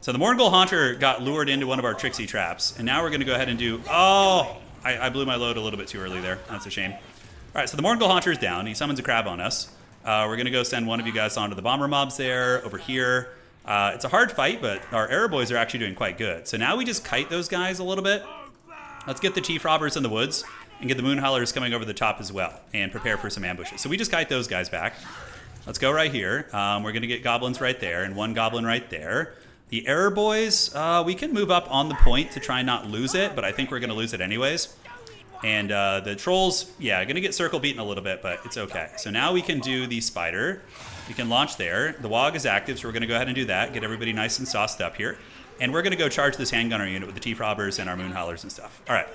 So the Morngul Haunter got lured into one of our tricksy traps, and now we're gonna go ahead and do. Oh, I blew my load a little bit too early there. That's a shame. All right, so the Morngul Haunter is down. He summons a crab on us. We're gonna go send one of you guys onto the bomber mobs there over here. It's a hard fight, but our arrow boys are actually doing quite good. So now we just kite those guys a little bit. Let's get the teeth robbers in the woods and get the moon howlers coming over the top as well and prepare for some ambushes. So we just kite those guys back. Let's go right here. We're going to get goblins right there and one goblin right there. The error boys, we can move up on the point to try and not lose it, but I think we're going to lose it anyways. And the trolls, yeah, going to get circle beaten a little bit, but it's okay. So now we can do the spider. We can launch there. The WAAAAAGH is active, so we're going to go ahead and do that. Get everybody nice and sauced up here. And we're going to go charge this handgunner unit with the T-Frobbers and our moon howlers and stuff. All right.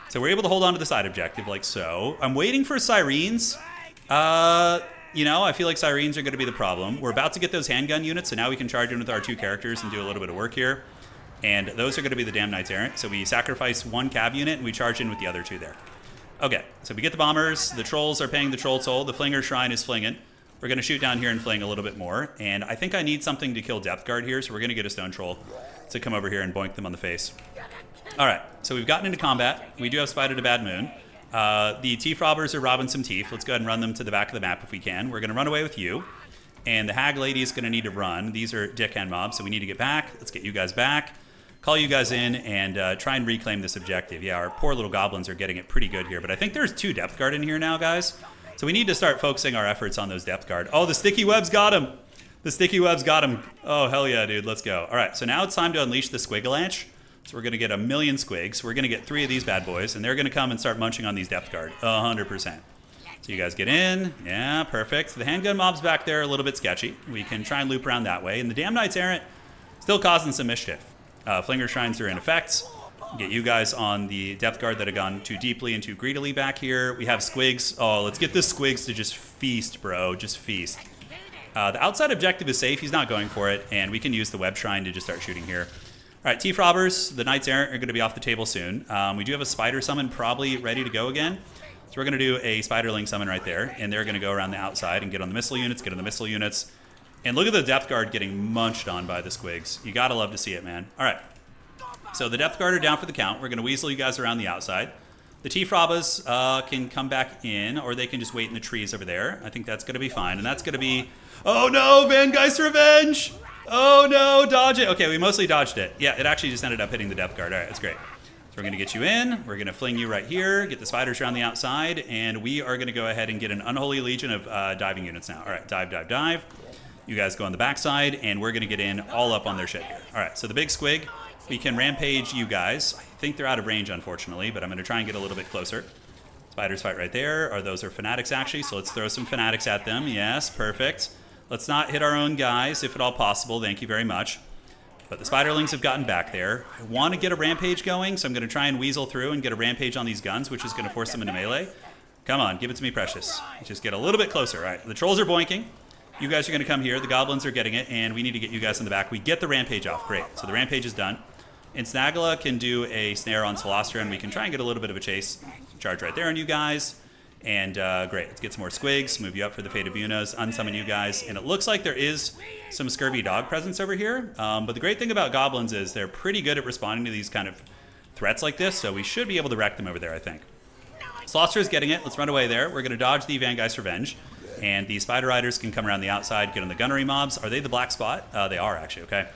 So we're able to hold on to the side objective like so. I'm waiting for sirens. You know, I feel like sirens are going to be the problem. We're about to get those handgun units, so now we can charge in with our 2 characters and do a little bit of work here. And those are going to be the damn Knights Errant. So we sacrifice 1 cav unit and we charge in with the other 2 there. Okay, so we get the bombers. The trolls are paying the troll toll. The flinger shrine is flinging. We're going to shoot down here and fling a little bit more. And I think I need something to kill depth guard here, so we're going to get a stone troll to come over here and boink them on the face. All right, so we've gotten into combat. We do have Spider to Bad Moon. The T-Frobbers are robbing some teeth. Let's go ahead and run them to the back of the map if we can. We're going to run away with you. And the hag lady is going to need to run. These are dickhand mobs, so we need to get back. Let's get you guys back. Call you guys in and try and reclaim this objective. Yeah, our poor little goblins are getting it pretty good here. But I think there's 2 depth guard in here now, guys. So we need to start focusing our efforts on those depth guard. Oh, the sticky webs got him. The sticky webs got him. Oh, hell yeah, dude. Let's go. All right, so now it's time to unleash the squigalanche. So we're going to get 1,000,000 squigs. We're going to get 3 of these bad boys, and they're going to come and start munching on these depth guard. 100%. So you guys get in. Yeah, perfect. The handgun mobs back there are a little bit sketchy. We can try and loop around that way. And the damn Knights Errant still causing some mischief. Flinger shrines are in effect. Get you guys on the depth guard that have gone too deeply and too greedily back here. We have squigs. Oh, let's get the squigs to just feast, bro. Just feast. The outside objective is safe. He's not going for it. And we can use the web shrine to just start shooting here. All right, T-Frobbers, the Knights Errant are going to be off the table soon. We do have a spider summon probably ready to go again. So we're going to do a spiderling summon right there. And they're going to go around the outside and get on the missile units, get on the missile units. And look at the depth guard getting munched on by the squigs. You got to love to see it, man. All right. So the depth guard are down for the count. We're going to weasel you guys around the outside. The T-Frobbers can come back in, or they can just wait in the trees over there. I think that's going to be fine. And that's going to be... Oh, no! Van Geist Revenge! Oh, no! Dodge it! Okay, we mostly dodged it. Yeah, it actually just ended up hitting the depth guard. All right, that's great. So we're going to get you in. We're going to fling you right here, get the spiders around the outside, and we are going to go ahead and get an unholy legion of diving units now. All right, dive, dive, dive. You guys go on the backside, and we're going to get in all up on their shit here. All right, so the big squig, we can rampage you guys. I think they're out of range, unfortunately, but I'm going to try and get a little bit closer. Spiders fight right there, or those are fanatics, actually, so let's throw some fanatics at them. Yes, perfect. Let's not hit our own guys, if at all possible. Thank you very much. But the spiderlings have gotten back there. I want to get a rampage going, so I'm going to try and weasel through and get a rampage on these guns, which is going to force them into melee. Come on, give it to me, precious. Just get a little bit closer. All right, the trolls are boinking. You guys are going to come here. The goblins are getting it, and we need to get you guys in the back. We get the rampage off. Great. So the rampage is done. And Snagala can do a snare on Celostra, and we can try and get a little bit of a chase. Charge right there on you guys. And great. Let's get some more squigs. Move you up for the Fate of Bunas. Unsummon you guys. And it looks like there is some scurvy dog presence over here. But the great thing about goblins is they're pretty good at responding to these kind of threats like this. So we should be able to wreck them over there, I think. Celostra is getting it. Let's run away there. We're going to dodge the Van Geist Revenge. And the Spider Riders can come around the outside, get on the gunnery mobs. Are they the black spot? They are, actually, okay.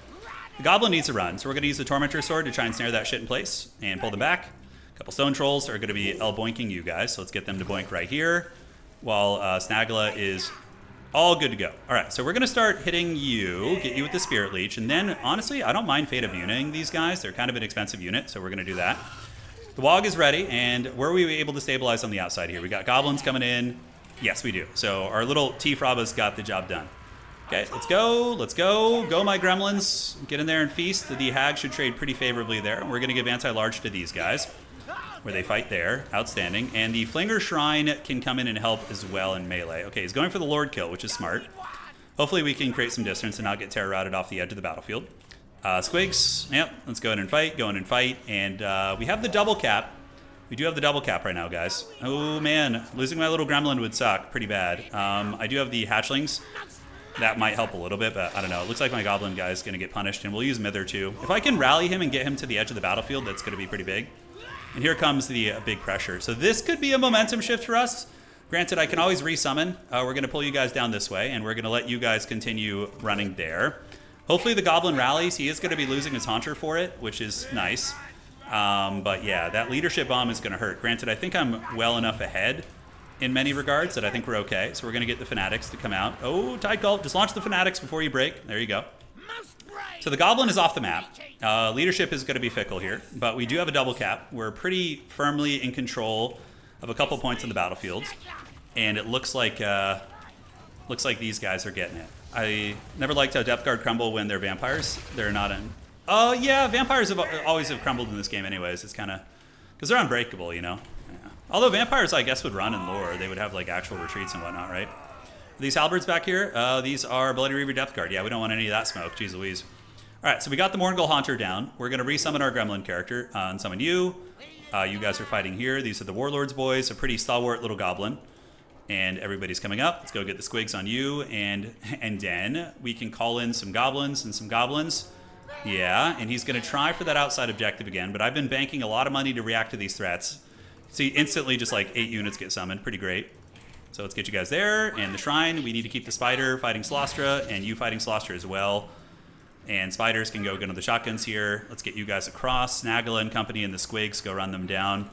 The Goblin needs to run, so we're going to use the Tormentor Sword to try and snare that shit in place and pull them back. A couple Stone Trolls are going to be L-boinking you guys, so let's get them to boink right here, while Snagala is all good to go. All right, so we're going to start hitting you, get you with the Spirit Leech, and then, honestly, I don't mind Fate of Bunaing these guys. They're kind of an expensive unit, so we're going to do that. The WAAAAAGH is ready, and were we able to stabilize on the outside here? We got Goblins coming in. Yes, we do. So our little T-Frobbers got the job done. Okay, let's go. Let's go. Go, my gremlins. Get in there and feast. The hag should trade pretty favorably there. We're going to give anti-large to these guys, where they fight there. Outstanding. And the Flinger Shrine can come in and help as well in melee. Okay, he's going for the Lord kill, which is smart. Hopefully we can create some distance and not get terror routed off the edge of the battlefield. Squigs. Yep, let's go in and fight. Go in and fight. And we have the double cap. We do have the double cap right now, guys. Oh, man. Losing my little gremlin would suck pretty bad. I do have the hatchlings. That might help a little bit, but I don't know. It looks like my goblin guy is going to get punished, and we'll use Mither, too. If I can rally him and get him to the edge of the battlefield, that's going to be pretty big. And here comes the big pressure. So this could be a momentum shift for us. Granted, I can always resummon. We're going to pull you guys down this way, and we're going to let you guys continue running there. Hopefully the goblin rallies. He is going to be losing his Haunter for it, which is nice. But yeah, that leadership bomb is going to hurt. Granted, I think I'm well enough ahead in many regards that I think we're okay. So we're going to get the Fanatics to come out. Oh, tight call. Just launch the Fanatics before you break. There you go. So the goblin is off the map. Leadership is going to be fickle here, but we do have a double cap. We're pretty firmly in control of a couple points on the battlefield, and it looks like these guys are getting it. I never liked how depth guard crumble when they're vampires. They're not in. Oh yeah, vampires have always crumbled in this game, anyways. It's kind of because they're unbreakable, you know. Yeah. Although vampires, I guess, would run in lore. They would have like actual retreats and whatnot, right? These halberds back here, these are Bloody Reaver Depth Guard. Yeah, we don't want any of that smoke. Jeez Louise. All right, so we got the Morngul Haunter down. We're going to resummon our Gremlin character and summon you. You guys are fighting here. These are the Warlords boys, a pretty stalwart little goblin. And everybody's coming up. Let's go get the squigs on you. And then we can call in some goblins and some goblins. Yeah, and he's going to try for that outside objective again. But I've been banking a lot of money to react to these threats. See, instantly just like 8 units get summoned. Pretty great. So let's get you guys there, and the shrine, we need to keep the spider fighting Celestra, and you fighting Celestra as well. And spiders can go into the shotguns here. Let's get you guys across. Snagala and company and the squigs, go run them down.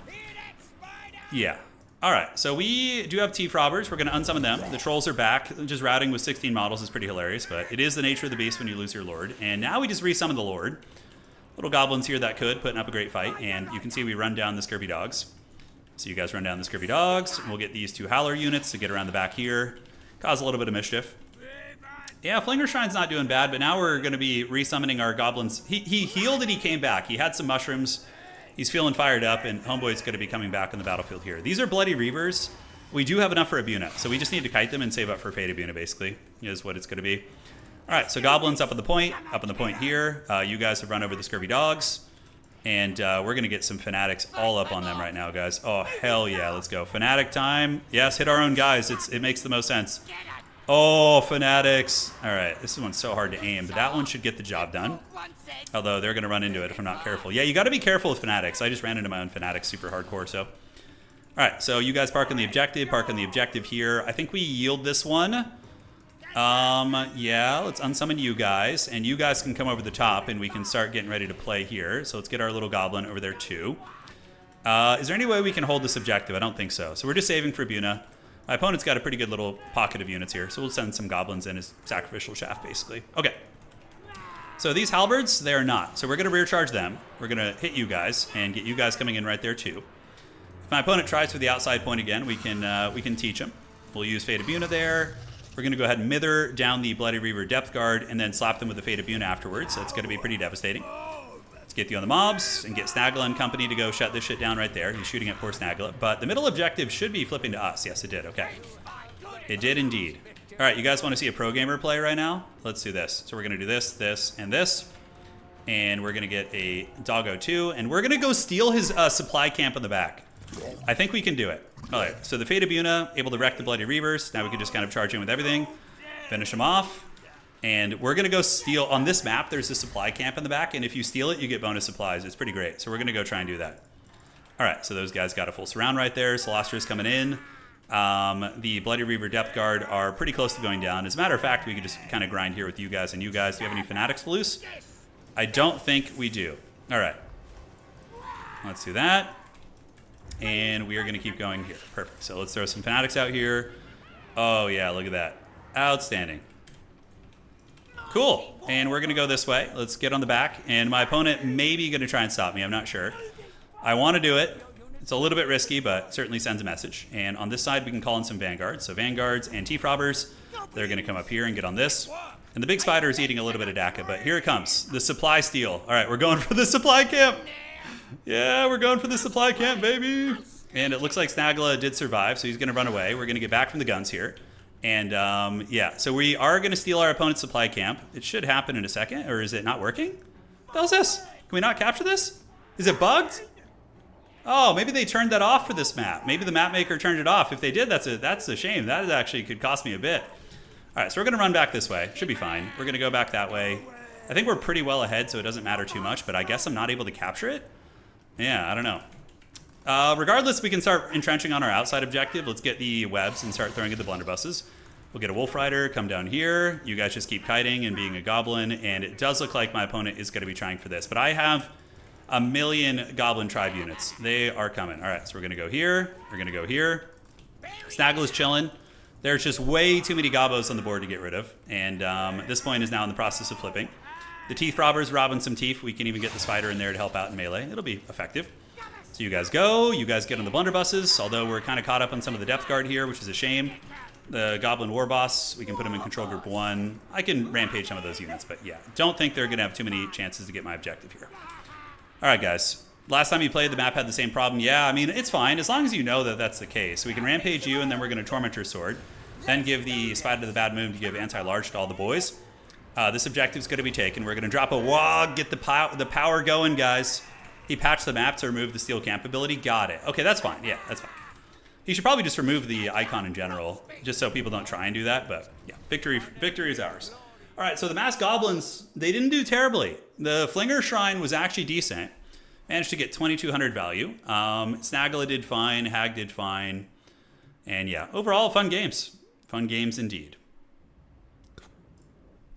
Yeah. All right, so we do have T-Frobbers. We're going to unsummon them. The trolls are back. Just routing with 16 models is pretty hilarious, but it is the nature of the beast when you lose your lord. And now we just resummon the lord. Little goblins here that could, putting up a great fight, and you can see we run down the Scurvy Dogs. So you guys run down the Scurvy Dogs, and we'll get these 2 Howler units to get around the back here. Cause a little bit of mischief. Yeah, Flinger Shrine's not doing bad, but now we're going to be resummoning our goblins. He healed and he came back. He had some mushrooms. He's feeling fired up, and Homeboy's going to be coming back on the battlefield here. These are Bloody Reavers. We do have enough for Abuna, so we just need to kite them and save up for Fate Abuna, basically, is what it's going to be. All right, so goblins up on the point here. You guys have run over the Scurvy Dogs. And we're going to get some fanatics all up on them right now, guys. Oh, hell yeah. Let's go. Fanatic time. Yes, hit our own guys. It makes the most sense. Oh, fanatics. All right. This one's so hard to aim, but that one should get the job done. Although they're going to run into it if I'm not careful. Yeah, you got to be careful with fanatics. I just ran into my own fanatics super hardcore, so. All right, so you guys park on the objective here. I think we yield this one. Yeah, let's unsummon you guys, and you guys can come over the top, and we can start getting ready to play here. So let's get our little goblin over there, too. Is there any way we can hold this objective? I don't think so. So we're just saving for Buna. My opponent's got a pretty good little pocket of units here, so we'll send some goblins in as sacrificial shaft, basically. Okay. So these halberds, they're not. So we're going to rear charge them. We're going to hit you guys, and get you guys coming in right there, too. If my opponent tries for the outside point again, we can teach him. We'll use Fate Abuna there. We're going to go ahead and mither down the Bloody Reaver Depth Guard and then slap them with the Fate Abuna afterwards. So it's going to be pretty devastating. Let's get you on the mobs and get Snagala and company to go shut this shit down right there. He's shooting at poor Snagala. But the middle objective should be flipping to us. Yes, it did. Okay. It did indeed. All right, you guys want to see a pro gamer play right now? Let's do this. So we're going to do this, this, and this. And we're going to get a Doggo 2. And we're going to go steal his supply camp in the back. I think we can do it. All right, so the Fate Abuna, able to wreck the Bloody Reavers. Now we can just kind of charge in with everything, finish them off. And we're going to go steal, on this map, there's a supply camp in the back, and if you steal it, you get bonus supplies. It's pretty great, so we're going to go try and do that. All right, so those guys got a full surround right there. Celestra's coming in. The Bloody Reaver Depth Guard are pretty close to going down. As a matter of fact, we could just kind of grind here with you guys and you guys. Do you have any Fanatics loose? I don't think we do. All right. Let's do that. And we are going to keep going here. Perfect. So let's throw some Fanatics out here. Oh, yeah, look at that. Outstanding. Cool. And we're going to go this way. Let's get on the back. And my opponent may be going to try and stop me. I'm not sure. I want to do it. It's a little bit risky, but certainly sends a message. And on this side, we can call in some Vanguards. So Vanguards and T-Frobbers, they're going to come up here and get on this. And the big spider is eating a little bit of DACA, but here it comes. The supply steal. All right, we're going for the supply camp. Yeah, we're going for the supply camp, baby. And it looks like Snagala did survive, so he's going to run away. We're going to get back from the guns here. And, yeah, so we are going to steal our opponent's supply camp. It should happen in a second, or is it not working? What the hell is this? Can we not capture this? Is it bugged? Oh, maybe they turned that off for this map. Maybe the map maker turned it off. If they did, that's a shame. That actually could cost me a bit. All right, so we're going to run back this way. Should be fine. We're going to go back that way. I think we're pretty well ahead, so it doesn't matter too much, but I guess I'm not able to capture it? Yeah, I don't know. Regardless, we can start entrenching on our outside objective. Let's get the webs and start throwing at the blunderbusses. We'll get a Wolf Rider, come down here. You guys just keep kiting and being a goblin, and it does look like my opponent is going to be trying for this, but I have a million Goblin Tribe units. They are coming. All right, so we're going to go here. We're going to go here. Snaggle is chilling. There's just way too many Gobbos on the board to get rid of, and this point is now in the process of flipping. The teeth robbers robbing some teeth. We can even get the spider in there to help out in melee. It'll be effective. So you guys go. You guys get on the blunderbusses, although we're kind of caught up on some of the depth guard here, which is a shame. The Goblin War Boss, we can put him in control group 1. I can rampage some of those units, but yeah. Don't think they're going to have too many chances to get my objective here. All right, guys. Last time you played, the map had the same problem. Yeah, I mean, it's fine, as long as you know that that's the case. We can rampage you, and then we're going to torment your sword. Then give the Spider to the Bad Moon to give anti-large to all the boys. This objective is going to be taken. We're going to drop a WAAAAAAGH, get the power going, guys. He patched the map to remove the steel camp ability. Got it. Okay, that's fine. Yeah, that's fine. He should probably just remove the icon in general, just so people don't try and do that. But yeah, victory is ours. All right, so the masked goblins, they didn't do terribly. The Flinger Shrine was actually decent. Managed to get 2,200 value. Snagla did fine. Hag did fine. And yeah, overall, fun games. Fun games indeed.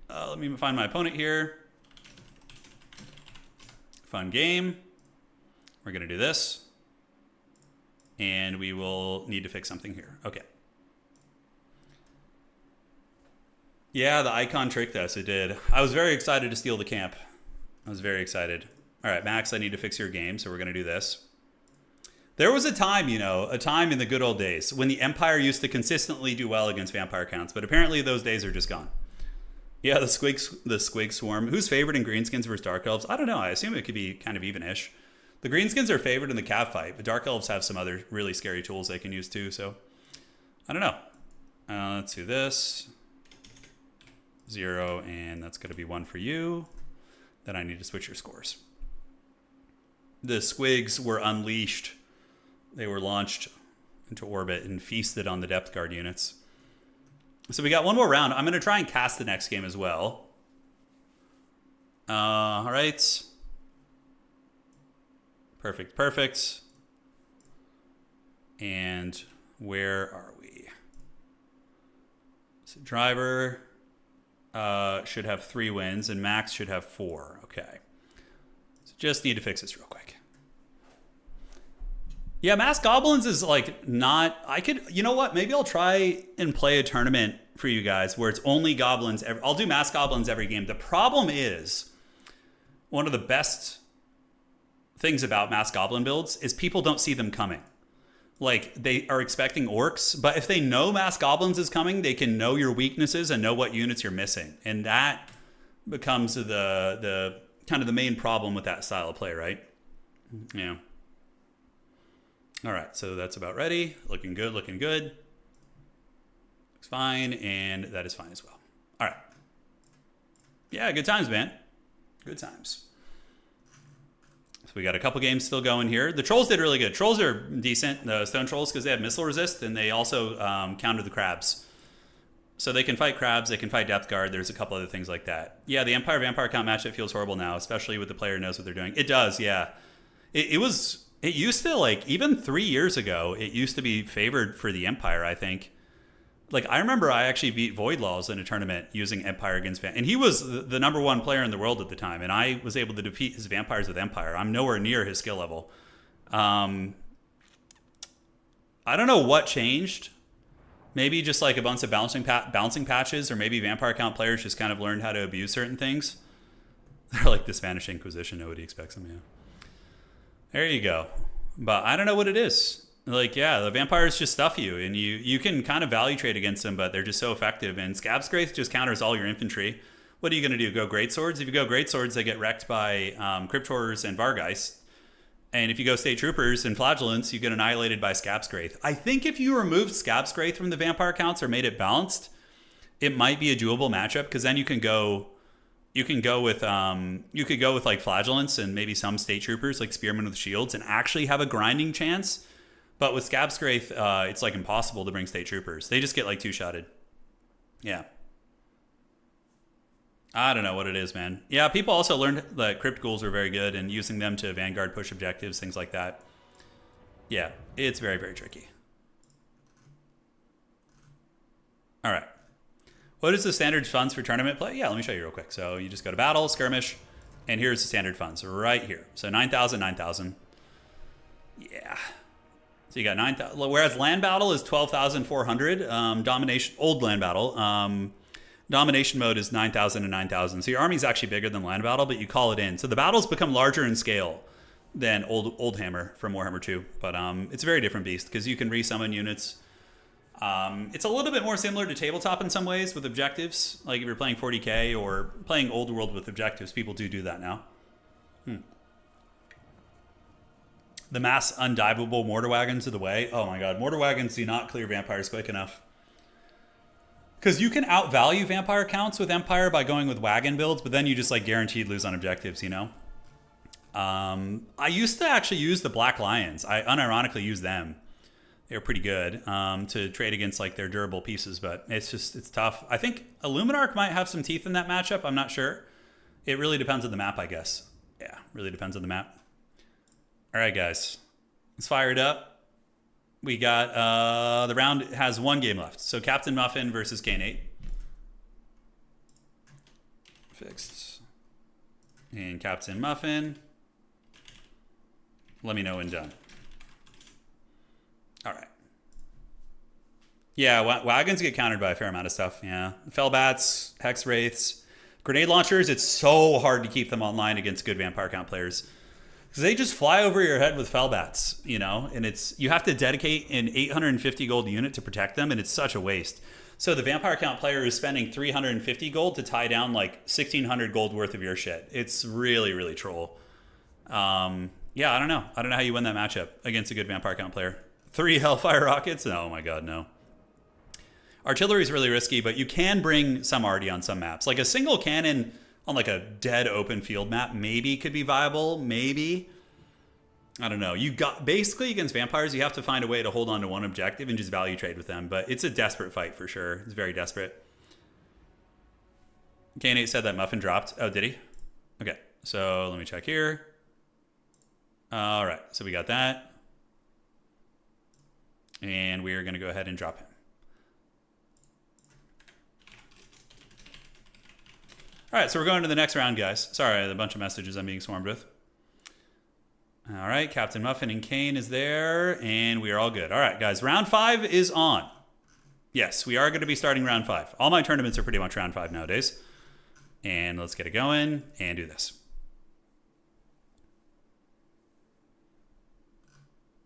Let me find my opponent here. Fun game. We're going to do this. And we will need to fix something here. Okay. Yeah, the icon tricked us. It did. I was very excited to steal the camp. I was very excited. All right, Max, I need to fix your game, so we're going to do this. There was a time, you know, a time in the good old days when the Empire used to consistently do well against vampire counts, but apparently those days are just gone. Yeah, the Squig Swarm. Who's favored in Greenskins versus Dark Elves? I don't know. I assume it could be kind of even-ish. The Greenskins are favored in the Cav fight, but Dark Elves have some other really scary tools they can use too, so I don't know. Let's do this. 0, and that's going to be 1 for you. Then I need to switch your scores. The Squigs were unleashed. They were launched into orbit and feasted on the depth guard units. So we got one more round. I'm going to try and cast the next game as well. All right. Perfect. And where are we? So driver should have 3 wins, and Max should have 4. Okay. So just need to fix this real quick. Yeah, Masked Goblins is like not... You know what? Maybe I'll try and play a tournament for you guys where it's only goblins. I'll do Masked Goblins every game. The problem is, one of the best things about Masked Goblin builds is people don't see them coming. Like, they are expecting orcs, but if they know Masked Goblins is coming, they can know your weaknesses and know what units you're missing. And that becomes the kind of the main problem with that style of play, right? Yeah. All right, so that's about ready. Looking good. Looks fine, and that is fine as well. All right. Yeah, good times, man. Good times. So we got a couple games still going here. The trolls did really good. Trolls are decent, the stone trolls, because they have missile resist, and they also counter the crabs. So they can fight crabs, they can fight depth guard. There's a couple other things like that. Yeah, the Empire Vampire count matchup feels horrible now, especially with the player who knows what they're doing. It does, yeah. It used to, like, even 3 years ago, it used to be favored for the Empire, I think. Like, I remember I actually beat Voidlaws in a tournament using Empire against and he was the #1 player in the world at the time, and I was able to defeat his vampires with Empire. I'm nowhere near his skill level. I don't know what changed. Maybe just like a bunch of bouncing patches, or maybe vampire count players just kind of learned how to abuse certain things. They're like the Spanish Inquisition. Nobody expects them, yeah. There you go. But I don't know what it is. Like, yeah, the vampires just stuff you, and you can kind of value trade against them, but they're just so effective. And Scab Scraith just counters all your infantry. What are you going to do? Go Great Swords? If you go Great Swords, they get wrecked by Crypt Horrors and Vargeist. And if you go State Troopers and Flagellants, you get annihilated by Scab Scraith. I think if you removed Scab Scraith from the vampire counts or made it balanced, it might be a doable matchup, because then you could go with like Flagellants and maybe some State Troopers like Spearmen with Shields and actually have a grinding chance. But with Scab Scraith, it's like impossible to bring State Troopers. They just get like 2-shotted. Yeah. I don't know what it is, man. Yeah, people also learned that Crypt Ghouls were very good, and using them to Vanguard push objectives, things like that. Yeah, it's very, very tricky. All right. What is the standard funds for tournament play? Yeah, let me show you real quick. So you just go to battle, skirmish, and here's the standard funds right here. So 9,000, 9,000. Yeah. So you got 9,000. Whereas land battle is 12,400. Domination, old land battle. Domination mode is 9,000 and 9,000. So your army's actually bigger than land battle, but you call it in. So the battles become larger in scale than old Hammer from Warhammer 2. But it's a very different beast because you can resummon units. It's a little bit more similar to tabletop in some ways with objectives. Like if you're playing 40k or playing Old World with objectives, people do that now. The mass undiveable mortar wagons are the way. Oh my god, mortar wagons do not clear vampires quick enough. Because you can outvalue vampire counts with Empire by going with wagon builds, but then you just like guaranteed lose on objectives, you know? I used to actually use the Black Lions. I unironically use them. They're pretty good to trade against like their durable pieces, but it's tough. I think Illuminarch might have some teeth in that matchup. I'm not sure. It really depends on the map, I guess. Yeah, really depends on the map. All right, guys, let's fire it up. We got the round has one game left. So Captain Muffin versus Kane 8. Fixed. And Captain Muffin. Let me know when done. All right. Yeah, wagons get countered by a fair amount of stuff. Yeah, Fellbats, Hex Wraiths, grenade launchers. It's so hard to keep them online against good vampire count players because they just fly over your head with Fellbats, you know. And you have to dedicate an 850 gold unit to protect them, and it's such a waste. So the vampire count player is spending 350 gold to tie down like 1,600 gold worth of your shit. It's really, really troll. Yeah, I don't know. I don't know how you win that matchup against a good vampire count player. 3 Hellfire rockets? Oh my god, no. Artillery is really risky, but you can bring some arty on some maps. Like a single cannon on like a dead open field map maybe could be viable, maybe. I don't know. You got basically against vampires, you have to find a way to hold on to one objective and just value trade with them, but it's a desperate fight for sure. It's very desperate. K8 said that Muffin dropped. Oh, did he? Okay, so let me check here. All right, so we got that. And we are going to go ahead and drop him. All right, so we're going to the next round, guys. Sorry, I had a bunch of messages I'm being swarmed with. All right, Captain Muffin and Kane is there, and we are all good. All right, guys, round 5 is on. Yes, we are going to be starting round 5. All my tournaments are pretty much round 5 nowadays. And let's get it going and do this.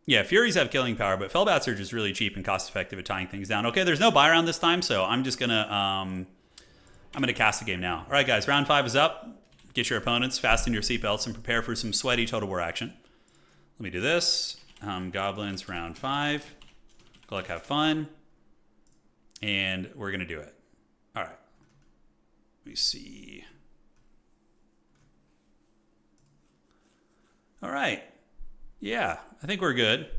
Yeah, Furies have killing power, but Fellbats are just really cheap and cost-effective at tying things down. Okay, there's no buy round this time, so I'm just gonna I'm gonna cast the game now. All right, guys, round 5 is up. Get your opponents, fasten your seatbelts, and prepare for some sweaty Total War action. Let me do this. Goblins, round 5. Go like have fun, and we're gonna do it. All right. Let me see. All right. Yeah, I think we're good.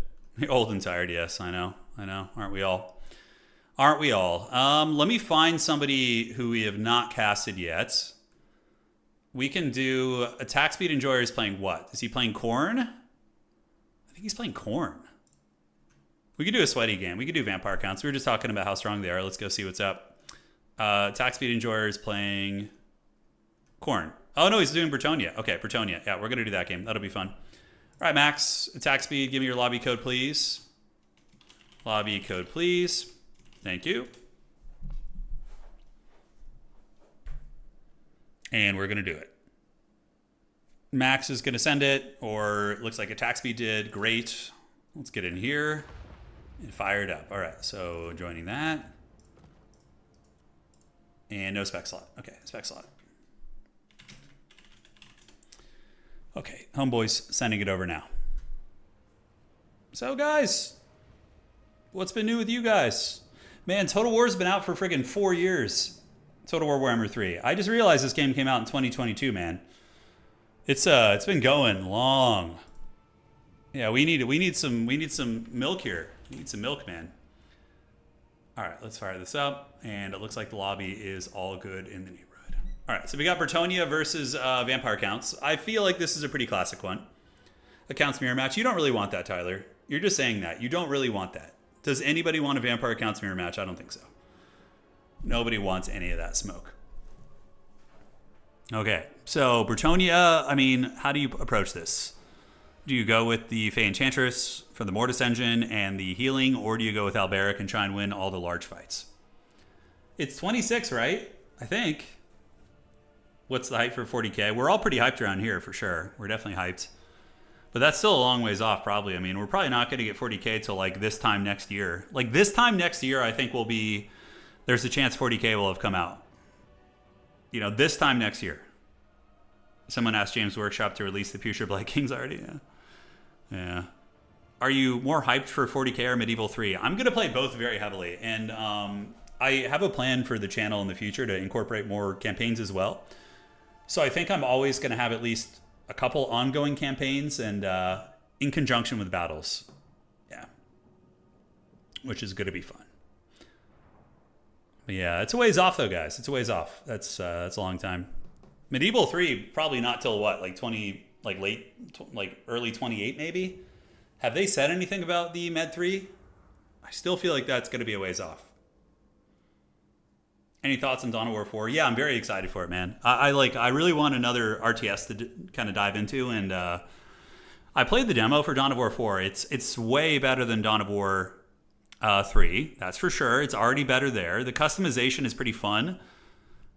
Old and tired, yes, I know. Aren't we all? Aren't we all? Let me find somebody who we have not casted yet. We can do Attack Speed Enjoyer is playing what? Is he playing Khorne? I think he's playing Khorne. We could do a sweaty game. We could do vampire counts. We were just talking about how strong they are. Let's go see what's up. Attack Speed Enjoyer is playing Khorne. Oh, no, he's doing Bretonnia. Okay, Bretonnia. Yeah, we're going to do that game. That'll be fun. All right, Max, attack speed, give me your lobby code, please. Lobby code, please. Thank you. And we're going to do it. Max is going to send it, or it looks like attack speed did. Great. Let's get in here and fire it up. All right, so joining that. And no spec slot. Okay, spec slot. Okay, homeboy's sending it over now. So, guys, what's been new with you guys? Man, Total War's been out for friggin' 4 years. Total War Warhammer 3. I just realized this game came out in 2022, man. It's been going long. Yeah, we need some milk here. We need some milk, man. All right, let's fire this up, and it looks like the lobby is all good in the neighborhood. All right, so we got Bretonnia versus Vampire Counts. I feel like this is a pretty classic one. A Counts mirror match. You don't really want that, Tyler. You're just saying that. You don't really want that. Does anybody want a Vampire Counts mirror match? I don't think so. Nobody wants any of that smoke. Okay, so Bretonnia, I mean, how do you approach this? Do you go with the Fey Enchantress for the Mortis engine and the healing, or do you go with Alberic and try and win all the large fights? It's 26, right? I think. What's the hype for 40K? We're all pretty hyped around here for sure. We're definitely hyped. But that's still a long ways off, probably. I mean, we're probably not going to get 40K till like this time next year. Like this time next year, I think will be, there's a chance 40K will have come out. You know, this time next year. Someone asked James Workshop to release the Future Blight Kings already. Yeah. Yeah. Are you more hyped for 40K or Medieval 3? I'm going to play both very heavily. And I have a plan for the channel in the future to incorporate more campaigns as well. So I think I'm always going to have at least a couple ongoing campaigns and in conjunction with battles. Yeah. Which is going to be fun. But yeah, it's a ways off though, guys. It's a ways off. That's a long time. Medieval 3, probably not till what, like early 28 maybe? Have they said anything about the Med 3? I still feel like that's going to be a ways off. Any thoughts on Dawn of War 4? Yeah, I'm very excited for it, man. I really want another RTS to kind of dive into, and I played the demo for Dawn of War 4. It's way better than Dawn of War 3, that's for sure. It's already better there. The customization is pretty fun.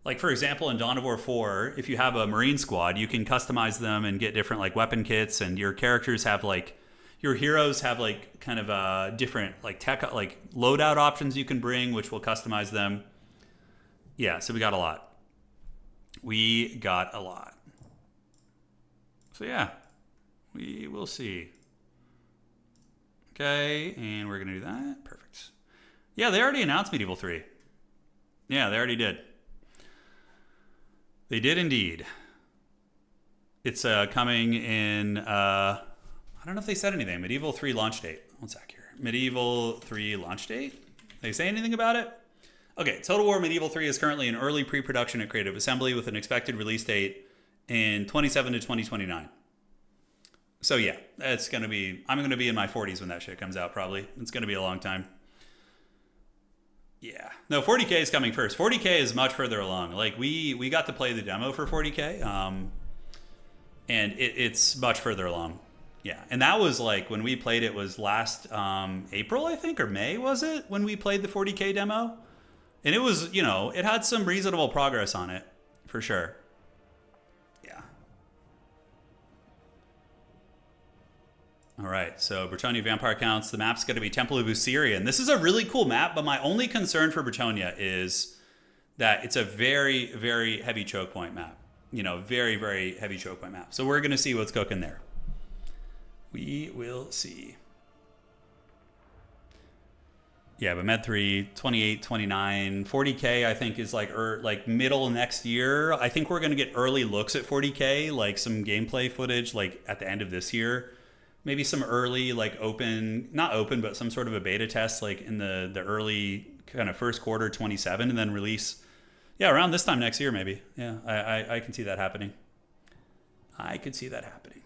Like, for example, in Dawn of War 4, if you have a Marine squad, you can customize them and get different, like, weapon kits, and your characters have, like, your heroes have, like, kind of different, like, tech, like, loadout options you can bring, which will customize them. Yeah, so we got a lot. We got a lot. So, yeah, we will see. Okay, and we're going to do that. Perfect. Yeah, they already announced Medieval 3. Yeah, they already did. They did indeed. It's coming in, I don't know if they said anything. Medieval 3 launch date. One sec here. Medieval 3 launch date? They say anything about it? Okay, Total War Medieval 3 is currently in early pre-production at Creative Assembly with an expected release date in 27 to 2029. So yeah, it's going to be, I'm going to be in my 40s when that shit comes out probably. It's going to be a long time. Yeah. No, 40K is coming first. 40K is much further along. Like, we got to play the demo for 40K, and it's much further along. Yeah. And that was like, when we played it was last April, I think, or May, was it? When we played the 40K demo? And it was, you know, it had some reasonable progress on it, for sure. Yeah. All right, so Bretonnia Vampire Counts. The map's going to be Temple of Usirian. This is a really cool map, but my only concern for Bretonnia is that it's a very, very heavy choke point map. You know, very, very heavy choke point map. So we're going to see what's cooking there. We will see. Yeah, but Med 3, 28, 29, 40K, I think is like middle next year. I think we're going to get early looks at 40K, like some gameplay footage, like at the end of this year. Maybe some early, like open, not open, but some sort of a beta test, like in the early kind of first quarter 27, and then release. Yeah, around this time next year, maybe. Yeah, I can see that happening. I could see that happening.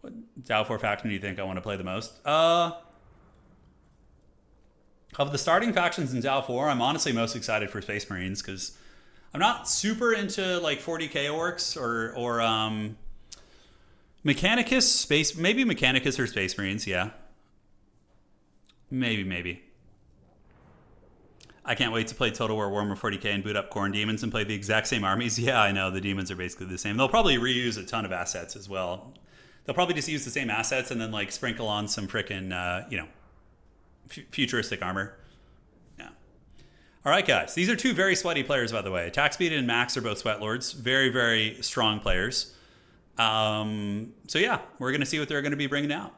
What Dow 4 faction do you think I want to play the most? Of the starting factions in Dow 4, I'm honestly most excited for Space Marines because I'm not super into like 40K orcs or Mechanicus, maybe Mechanicus or Space Marines, yeah. Maybe. I can't wait to play Total War Warhammer 40K and boot up Khorne Demons and play the exact same armies. Yeah, I know, the demons are basically the same. They'll probably reuse a ton of assets as well. They'll probably just use the same assets and then like sprinkle on some frickin', you know, futuristic armor. Yeah. All right, guys. These are two very sweaty players, by the way. Attack Speed and Max are both Sweat Lords. Very, very strong players. So yeah, we're going to see what they're going to be bringing out.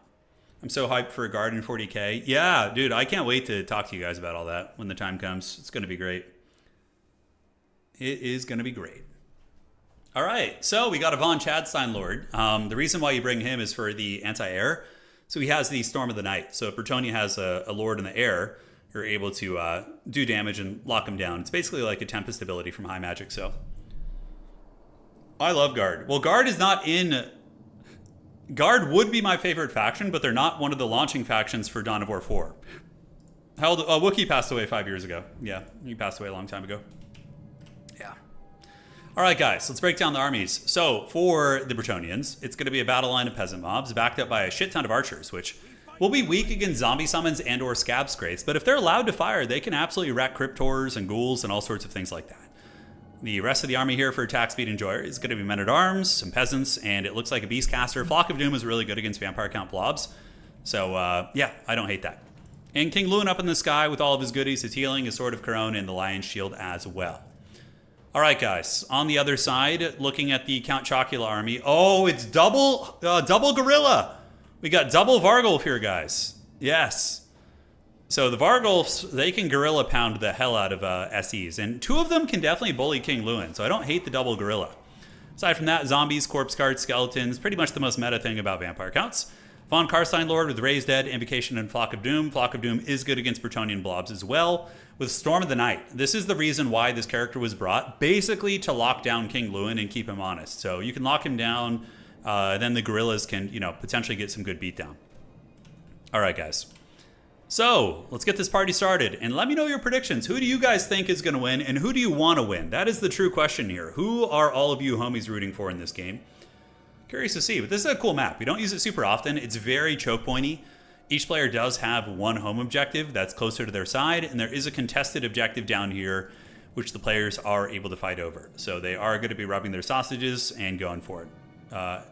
I'm so hyped for a guard in 40K. Yeah, dude, I can't wait to talk to you guys about all that when the time comes. It's going to be great. It is going to be great. All right, so we got a Von Chadstein Lord. The reason why you bring him is for the anti-air. So he has the Storm of the Night. So if Bretonnia has a Lord in the air, you're able to do damage and lock him down. It's basically like a Tempest ability from High Magic, so. I love Guard. Well, Guard is not in... Guard would be my favorite faction, but they're not one of the launching factions for Dawn of War 4. How old... Wookiee passed away 5 years ago. Yeah, he passed away a long time ago. Yeah. All right, guys, let's break down the armies. So, for the Bretonnians, it's going to be a battle line of peasant mobs backed up by a shit ton of archers, which will be weak against zombie summons and or scab scrates, but if they're allowed to fire, they can absolutely wreck cryptors and ghouls and all sorts of things like that. The rest of the army here for attack speed enjoyer is going to be men-at-arms, some peasants, and it looks like a beastcaster. Flock of Doom is really good against vampire count blobs. So, yeah, I don't hate that. And King Luin up in the sky with all of his goodies, his healing, his Sword of Corone, and the Lion's Shield as well. All right, guys. On the other side, looking at the Count Chocula army. Oh, it's double gorilla. We got double Vargulf here, guys. Yes. So the Vargulfs, they can gorilla pound the hell out of SEs. And 2 of them can definitely bully King Luin. So I don't hate the double gorilla. Aside from that, zombies, corpse guards, skeletons. Pretty much the most meta thing about vampire counts. Von Karstein Lord with Raised Dead, Invocation, and Flock of Doom. Flock of Doom is good against Bretonnian blobs as well. With Storm of the Night, this is the reason why this character was brought, basically to lock down King Luin and keep him honest. So you can lock him down, then the gorillas can, potentially get some good beatdown. All right, guys. So let's get this party started, and let me know your predictions. Who do you guys think is going to win, and who do you want to win? That is the true question here. Who are all of you homies rooting for in this game? Curious to see, but this is a cool map. We don't use it super often. It's very choke pointy. Each player does have one home objective that's closer to their side, and there is a contested objective down here, which the players are able to fight over. So they are going to be rubbing their sausages and going for it.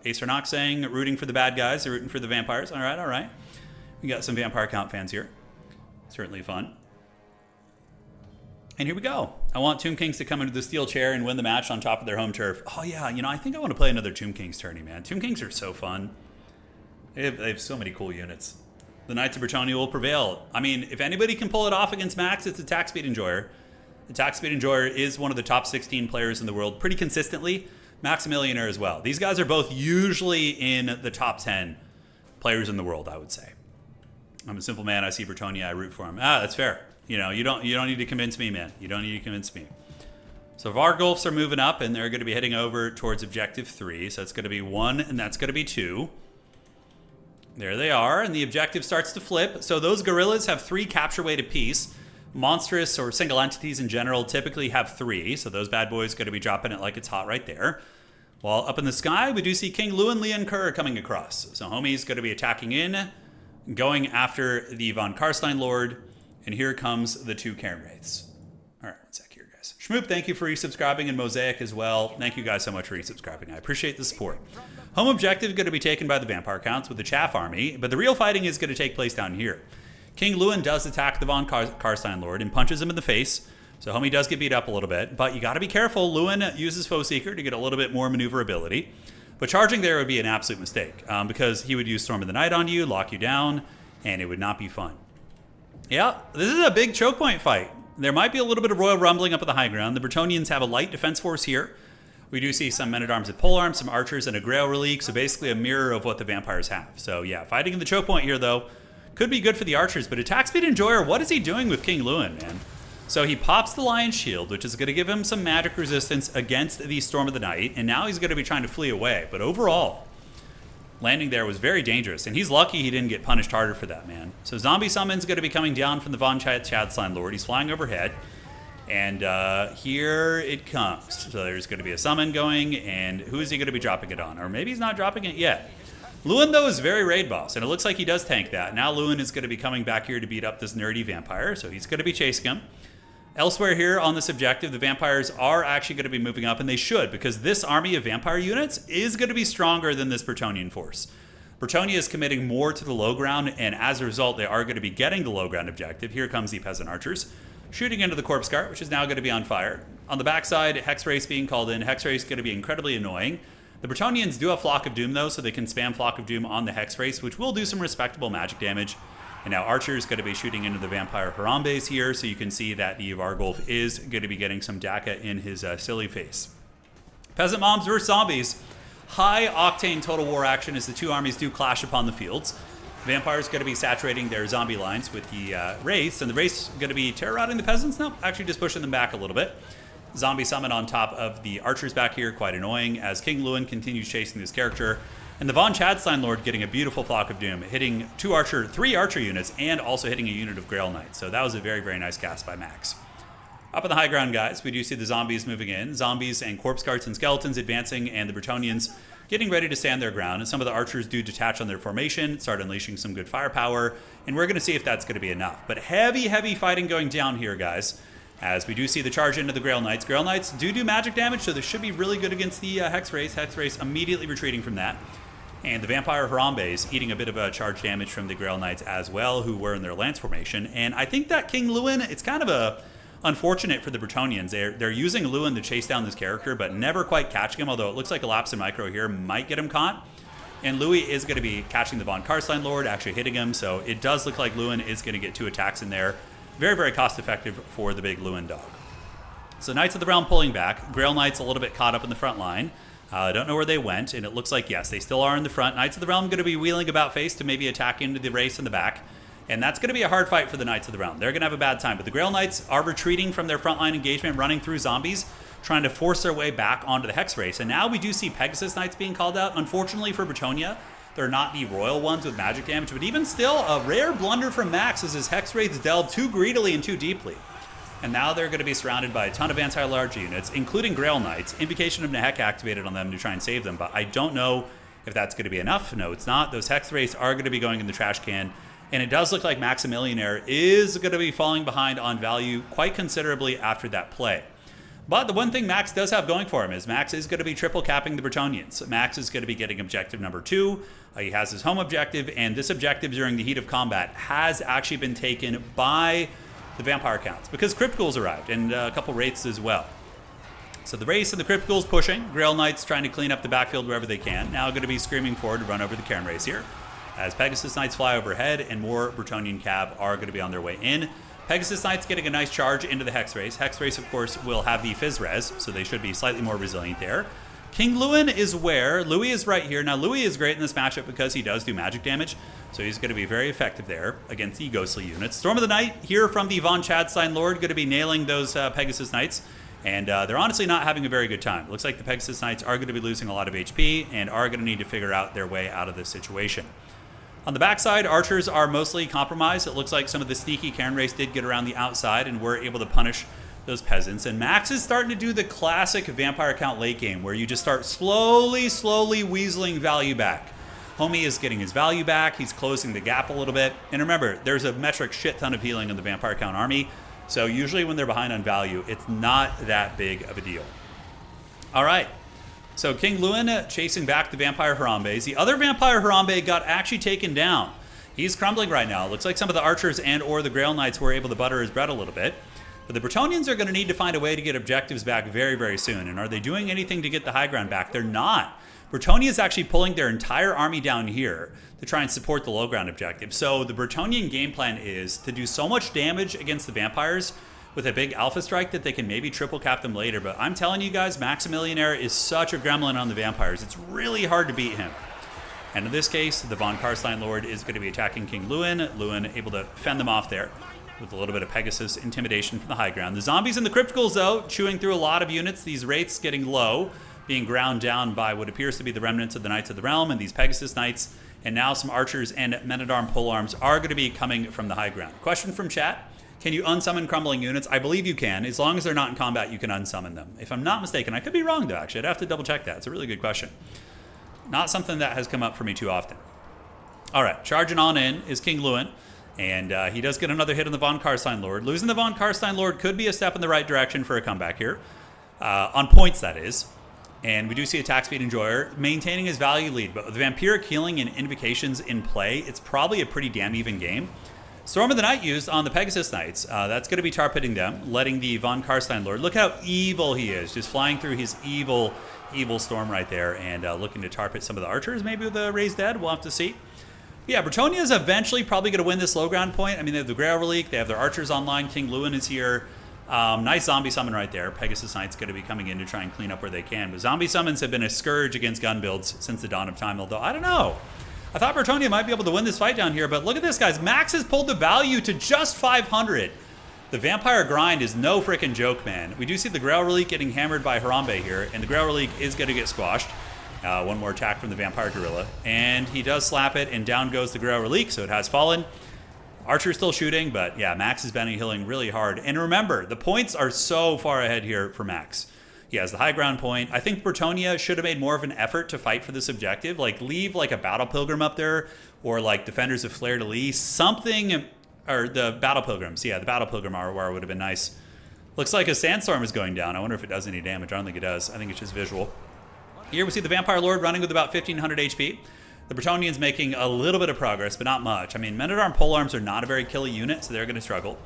Ace or Nox saying, rooting for the bad guys, they're rooting for the vampires. All right, all right. We got some Vampire Count fans here. Certainly fun. And here we go. I want Tomb Kings to come into the steel chair and win the match on top of their home turf. Oh yeah, I think I want to play another Tomb Kings tourney, man. Tomb Kings are so fun. They have so many cool units. The Knights of Bretonnia will prevail. I mean, if anybody can pull it off against Max, it's Attack Speed Enjoyer. Attack Speed Enjoyer is one of the top 16 players in the world pretty consistently. Maximillionaire as well. These guys are both usually in the top 10 players in the world, I would say. I'm a simple man. I see Bretonnia. I root for him. That's fair. You don't need to convince me, man. You don't need to convince me. So Vargulfs are moving up, and they're going to be heading over towards Objective 3. So it's going to be 1, and that's going to be 2. There they are, and the objective starts to flip. So those gorillas have 3 capture weight apiece. Monstrous or single entities in general typically have 3, so those bad boys going to be dropping it like it's hot right there. While up in the sky, we do see King Luin Lian Kerr coming across. So homie's going to be attacking in, going after the Von Karstein Lord, and here comes the 2 Cairn Wraiths. All right, one sec here, guys. Schmoop, thank you for resubscribing, and Mosaic as well. Thank you guys so much for resubscribing. I appreciate the support. Home objective is going to be taken by the Vampire Counts with the Chaff Army, but the real fighting is going to take place down here. King Luin does attack the Von Karstein Lord and punches him in the face, so homie does get beat up a little bit, but you got to be careful. Luin uses Foe Seeker to get a little bit more maneuverability, but charging there would be an absolute mistake because he would use Storm of the Night on you, lock you down, and it would not be fun. Yeah, this is a big choke point fight. There might be a little bit of royal rumbling up at the high ground. The Bretonnians have a light defense force here. We do see some men-at-arms at polearms, some archers, and a Grail Relique, so basically a mirror of what the vampires have. So yeah, fighting in the choke point here, though, could be good for the archers, but Attack Speed Enjoyer, what is he doing with King Luin, man? So he pops the Lion's Shield, which is going to give him some magic resistance against the Storm of the Night, and now he's going to be trying to flee away. But overall, landing there was very dangerous, and he's lucky he didn't get punished harder for that, man. So Zombie Summon's going to be coming down from the Von Karstein Lord. He's flying overhead. And here it comes. So there's going to be a summon going, and who is he going to be dropping it on? Or maybe he's not dropping it yet. Luin, though, is very raid boss, and it looks like he does tank that. Now Luin is going to be coming back here to beat up this nerdy vampire, so he's going to be chasing him. Elsewhere here on this objective, the vampires are actually going to be moving up, and they should, because this army of vampire units is going to be stronger than this Bretonnian force. Bretonnia is committing more to the low ground, and as a result, they are going to be getting the low ground objective. Here comes the peasant archers, shooting into the corpse cart, which is now going to be on fire. On the backside, Hex Race being called in. Hex Race is going to be incredibly annoying. The Bretonnians do have Flock of Doom, though, so they can spam Flock of Doom on the Hex Race, which will do some respectable magic damage. And now Archer is going to be shooting into the Vampire Harambes here, so you can see that the Vargulf is going to be getting some DACA in his silly face. Peasant Moms versus Zombies. High octane total war action as the 2 armies do clash upon the fields. Vampires going to be saturating their zombie lines with the Wraiths, and the Wraiths going to be terror-routing the peasants? No, actually just pushing them back a little bit. Zombie summon on top of the archers back here, quite annoying, as King Luin continues chasing this character. And the Von Karstein Lord getting a beautiful Flock of Doom, hitting 3 archer units, and also hitting a unit of Grail Knights. So that was a very, very nice cast by Max. Up on the high ground, guys, we do see the zombies moving in. Zombies and corpse guards and skeletons advancing, and the Bretonnians getting ready to stand their ground, and some of the archers do detach on their formation, start unleashing some good firepower, and we're going to see if that's going to be enough. But heavy fighting going down here, guys, as we do see the charge into the Grail Knights. Grail Knights do magic damage, so this should be really good against the Hex Race. Hex Race immediately retreating from that. And the Vampire Harambe's eating a bit of a charge damage from the Grail Knights as well, who were in their lance formation. And I think that King Lewin, it's kind of unfortunate for the Bretonnians. They're using Lewin to chase down this character, but never quite catching him, although it looks like a lapse in micro here might get him caught. And Louis is going to be catching the Von Karstein Lord, actually hitting him, so it does look like Lewin is going to get 2 attacks in there. Very cost effective for the big Lewin dog. So Knights of the Realm pulling back. Grail Knights a little bit caught up in the front line. I don't know where they went, and it looks like, yes, they still are in the front. Knights of the Realm going to be wheeling about face to maybe attack into the race in the back. And that's going to be a hard fight for the Knights of the Realm. They're going to have a bad time. But the Grail Knights are retreating from their frontline engagement, running through zombies, trying to force their way back onto the Hex Race. And now we do see Pegasus Knights being called out. Unfortunately for Bretonnia, they're not the royal ones with magic damage. But even still, a rare blunder from Max as his Hex Wraiths delved too greedily and too deeply. And now they're going to be surrounded by a ton of anti-large units, including Grail Knights. Invocation of Nehek activated on them to try and save them, but I don't know if that's going to be enough. No, it's not. Those Hex Wraiths are going to be going in the trash can, and it does look like Maximillionaire is going to be falling behind on value quite considerably after that play. But the one thing Max does have going for him is Max is going to be triple capping the Bretonnians. Max is going to be getting objective number 2. He has his home objective, and this objective during the heat of combat has actually been taken by the Vampire Counts, because Crypt Ghouls arrived, and a couple Wraiths as well. So the Wraiths and the Crypt Ghouls pushing. Grail Knights trying to clean up the backfield wherever they can. Now going to be screaming forward to run over the Cairn Race here, as Pegasus Knights fly overhead, and more Bretonnian Cav are going to be on their way in. Pegasus Knights getting a nice charge into the Hex Race. Hex Race, of course, will have the Fizz Res, so they should be slightly more resilient there. King Lewin is where? Louis is right here. Now, Louis is great in this matchup because he does do magic damage, so he's going to be very effective there against the ghostly units. Storm of the Night here from the Von Chadstein Lord, going to be nailing those Pegasus Knights, and they're honestly not having a very good time. It looks like the Pegasus Knights are going to be losing a lot of HP and are going to need to figure out their way out of this situation. On the backside, archers are mostly compromised. It looks like some of the sneaky Cairn Race did get around the outside and were able to punish those peasants. And Max is starting to do the classic Vampire Count late game where you just start slowly weaseling value back. Homie is getting his value back. He's closing the gap a little bit. And remember, there's a metric shit ton of healing in the Vampire Count army. So usually when they're behind on value, it's not that big of a deal. All right. So King Lewin chasing back the Vampire Harambe's. The other Vampire Harambe got actually taken down. He's crumbling right now. It looks like some of the archers and or the Grail Knights were able to butter his bread a little bit. But the Bretonnians are going to need to find a way to get objectives back very soon. And are they doing anything to get the high ground back? They're not. Bretonnia is actually pulling their entire army down here to try and support the low ground objective. So the Bretonnian game plan is to do so much damage against the vampires with a big alpha strike that they can maybe triple cap them later. But I'm telling you guys, Maximillionaire is such a gremlin on the vampires. It's really hard to beat him. And in this case, the Von Karstein Lord is going to be attacking King Lewin. Lewin able to fend them off there with a little bit of Pegasus intimidation from the high ground. The zombies and the Crypt Ghouls, though, chewing through a lot of units. These Wraiths getting low, being ground down by what appears to be the remnants of the Knights of the Realm and these Pegasus Knights. And now some archers and men-at-arm polearms are going to be coming from the high ground. Question from chat. Can you unsummon crumbling units? I believe you can. As long as they're not in combat, you can unsummon them. If I'm not mistaken, I could be wrong, though, actually. I'd have to double-check that. It's a really good question. Not something that has come up for me too often. All right, charging on in is King Lewin. And he does get another hit on the Von Karstein Lord. Losing the Von Karstein Lord could be a step in the right direction for a comeback here. On points, that is. And we do see attack speed enjoyer maintaining his value lead. But with vampiric healing and invocations in play, it's probably a pretty damn even game. Storm of the Night used on the Pegasus Knights. That's going to be tar pitting them, letting the Von Karstein Lord. Look how evil he is, just flying through his evil storm right there and looking to tar pit some of the archers, maybe with a raised dead. We'll have to see. Yeah, Bretonnia is eventually probably going to win this low ground point. I mean, they have the Grail Relic, they have their archers online, King Lewin is here. Nice zombie summon right there. Pegasus Knight's going to be coming in to try and clean up where they can. But zombie summons have been a scourge against gun builds since the dawn of time, although I don't know. I thought Bretonnia might be able to win this fight down here, but look at this, guys. Max has pulled the value to just 500. The vampire grind is no freaking joke, man. We do see the Grail Relic getting hammered by Harambe here, and the Grail Relic is going to get squashed. One more attack from the Vampire Gorilla. And he does slap it, and down goes the Grail Relic, so it has fallen. Archer's still shooting, but yeah, Max is Benny healing really hard. And remember, the points are so far ahead here for Max. He has the high ground point. I think Bretonia should have made more of an effort to fight for this objective. Like, leave like a Battle Pilgrim up there, or like Defenders of Fleur de Lis, something, or the Battle Pilgrims. Yeah, the Battle Pilgrim Arwar would have been nice. Looks like a Sandstorm is going down. I wonder if it does any damage. I don't think it does. I think it's just visual. Here we see the Vampire Lord running with about 1,500 HP. The Bretonians making a little bit of progress, but not much. I mean, Men-at-Arm Polearms are not a very killy unit, so they're going to struggle.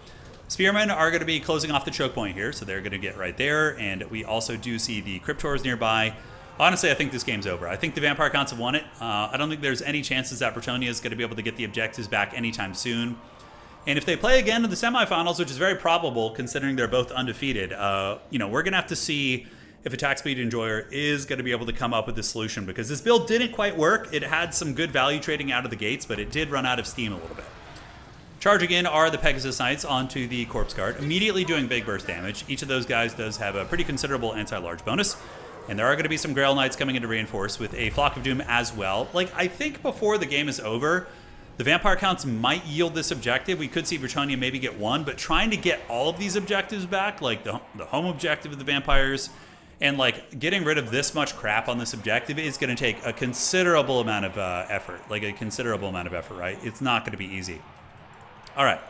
Spearmen are going to be closing off the choke point here, so they're going to get right there. And we also do see the Cryptors nearby. Honestly, I think this game's over. I think the Vampire Counts have won it. I don't think there's any chances that Bretonia is going to be able to get the objectives back anytime soon. And if they play again in the semifinals, which is very probable considering they're both undefeated, you know, we're going to have to see if Attack Speed Enjoyer is going to be able to come up with a solution, because this build didn't quite work. It had some good value trading out of the gates, but it did run out of steam a little bit. Charging in are the Pegasus Knights onto the Corpse Guard, immediately doing big burst damage. Each of those guys does have a pretty considerable anti-large bonus. And there are going to be some Grail Knights coming in to reinforce with a Flock of Doom as well. Like, I think before the game is over, the Vampire Counts might yield this objective. We could see Bretonia maybe get one, but trying to get all of these objectives back, like the home objective of the Vampires, and like getting rid of this much crap on this objective is going to take a considerable amount of effort. Like a considerable amount of effort, right? It's not going to be easy. All right.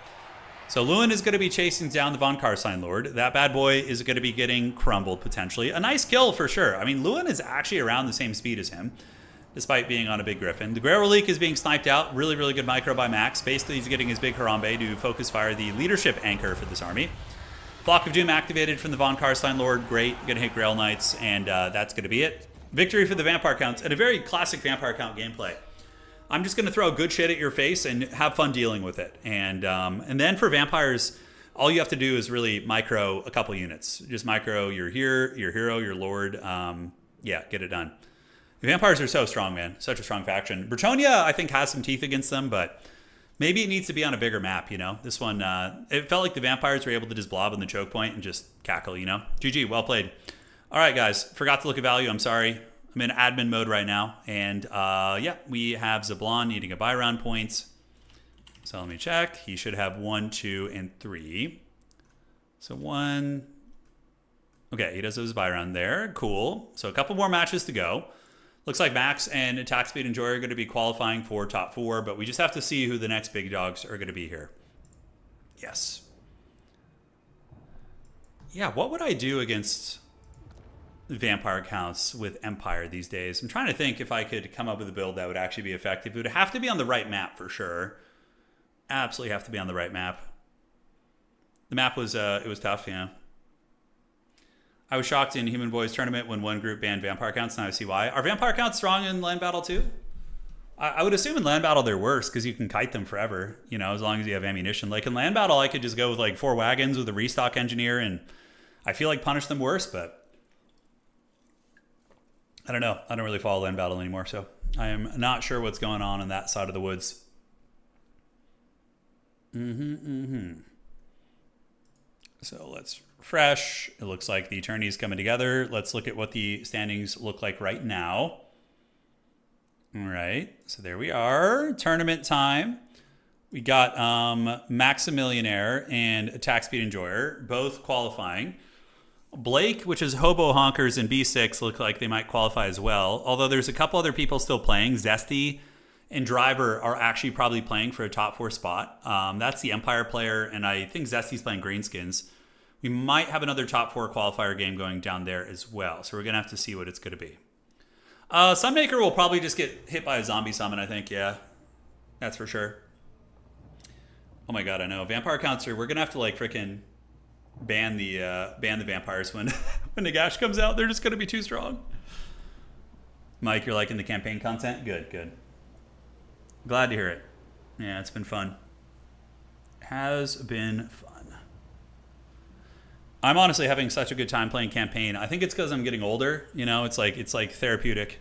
So Lewin is going to be chasing down the Von Carstein Lord. That bad boy is going to be getting crumbled potentially. A nice kill for sure. I mean, Lewin is actually around the same speed as him, despite being on a big Griffin. The Grail Relique is being sniped out. Really, really good micro by Max. Basically, he's getting his big Harambe to focus fire the leadership anchor for this army. Flock of Doom activated from the Von Carstein Lord. Great. Going to hit Grail Knights, and that's going to be it. Victory for the Vampire Counts, and a very classic Vampire Count gameplay. I'm just going to throw good shit at your face and have fun dealing with it. And then for Vampires, all you have to do is really micro a couple units. Just micro your hero, your Lord. Yeah, get it done. The Vampires are so strong, man. Such a strong faction. Bretonia, I think, has some teeth against them, but maybe it needs to be on a bigger map, you know? This one, it felt like the Vampires were able to just blob on the choke point and just cackle, you know? GG, well played. All right, guys. Forgot to look at value. I'm sorry. I'm in admin mode right now. And, yeah, we have Zablon needing a buy round point. So let me check. He should have 1, 2, and 3. So 1. Okay, he does his buy round there. Cool. So a couple more matches to go. Looks like Max and Attack Speed Enjoyer are going to be qualifying for top 4, but we just have to see who the next big dogs are going to be here. Yes. Yeah, what would I do against Vampire Counts with Empire these days? I'm trying to think if I could come up with a build that would actually be effective. It would have to be on the right map for sure. Absolutely have to be on the right map. The map was, it was tough, you know. I was shocked in Human Boys Tournament when one group banned Vampire Counts, and I see why. Are Vampire Counts strong in Land Battle too? I would assume in Land Battle they're worse, because you can kite them forever, you know, as long as you have ammunition. Like in Land Battle, I could just go with like 4 wagons with a restock engineer, and I feel like punish them worse, but I don't know. I don't really follow Land Battle anymore, so I am not sure what's going on that side of the woods. So let's refresh. It looks like the attorney's coming together. Let's look at what the standings look like right now. All right, so there we are. Tournament time. We got Maximillionaire and Attack Speed Enjoyer, both qualifying. Blake, which is Hobo Honkers and B6, look like they might qualify as well. Although there's a couple other people still playing. Zesty and Driver are actually probably playing for a top 4 spot. That's the Empire player, and I think Zesty's playing Greenskins. We might have another top 4 qualifier game going down there as well, so we're going to have to see what it's going to be. Sunmaker will probably just get hit by a zombie summon, I think, yeah. That's for sure. Oh my god, I know. Vampire Counts are, we're going to have to like freaking ban the vampires when, when Nagash comes out. They're just going to be too strong. Mike, you're liking the campaign content? Good, good. Glad to hear it. Yeah, it's been fun. Has been fun. I'm honestly having such a good time playing campaign. I think it's because I'm getting older. You know, it's like therapeutic.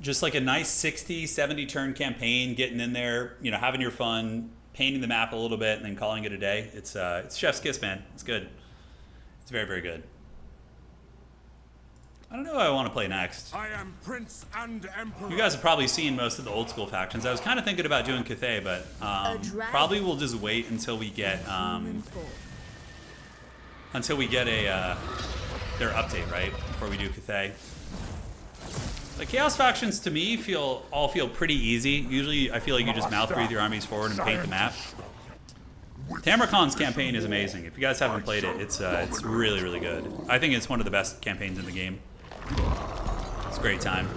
Just like a nice 60, 70 turn campaign, getting in there, you know, having your fun, painting the map a little bit, and then calling it a day. It's chef's kiss, man. It's good. It's very, very good. I don't know who I want to play next. I am Prince and Emperor. You guys have probably seen most of the old school factions. I was kind of thinking about doing Cathay, but probably we'll just wait until we get a their update, right? Before we do Cathay. The Chaos factions, to me, all feel pretty easy. Usually, I feel like you just mouth breathe your armies forward and paint the map. Tamrakon's campaign is amazing. If you guys haven't played it, it's really, really good. I think it's one of the best campaigns in the game. It's a great time.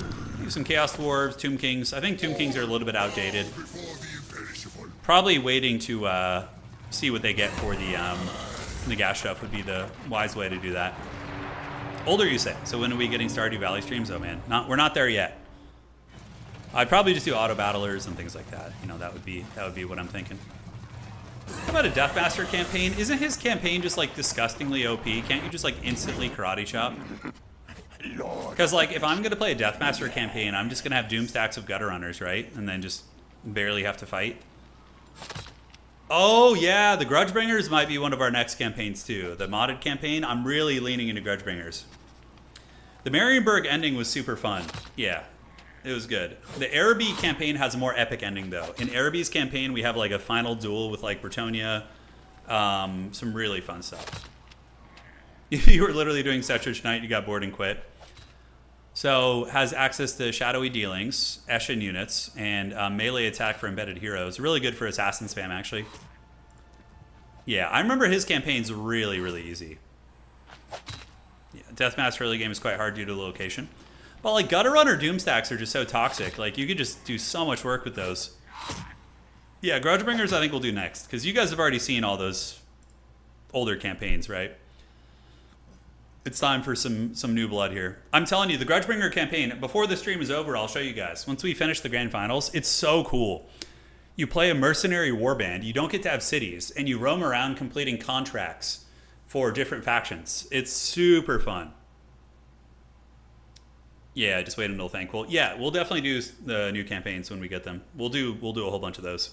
Do some Chaos Dwarves, Tomb Kings. I think Tomb Kings are a little bit outdated. Probably waiting to see what they get for the gas stuff would be the wise way to do that. Older, you say? So when are we getting Stardew Valley streams? Oh man, we're not there yet. I'd probably just do auto battlers and things like that. You know, that would be what I'm thinking. How about a Deathmaster campaign? Isn't his campaign just like disgustingly OP? Can't you just like instantly karate chop? Because like if I'm gonna play a Deathmaster campaign, I'm just gonna have doom stacks of gutter runners, right? And then just barely have to fight. Oh yeah, the Grudgebringers might be one of our next campaigns too. The modded campaign, I'm really leaning into Grudgebringers. The Marienburg ending was super fun. Yeah, it was good. The Araby campaign has a more epic ending though. In Araby's campaign, we have like a final duel with like Bretonia. Some really fun stuff. You were literally doing Setrich Knight, you got bored and quit. So has access to shadowy dealings, Eshin units, and melee attack for embedded heroes. Really good for assassin spam, actually. Yeah, I remember his campaign's really, really easy. Yeah, Deathmaster early game is quite hard due to the location. But like Gutter Runner Doom stacks are just so toxic. Like you could just do so much work with those. Yeah, Grudgebringers I think we'll do next, because you guys have already seen all those older campaigns, right? It's time for some new blood here. I'm telling you, the Grudgebringer campaign, before the stream is over, I'll show you guys. Once we finish the grand finals, it's so cool. You play a mercenary warband, you don't get to have cities, and you roam around completing contracts for different factions. It's super fun. Yeah, just wait until thankful. Yeah, we'll definitely do the new campaigns when we get them. We'll do a whole bunch of those.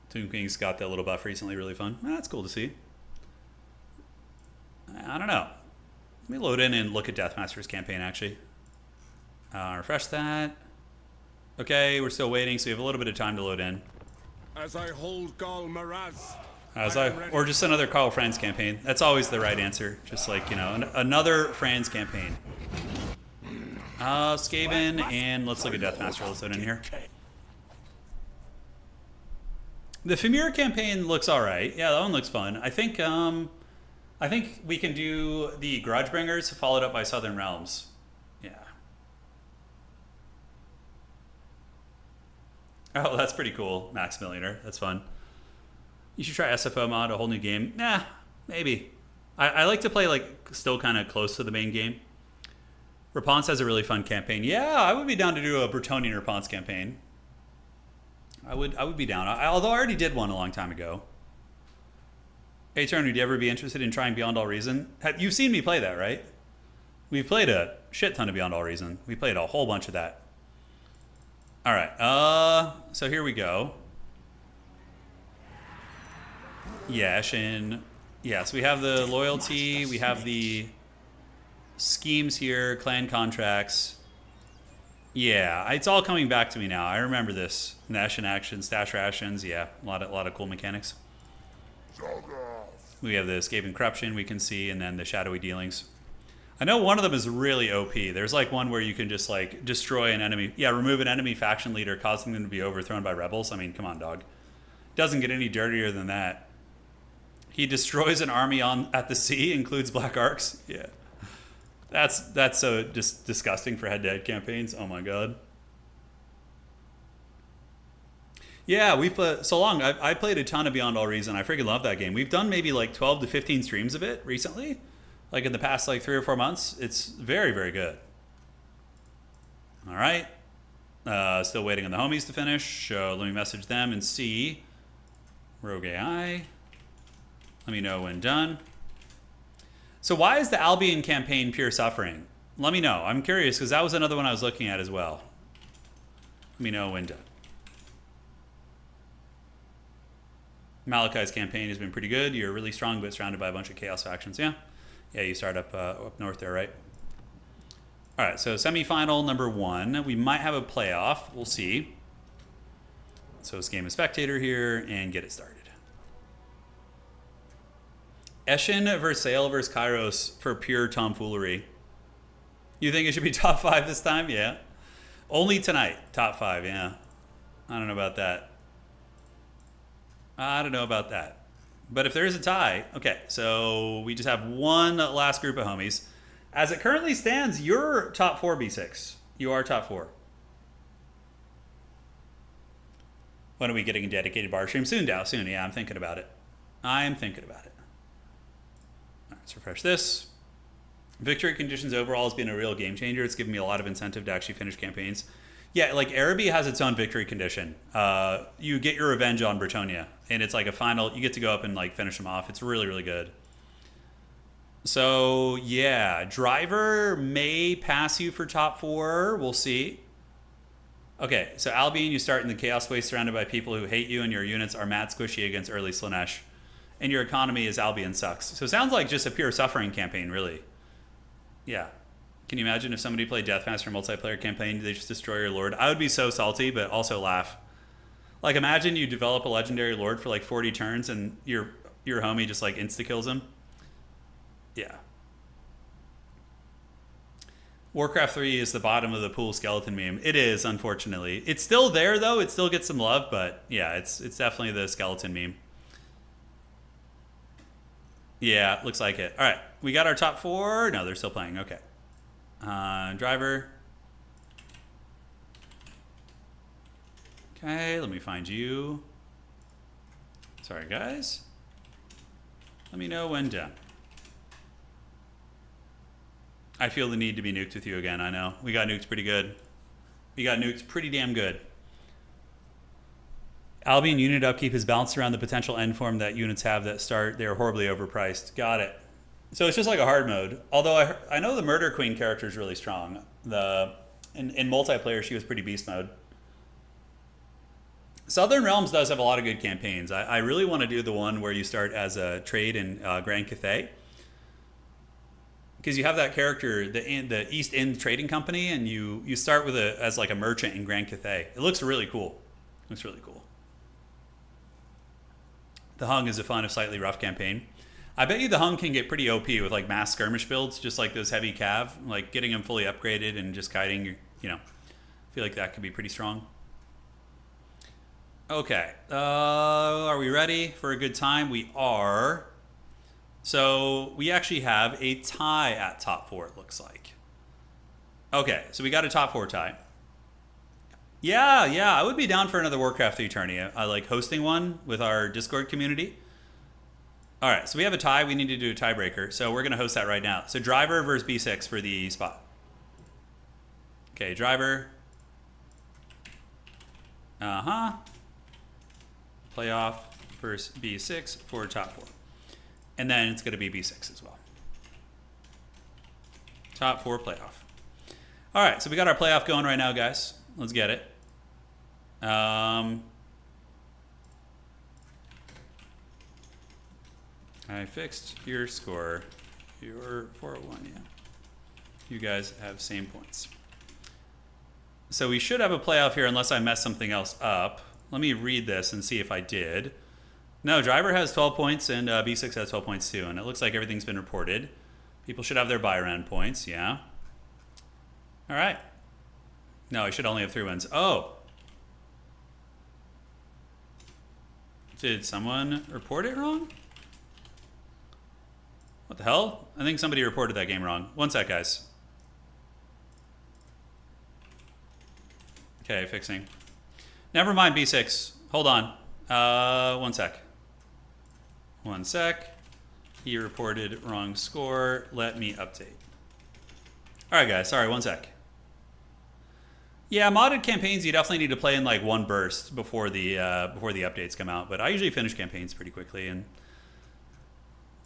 Tomb King's got that little buff recently, really fun. That's cool to see. I don't know. Let me load in and look at Deathmaster's campaign, actually. Refresh that. Okay, we're still waiting, so we have a little bit of time to load in. As I hold Gal Maraz. Or just another Carl Franz campaign. That's always the right answer. Just like, you know, another Franz campaign. Skaven, and let's look at Deathmaster. Let's load in here. The Femir campaign looks alright. Yeah, that one looks fun. I think we can do the Grudgebringers followed up by Southern Realms. Yeah. Oh, that's pretty cool, Max Millionaire. That's fun. You should try SFO mod, a whole new game. Nah, maybe. I like to play like still kind of close to the main game. Raponce has a really fun campaign. Yeah, I would be down to do a Bretonian Raponce campaign. I would be down. Although I already did one a long time ago. Hey, Turn, would you ever be interested in trying Beyond All Reason? You've seen me play that, right? We've played a shit ton of Beyond All Reason. We played a whole bunch of that. All right. So here we go. Yeah, Eshin. Yes, we have the loyalty. We have the schemes here, clan contracts. Yeah, it's all coming back to me now. I remember this. Nation actions, stash rations. Yeah, a lot of cool mechanics. We have the escape and corruption we can see, and then the shadowy dealings. I know one of them is really OP. There's like one where you can just like destroy an enemy. Yeah, remove an enemy faction leader, causing them to be overthrown by rebels. I mean, come on, dog. Doesn't get any dirtier than that. He destroys an army at the sea, includes black arcs. Yeah. That's so just disgusting for head-to-head campaigns. Oh my god. Yeah, we played so long. I played a ton of Beyond All Reason. I freaking love that game. We've done maybe like 12 to 15 streams of it recently, like in the past like 3 or 4 months. It's very, very good. All right, still waiting on the homies to finish. Let me message them and see. Rogue AI. Let me know when done. So why is the Albion campaign pure suffering? Let me know. I'm curious because that was another one I was looking at as well. Let me know when done. Malachi's campaign has been pretty good. You're really strong, but surrounded by a bunch of chaos factions. Yeah, you start up north there, right? All right, so semifinal number 1. We might have a playoff. We'll see. So let's game a spectator here and get it started. Eshin Versailles versus Kairos for pure tomfoolery. You think it should be top 5 this time? Yeah. Only tonight, top 5, yeah. I don't know about that. I don't know about that. But if there is a tie, okay, so we just have one last group of homies. As it currently stands, you're top 4, B6. You are top 4. When are we getting a dedicated bar stream? Soon, Dow. Soon. Yeah, I'm thinking about it. I'm thinking about it. All right, let's refresh this. Victory conditions overall has been a real game changer. It's given me a lot of incentive to actually finish campaigns. Yeah, like Araby has its own victory condition. You get your revenge on Bretonia, and it's like a final. You get to go up and like finish them off. It's really, really good. So yeah, Driver may pass you for top 4. We'll see. Okay, so Albion, you start in the Chaos Waste surrounded by people who hate you, and your units are mad squishy against early Slaanesh. And your economy is Albion sucks. So it sounds like just a pure suffering campaign, really. Yeah. Can you imagine if somebody played Deathmaster multiplayer campaign, they just destroy your lord? I would be so salty, but also laugh. Like, imagine you develop a legendary lord for like 40 turns, and your homie just like insta-kills him. Yeah. Warcraft 3 is the bottom of the pool skeleton meme. It is, unfortunately. It's still there, though. It still gets some love, but yeah, it's definitely the skeleton meme. Yeah, looks like it. All right, we got our top 4. No, they're still playing. Okay. Driver. Okay, let me find you. Sorry, guys. Let me know when done. I feel the need to be nuked with you again, I know. We got nuked pretty good. We got nuked pretty damn good. Albion unit upkeep is balanced around the potential end form that units have that start. They're horribly overpriced. Got it. So it's just like a hard mode. Although I know the Murder Queen character is really strong. In multiplayer, she was pretty beast mode. Southern Realms does have a lot of good campaigns. I really want to do the one where you start as a trade in Grand Cathay. Because you have that character, the East End Trading Company, and you start with as like a merchant in Grand Cathay. It looks really cool. Looks really cool. The Hung is a fun, if slightly rough campaign. I bet you the Hung can get pretty OP with like mass skirmish builds, just like those heavy cav, like getting them fully upgraded and just kiting. You know, I feel like that could be pretty strong. Okay, are we ready for a good time? We are. So we actually have a tie at top 4, it looks like. Okay, so we got a top 4 tie. Yeah, I would be down for another Warcraft 3 tourney. I like hosting one with our Discord community. All right, so we have a tie. We need to do a tiebreaker. So we're going to host that right now. So Driver versus B6 for the spot. Okay, Driver. Playoff versus B6 for top 4. And then it's going to be B6 as well. Top 4 playoff. All right, so we got our playoff going right now, guys. Let's get it. I fixed your score. You're 4-1, yeah. You guys have same points. So we should have a playoff here unless I messed something else up. Let me read this and see if I did. No, Driver has 12 points and B6 has 12 points too. And it looks like everything's been reported. People should have their buy round points, yeah. All right. No, I should only have 3 wins. Oh. Did someone report it wrong? What the hell? I think somebody reported that game wrong. One sec, guys. Okay, fixing. Never mind, B6. Hold on. One sec. One sec. He reported wrong score. Let me update. All right, guys. Sorry, one sec. Yeah, modded campaigns you definitely need to play in like one burst before the updates come out. But I usually finish campaigns pretty quickly.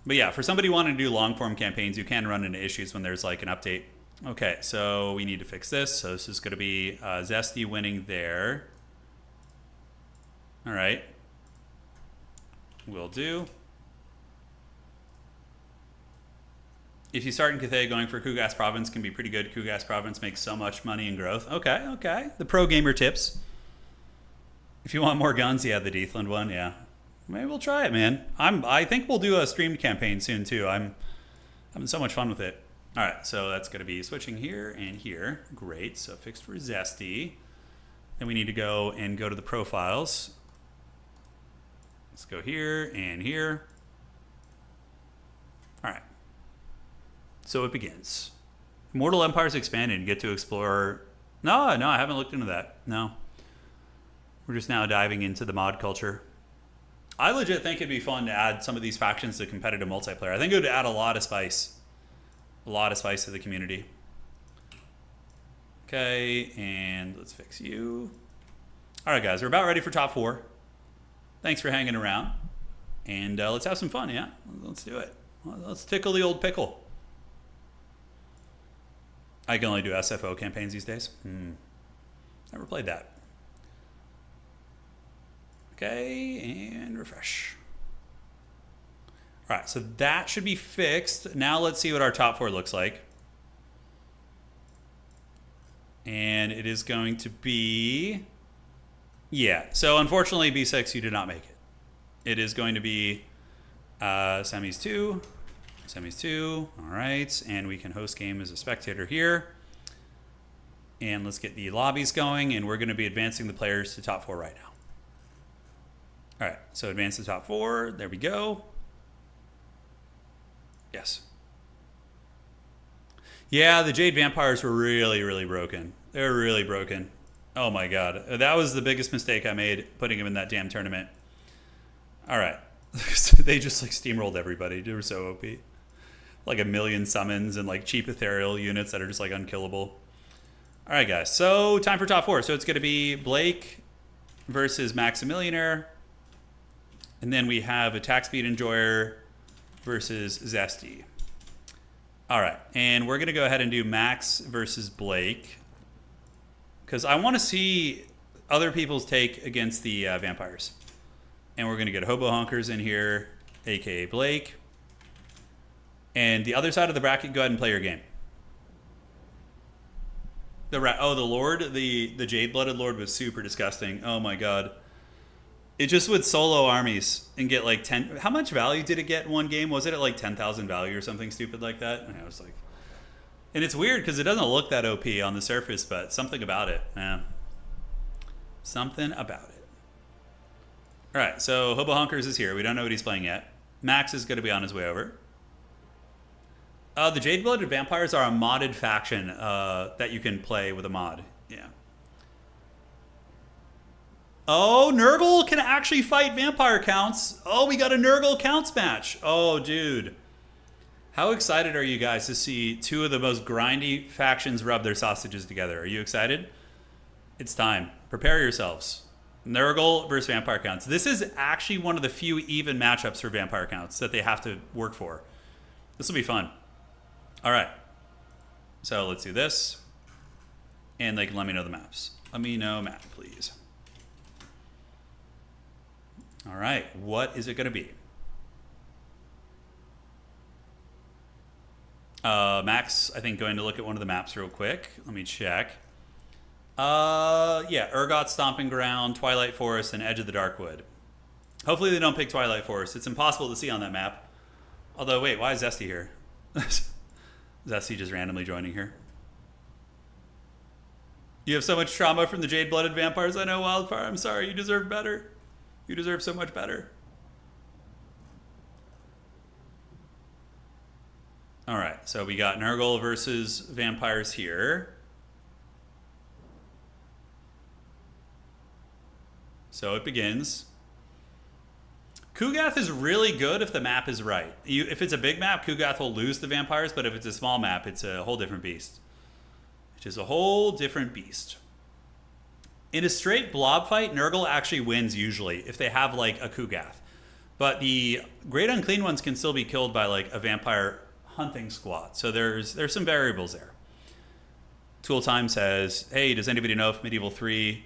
But yeah, for somebody wanting to do long form campaigns, you can run into issues when there's like an update. Okay, so we need to fix this. So this is going to be Zesty winning there. All right. Will do. If you start in Cathay, going for Kugas Province can be pretty good. Kugas Province makes so much money and growth. Okay, okay. The pro gamer tips. If you want more guns, yeah, the Deathland one, yeah. Maybe we'll try it, man. I think we'll do a streamed campaign soon too. I'm having so much fun with it. All right, so that's going to be switching here and here. Great. So fixed for Zesty. Then we need to go to the profiles. Let's go here and here. All right. So it begins. Mortal Empires Expanded. You get to explore. No, I haven't looked into that. No. We're just now diving into the mod culture. I legit think it'd be fun to add some of these factions to competitive multiplayer. I think it would add a lot of spice. A lot of spice to the community. Okay, and let's fix you. All right, guys, we're about ready for top 4. Thanks for hanging around. And let's have some fun, yeah? Let's do it. Let's tickle the old pickle. I can only do SFO campaigns these days. Never played that. Okay, and refresh. All right, so that should be fixed. Now let's see what our top 4 looks like. And it is going to be... Yeah, so unfortunately, B6, you did not make it. It is going to be semis 2. Semis 2, all right. And we can host game as a spectator here. And let's get the lobbies going. And we're going to be advancing the players to top 4 right now. All right, so advance to top 4. There we go. Yes. Yeah, the Jade Vampires were really, really broken. They were really broken. Oh my god. That was the biggest mistake I made, putting them in that damn tournament. All right. They just like steamrolled everybody. They were so OP. Like a million summons and like cheap ethereal units that are just like unkillable. All right, guys. So time for top 4. So it's going to be Blake versus Maximillionaire. And then we have Attack Speed Enjoyer versus Zesty. All right, and we're going to go ahead and do Max versus Blake. Because I want to see other people's take against the vampires. And we're going to get Hobo Honkers in here, a.k.a. Blake. And the other side of the bracket, go ahead and play your game. The Lord, the Jade-Blooded Lord was super disgusting. Oh my god. It just would solo armies and get like 10... How much value did it get in one game? Was it at like 10,000 value or something stupid like that? And I was like... And it's weird because it doesn't look that OP on the surface, but something about it. Yeah. Something about it. All right, so Hobo Honkers is here. We don't know what he's playing yet. Max is going to be on his way over. The Jade-Blooded Vampires are a modded faction that you can play with a mod. Yeah. Oh, Nurgle can actually fight vampire counts. Oh, we got a Nurgle counts match. Oh, dude. How excited are you guys to see 2 of the most grindy factions rub their sausages together? Are you excited? It's time. Prepare yourselves. Nurgle versus vampire counts. This is actually one of the few even matchups for vampire counts that they have to work for. This will be fun. All right. So let's do this. And they can let me know the maps. Let me know map, please. All right, what is it going to be? Max, I think, going to look at one of the maps real quick. Let me check. Yeah, Urgot Stomping Ground, Twilight Forest, and Edge of the Darkwood. Hopefully they don't pick Twilight Forest. It's impossible to see on that map. Although, wait, why is Zesty here? Zesty just randomly joining here. You have so much trauma from the Jade-Blooded Vampires. I know, Wildfire. I'm sorry. You deserve better. You deserve so much better. All right, so we got Nurgle versus vampires here. So it begins. Kugath is really good if the map is right. If it's a big map, Kugath will lose the vampires, but if it's a small map, it's a whole different beast. Which is a whole different beast. In a straight blob fight, Nurgle actually wins usually if they have like a Kugath. But the Great Unclean Ones can still be killed by like a vampire hunting squad. So there's some variables there. Tool Time says, hey, does anybody know if Medieval 3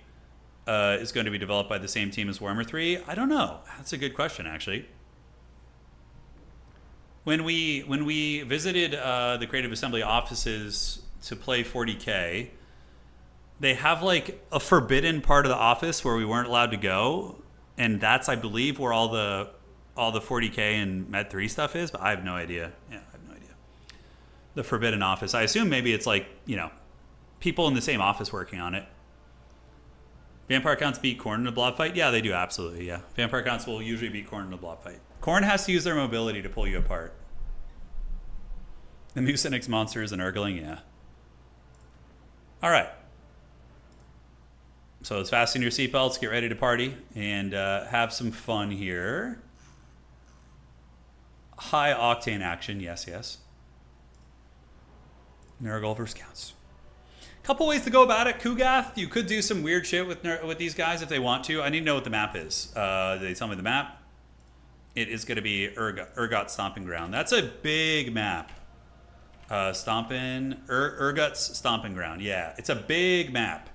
is going to be developed by the same team as Warhammer 3? I don't know. That's a good question, actually. When we visited the Creative Assembly offices to play 40K, they have like a forbidden part of the office where we weren't allowed to go. And that's, I believe, where all the 40k and Med 3 stuff is, but I have no idea. Yeah, I have no idea. The Forbidden Office. I assume maybe it's like, you know, people in the same office working on it. Vampire counts beat Khorne in a blob fight? Yeah, they do, absolutely, yeah. Vampire counts will usually beat Khorne in a blob fight. Khorne has to use their mobility to pull you apart. The Mucinix monsters and Urgling, yeah. Alright. So let's fasten your seatbelts, get ready to party, and have some fun here. High octane action, yes, yes. Nurgle versus Counts. Couple ways to go about it. Kugath, you could do some weird shit with these guys if they want to. I need to know what the map is. They tell me the map. It is going to be Urgot Stomping Ground. That's a big map. Urgot's Stomping Ground. Yeah, it's a big map.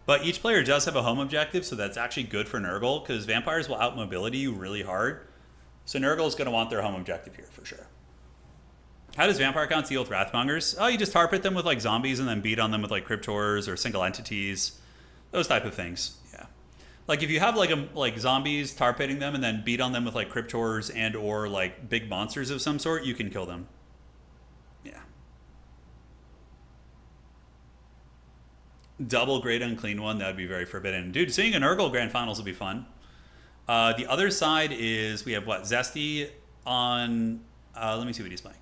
But each player does have a home objective, so that's actually good for Nurgle, because vampires will out-mobility you really hard. So Nurgle's going to want their home objective here, for sure. How does Vampire Counts deal with Wrathmongers? Oh, you just tar pit them with, like, zombies and then beat on them with, like, Cryptors or single entities. Those type of things, yeah. Like, if you have, like, zombies, tar pitting them, and then beat on them with, like, Cryptors and or, like, big monsters of some sort, you can kill them. Yeah. Double Great Unclean one, that would be very forbidden. Dude, seeing an Nurgle Grand Finals will be fun. The other side is, we have what? Zesty on, let me see what he's playing.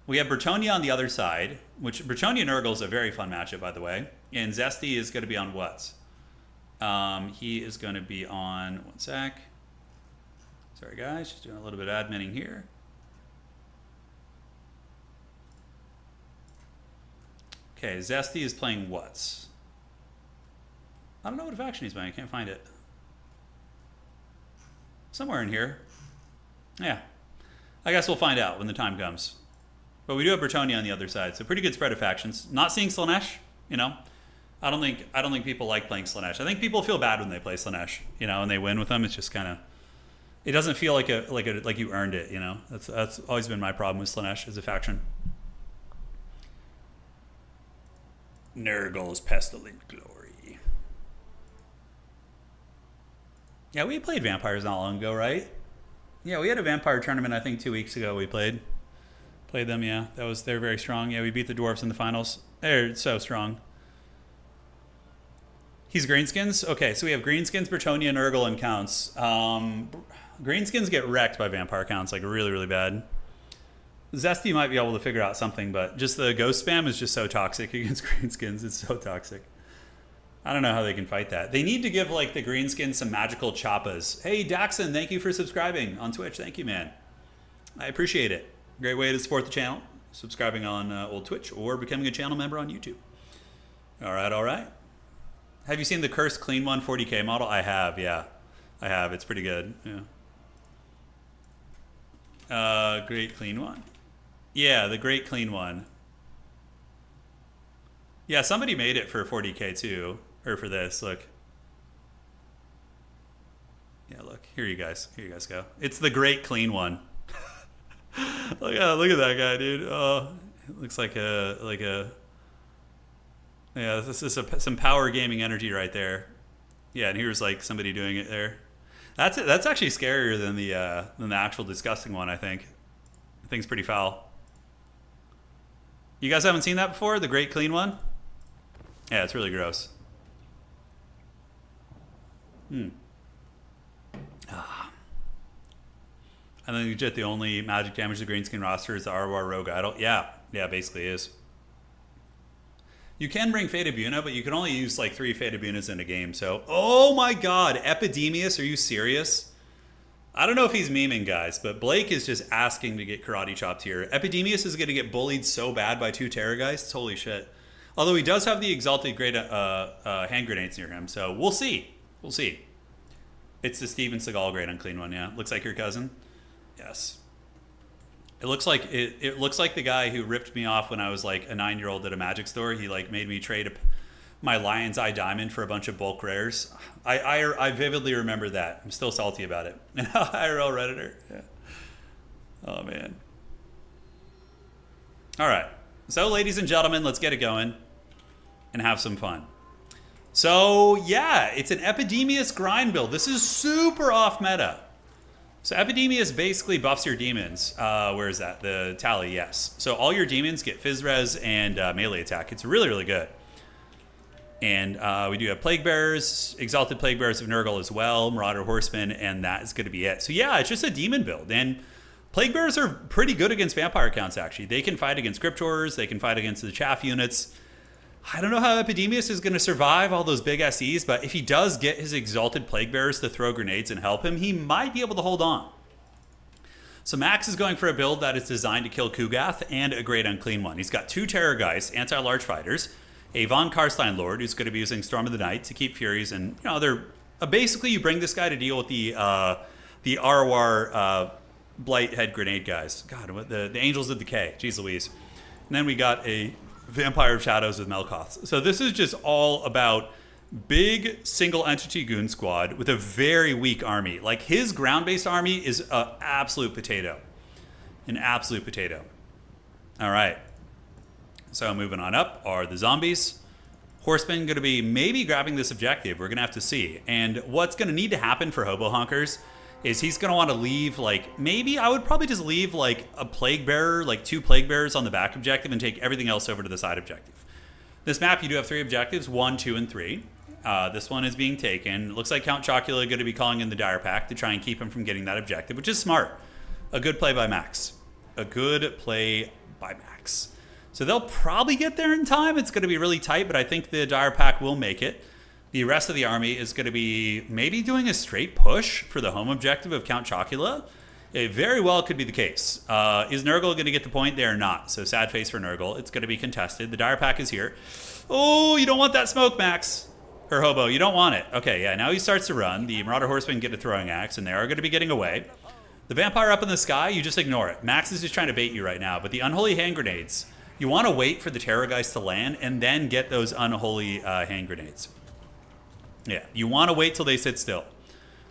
We have Bretonnia on the other side, which Bretonnia Nurgle is a very fun matchup, by the way. And Zesty is going to be on what? He is going to be on, one sec. Sorry guys, just doing a little bit of adminning here. Okay, Zesty is playing what? I don't know what faction he's playing. I can't find it. Somewhere in here. Yeah. I guess we'll find out when the time comes. But we do have Bretonnia on the other side, so pretty good spread of factions. Not seeing Slaanesh, you know. I don't think people like playing Slaanesh. I think people feel bad when they play Slaanesh, you know, and they win with them. It's just kind of, it doesn't feel like you earned it, you know. That's always been my problem with Slaanesh as a faction. Nurgle's Pestilent Glory. Yeah, we played vampires not long ago, right? Yeah, we had a vampire tournament, I think 2 weeks ago we played. Played them, yeah. They're very strong. Yeah, we beat the dwarves in the finals. They're so strong. He's Greenskins? Okay, so we have Greenskins, Bretonnia, Nurgle, and Counts. Greenskins get wrecked by Vampire Counts, like really, really bad. Zesty might be able to figure out something, but just the ghost spam is just so toxic against Greenskins. It's so toxic. I don't know how they can fight that. They need to give, like, the Greenskins some magical choppas. Hey, Daxon, thank you for subscribing on Twitch. Thank you, man. I appreciate it. Great way to support the channel. Subscribing on old Twitch or becoming a channel member on YouTube. All right, all right. Have you seen the Cursed Clean One 40k model? I have, yeah. I have. It's pretty good, yeah. Great Clean One. Yeah, the Great Clean One. Yeah, somebody made it for 40k too. Or for this, look. Yeah, look. Here you guys go. It's the Great Clean One. look at that guy, dude. Oh, it looks like a yeah, this is some power gaming energy right there. Yeah, and here's like somebody doing it there. That's it. That's actually scarier than the actual disgusting one, I think. The thing's pretty foul. You guys haven't seen that before? The Great Clean One? Yeah, it's really gross. I think legit the only magic damage the Greenskin roster is the Arwar Rogue Idol. Yeah, basically is. You can bring Fata Buna, but you can only use like 3 Fata Bunas in a game. So, oh my god, Epidemius, are you serious? I don't know if he's memeing, guys, but Blake is just asking to get karate chopped here. Epidemius is going to get bullied so bad by 2 Terrorgeists. Holy shit. Although he does have the Exalted Great hand grenades near him, so we'll see. We'll see. It's the Steven Seagal Great Unclean One, yeah. Looks like your cousin. Yes. It looks like it looks like the guy who ripped me off when I was like a 9-year-old at a magic store. He like made me trade my Lion's Eye Diamond for a bunch of bulk rares. I vividly remember that. I'm still salty about it. IRL Redditor. Yeah. Oh man. All right. So ladies and gentlemen, let's get it going and have some fun. So yeah, it's an Epidemius grind build. This is super off meta. So Epidemius basically buffs your demons. Where is that? The tally, yes. So all your demons get Fizz Res and melee attack. It's really, really good. And we do have Plague Bearers, Exalted Plague Bearers of Nurgle as well, Marauder Horsemen, and that is going to be it. So yeah, it's just a demon build. And Plague Bearers are pretty good against vampire counts, actually. They can fight against Cryptors, they can fight against the Chaff units. I don't know how Epidemius is going to survive all those big SEs, but if he does get his Exalted Plague Bearers to throw grenades and help him, he might be able to hold on. So Max is going for a build that is designed to kill Kugath and a Great Unclean One. He's got 2 Terrorgeist, anti-large fighters, a Von Karstein Lord who's going to be using Storm of the Night to keep Furies, and they're basically you bring this guy to deal with the ROR Blight Head Grenade guys. God, what the Angels of Decay. Jeez Louise. And then we got a Vampire of Shadows with Melkoths. So this is just all about big single entity goon squad with a very weak army. Like his ground-based army is an absolute potato. An absolute potato. All right. So moving on up are the zombies. Horsemen going to be maybe grabbing this objective. We're going to have to see. And what's going to need to happen for Hobo Honkers is he's going to want to leave, like, maybe I would probably just leave, like, a Plague Bearer, like 2 Plague Bearers on the back objective and take everything else over to the side objective. This map, you do have 3 objectives, 1, 2, and 3. This one is being taken. It looks like Count Chocula going to be calling in the Dire Pack to try and keep him from getting that objective, which is smart. A good play by Max. A good play by Max. So they'll probably get there in time. It's going to be really tight, but I think the Dire Pack will make it. The rest of the army is going to be maybe doing a straight push for the home objective of Count Chocula. It very well could be the case. Is Nurgle going to get the point? They are not. So sad face for Nurgle. It's going to be contested. The Dire Pack is here. Oh, you don't want that smoke, Max. Or Hobo, you don't want it. Okay, yeah, now he starts to run. The Marauder Horsemen get a throwing axe, and they are going to be getting away. The Vampire up in the sky, you just ignore it. Max is just trying to bait you right now. But the Unholy Hand Grenades, you want to wait for the Terrorgeist to land and then get those Unholy Hand Grenades. Yeah, you want to wait till they sit still.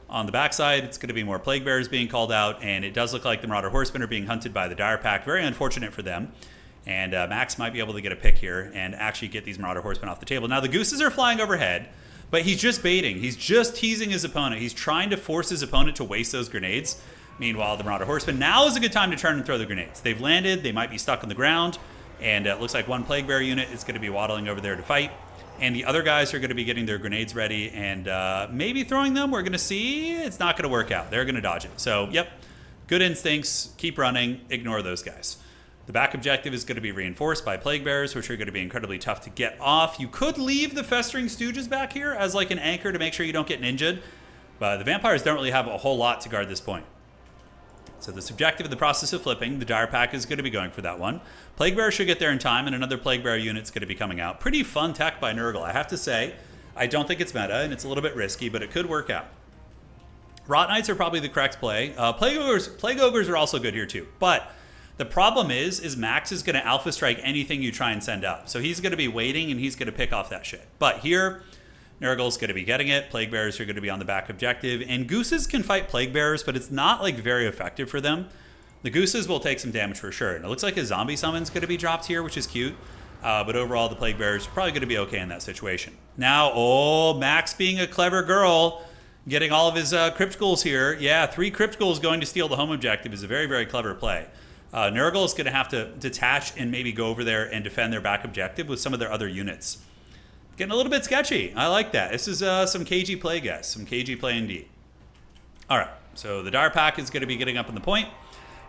On the backside, it's going to be more Plague Bearers being called out, and it does look like the Marauder Horsemen are being hunted by the Dire Pack. Very unfortunate for them. And Max might be able to get a pick here and actually get these Marauder Horsemen off the table. Now, the Gooses are flying overhead, but he's just baiting. He's just teasing his opponent. He's trying to force his opponent to waste those grenades. Meanwhile, the Marauder Horsemen, now is a good time to turn and throw the grenades. They've landed. They might be stuck on the ground. And it looks like 1 Plague Bearer unit is going to be waddling over there to fight. And the other guys are going to be getting their grenades ready and maybe throwing them. We're going to see. It's not going to work out. They're going to dodge it. So, yep, good instincts. Keep running. Ignore those guys. The back objective is going to be reinforced by Plague Bearers, which are going to be incredibly tough to get off. You could leave the Festering Stooges back here as like an anchor to make sure you don't get ninja'd. But the Vampires don't really have a whole lot to guard this point. So this objective in the process of flipping, the Dire Pack is going to be going for that one. Plague Bearer should get there in time, and another Plague Bearer unit's going to be coming out. Pretty fun tech by Nurgle, I have to say. I don't think it's meta, and it's a little bit risky, but it could work out. Rot Knights are probably the correct play. Plague Ogres are also good here too. But the problem is Max is going to Alpha Strike anything you try and send up. So he's going to be waiting, and he's going to pick off that shit. But here, Nurgle's going to be getting it. Plague Bearers are going to be on the back objective. And Gooses can fight Plague Bearers, but it's not like very effective for them. The Gooses will take some damage for sure. And it looks like a Zombie Summon's going to be dropped here, which is cute. But overall, the Plague Bearers are probably going to be okay in that situation. Now, oh, Max being a clever girl, getting all of his Crypt Ghouls here. Yeah, 3 Crypt Ghouls going to steal the home objective is a very, very clever play. Nurgle is going to have to detach and maybe go over there and defend their back objective with some of their other units. Getting a little bit sketchy. I like that. This is some KG play, guys. Some KG play indeed. All right, so the Dire Pack is going to be getting up in the point.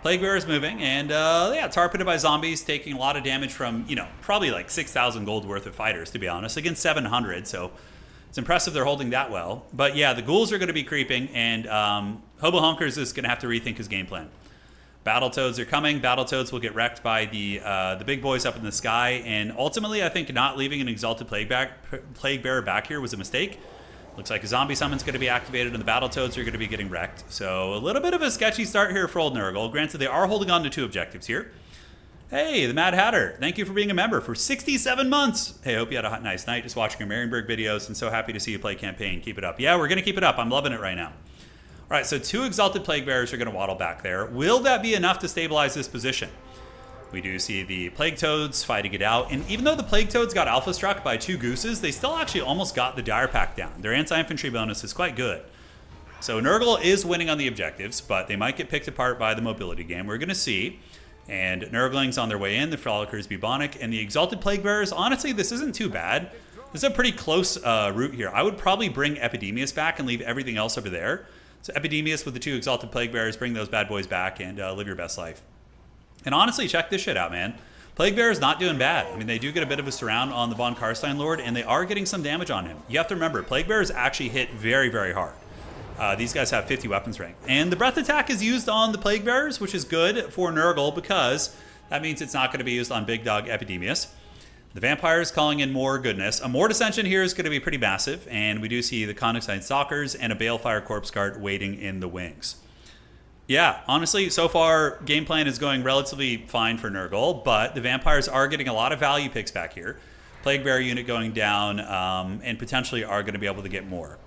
Plague Bearer is moving, and yeah, targeted by zombies, taking a lot of damage from, probably like 6,000 gold worth of fighters, to be honest, against 700, so it's impressive they're holding that well. But yeah, the ghouls are going to be creeping, and Hobo Honkers is going to have to rethink his game plan. Battletoads are coming. Battletoads will get wrecked by the big boys up in the sky, and ultimately, I think not leaving an Exalted Plague Bearer back here was a mistake. Looks like a Zombie Summon's going to be activated, and the Battletoads are going to be getting wrecked. So a little bit of a sketchy start here for old Nurgle. Granted, they are holding on to 2 objectives here. Hey, the Mad Hatter, thank you for being a member for 67 months. Hey, hope you had a nice night just watching your Marienburg videos, and so happy to see you play campaign. Keep it up. Yeah, we're going to keep it up. I'm loving it right now. All right, so 2 Exalted Plague Bearers are going to waddle back there. Will that be enough to stabilize this position? We do see the Plague Toads fighting it out, and even though the Plague Toads got alpha struck by 2 gooses, they still actually almost got the Dire Pack down. Their anti-infantry bonus is quite good. So Nurgle is winning on the objectives, but they might get picked apart by the mobility game. We're going to see. And Nurglings on their way in, the Frolickers Bubonic, and the Exalted Plague Bearers. Honestly, this isn't too bad. This is a pretty close route here. I would probably bring Epidemius back and leave everything else over there. So Epidemius with the 2 Exalted Plague Bearers, bring those bad boys back and live your best life. And honestly, check this shit out, man. Plague Bearers not doing bad. I mean, they do get a bit of a surround on the Von Karstein Lord, and they are getting some damage on him. You have to remember, Plague Bearers actually hit very, very hard. These guys have 50 weapons rank. And the Breath Attack is used on the Plague Bearers, which is good for Nurgle because that means it's not going to be used on Big Dog Epidemius. The Vampires calling in more goodness. A Mort Ascension here is going to be pretty massive, and we do see the Conduxine Stalkers and a Balefire Corpse Guard waiting in the wings. Yeah, honestly, so far, game plan is going relatively fine for Nurgle, but the Vampires are getting a lot of value picks back here. Plague Bearer unit going down, and potentially are going to be able to get more.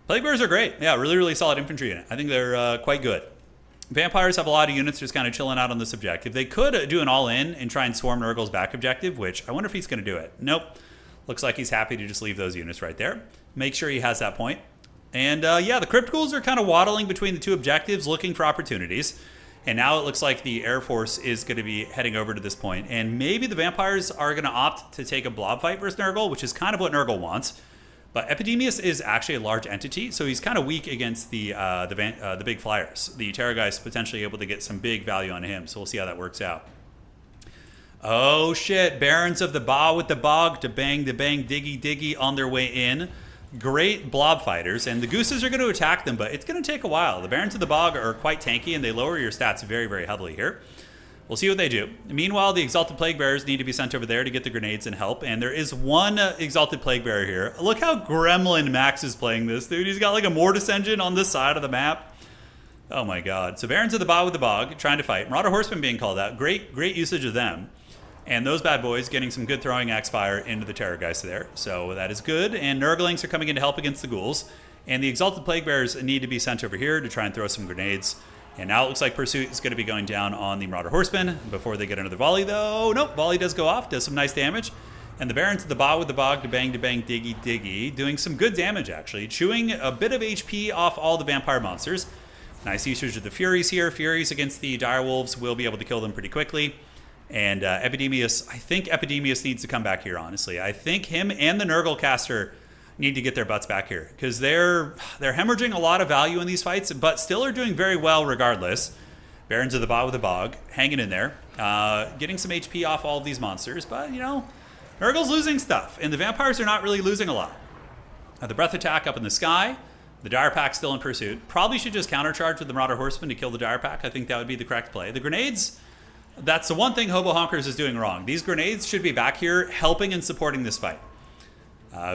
Plague Bearers are great. Yeah, really, really solid infantry unit. I think they're quite good. Vampires have a lot of units just kind of chilling out on this objective. They could do an all-in and try and swarm Nurgle's back objective, which I wonder if he's going to do it. Nope. Looks like he's happy to just leave those units right there. Make sure he has that point. And yeah, the Crypt Ghouls are kind of waddling between the 2 objectives, looking for opportunities. And now it looks like the Air Force is going to be heading over to this point. And maybe the Vampires are going to opt to take a blob fight versus Nurgle, which is kind of what Nurgle wants. But Epidemius is actually a large entity, so he's kind of weak against the big flyers. The Terror Guy's potentially able to get some big value on him, so we'll see how that works out. Oh shit, Barons of the Ba with the Bog, to bang, diggy, diggy on their way in. Great blob fighters, and the Gooses are going to attack them, but it's going to take a while. The Barons of the Bog are quite tanky, and they lower your stats very, very heavily here. We'll see what they do. Meanwhile, the Exalted Plague Bearers need to be sent over there to get the grenades and help. And there is one Exalted Plague Bearer here. Look how Gremlin Max is playing this, dude. He's got like a Mortis engine on this side of the map. Oh my god. So Barons of the Ba with the Bog trying to fight. Marauder Horsemen being called out. Great usage of them. And those bad boys getting some good throwing axe fire into the Terror Guys there. So that is good. And Nurglings are coming in to help against the Ghouls. And the Exalted Plague Bearers need to be sent over here to try and throw some grenades. And now it looks like Pursuit is going to be going down on the Marauder Horsemen before they get another volley, though. Nope, volley does go off, does some nice damage. And the Barons of the Ba with the Bog, to bang, diggy, diggy, doing some good damage, actually. Chewing a bit of HP off all the vampire monsters. Nice usage of the Furies here. Furies against the Direwolves will be able to kill them pretty quickly. And Epidemius, I think Epidemius needs to come back here, honestly. I think him and the Nurgle caster need to get their butts back here because they're hemorrhaging a lot of value in these fights, but still are doing very well regardless. Barons of the Ba with the Bog hanging in there, getting some HP off all of these monsters, but you know, Nurgle's losing stuff, and the Vampires are not really losing a lot. The Breath Attack up in the sky, the Dire Pack still in pursuit. Probably should just countercharge with the Marauder Horsemen to kill the Dire Pack. I think that would be the correct play. The grenades, that's the one thing Hobo Honkers is doing wrong. These grenades should be back here helping and supporting this fight.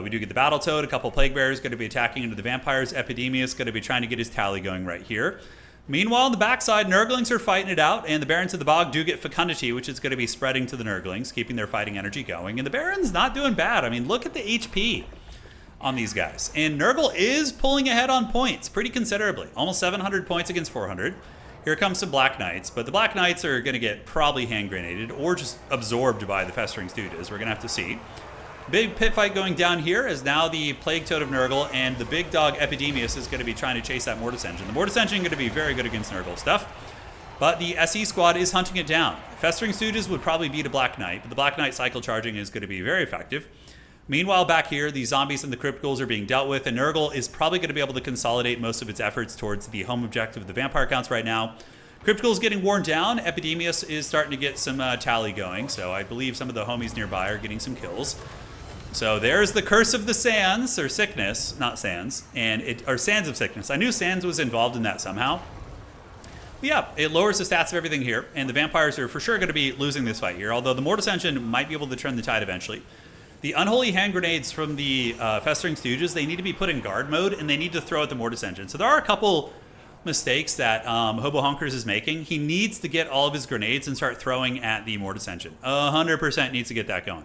We do get the Battletoad, a couple Plague Bearers going to be attacking into the Vampires. Epidemius going to be trying to get his tally going right here. Meanwhile, on the backside, Nurglings are fighting it out, and the Barons of the Bog do get Fecundity, which is going to be spreading to the Nurglings, keeping their fighting energy going. And the Barons not doing bad. I mean, look at the HP on these guys. And Nurgle is pulling ahead on points pretty considerably. Almost 700 points against 400. Here comes some Black Knights, but the Black Knights are going to get probably hand grenaded or just absorbed by the Festering Stooges. We're going to have to see. Big pit fight going down here as now the Plague Toad of Nurgle and the big dog Epidemius is going to be trying to chase that Mortis engine. The Mortis engine is going to be very good against Nurgle stuff, but the SE squad is hunting it down. Festering Stooges would probably beat a Black Knight, but the Black Knight cycle charging is going to be very effective. Meanwhile, back here, the zombies and the Crypt Ghouls are being dealt with, and Nurgle is probably going to be able to consolidate most of its efforts towards the home objective of the vampire counts right now. Crypt Ghouls getting worn down. Epidemius is starting to get some tally going, so I believe some of the homies nearby are getting some kills. So there's the Curse of the Sands, or Sickness, not Sands, or Sands of Sickness. I knew Sands was involved in that somehow. But yeah, it lowers the stats of everything here, and the Vampires are for sure going to be losing this fight here, although the Mortis engine might be able to turn the tide eventually. The Unholy Hand Grenades from the Festering Stooges, they need to be put in guard mode, and they need to throw at the Mortis engine. So there are a couple mistakes that Hobo Honkers is making. He needs to get all of his grenades and start throwing at the Mortis engine. 100% needs to get that going.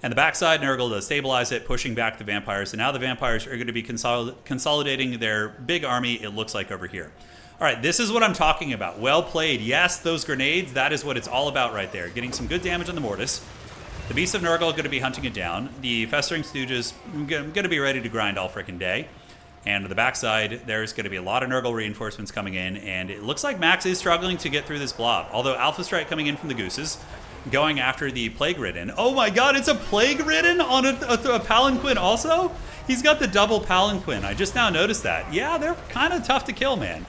And the backside, Nurgle does stabilize it, pushing back the Vampires. And now the Vampires are going to be consolidating their big army, it looks like, over here. All right, this is what I'm talking about. Well played. Yes, those grenades, that is what it's all about right there. Getting some good damage on the Mortis. The Beast of Nurgle going to be hunting it down. The Festering Stooges going to be ready to grind all freaking day. And on the backside, there's going to be a lot of Nurgle reinforcements coming in. And it looks like Max is struggling to get through this blob. Although Alpha Strike coming in from the Gooses, going after the Plague Ridden. Oh my god, it's a Plague Ridden on a Palanquin also? He's got the double Palanquin. I just now noticed that. Yeah, they're kind of tough to kill, man.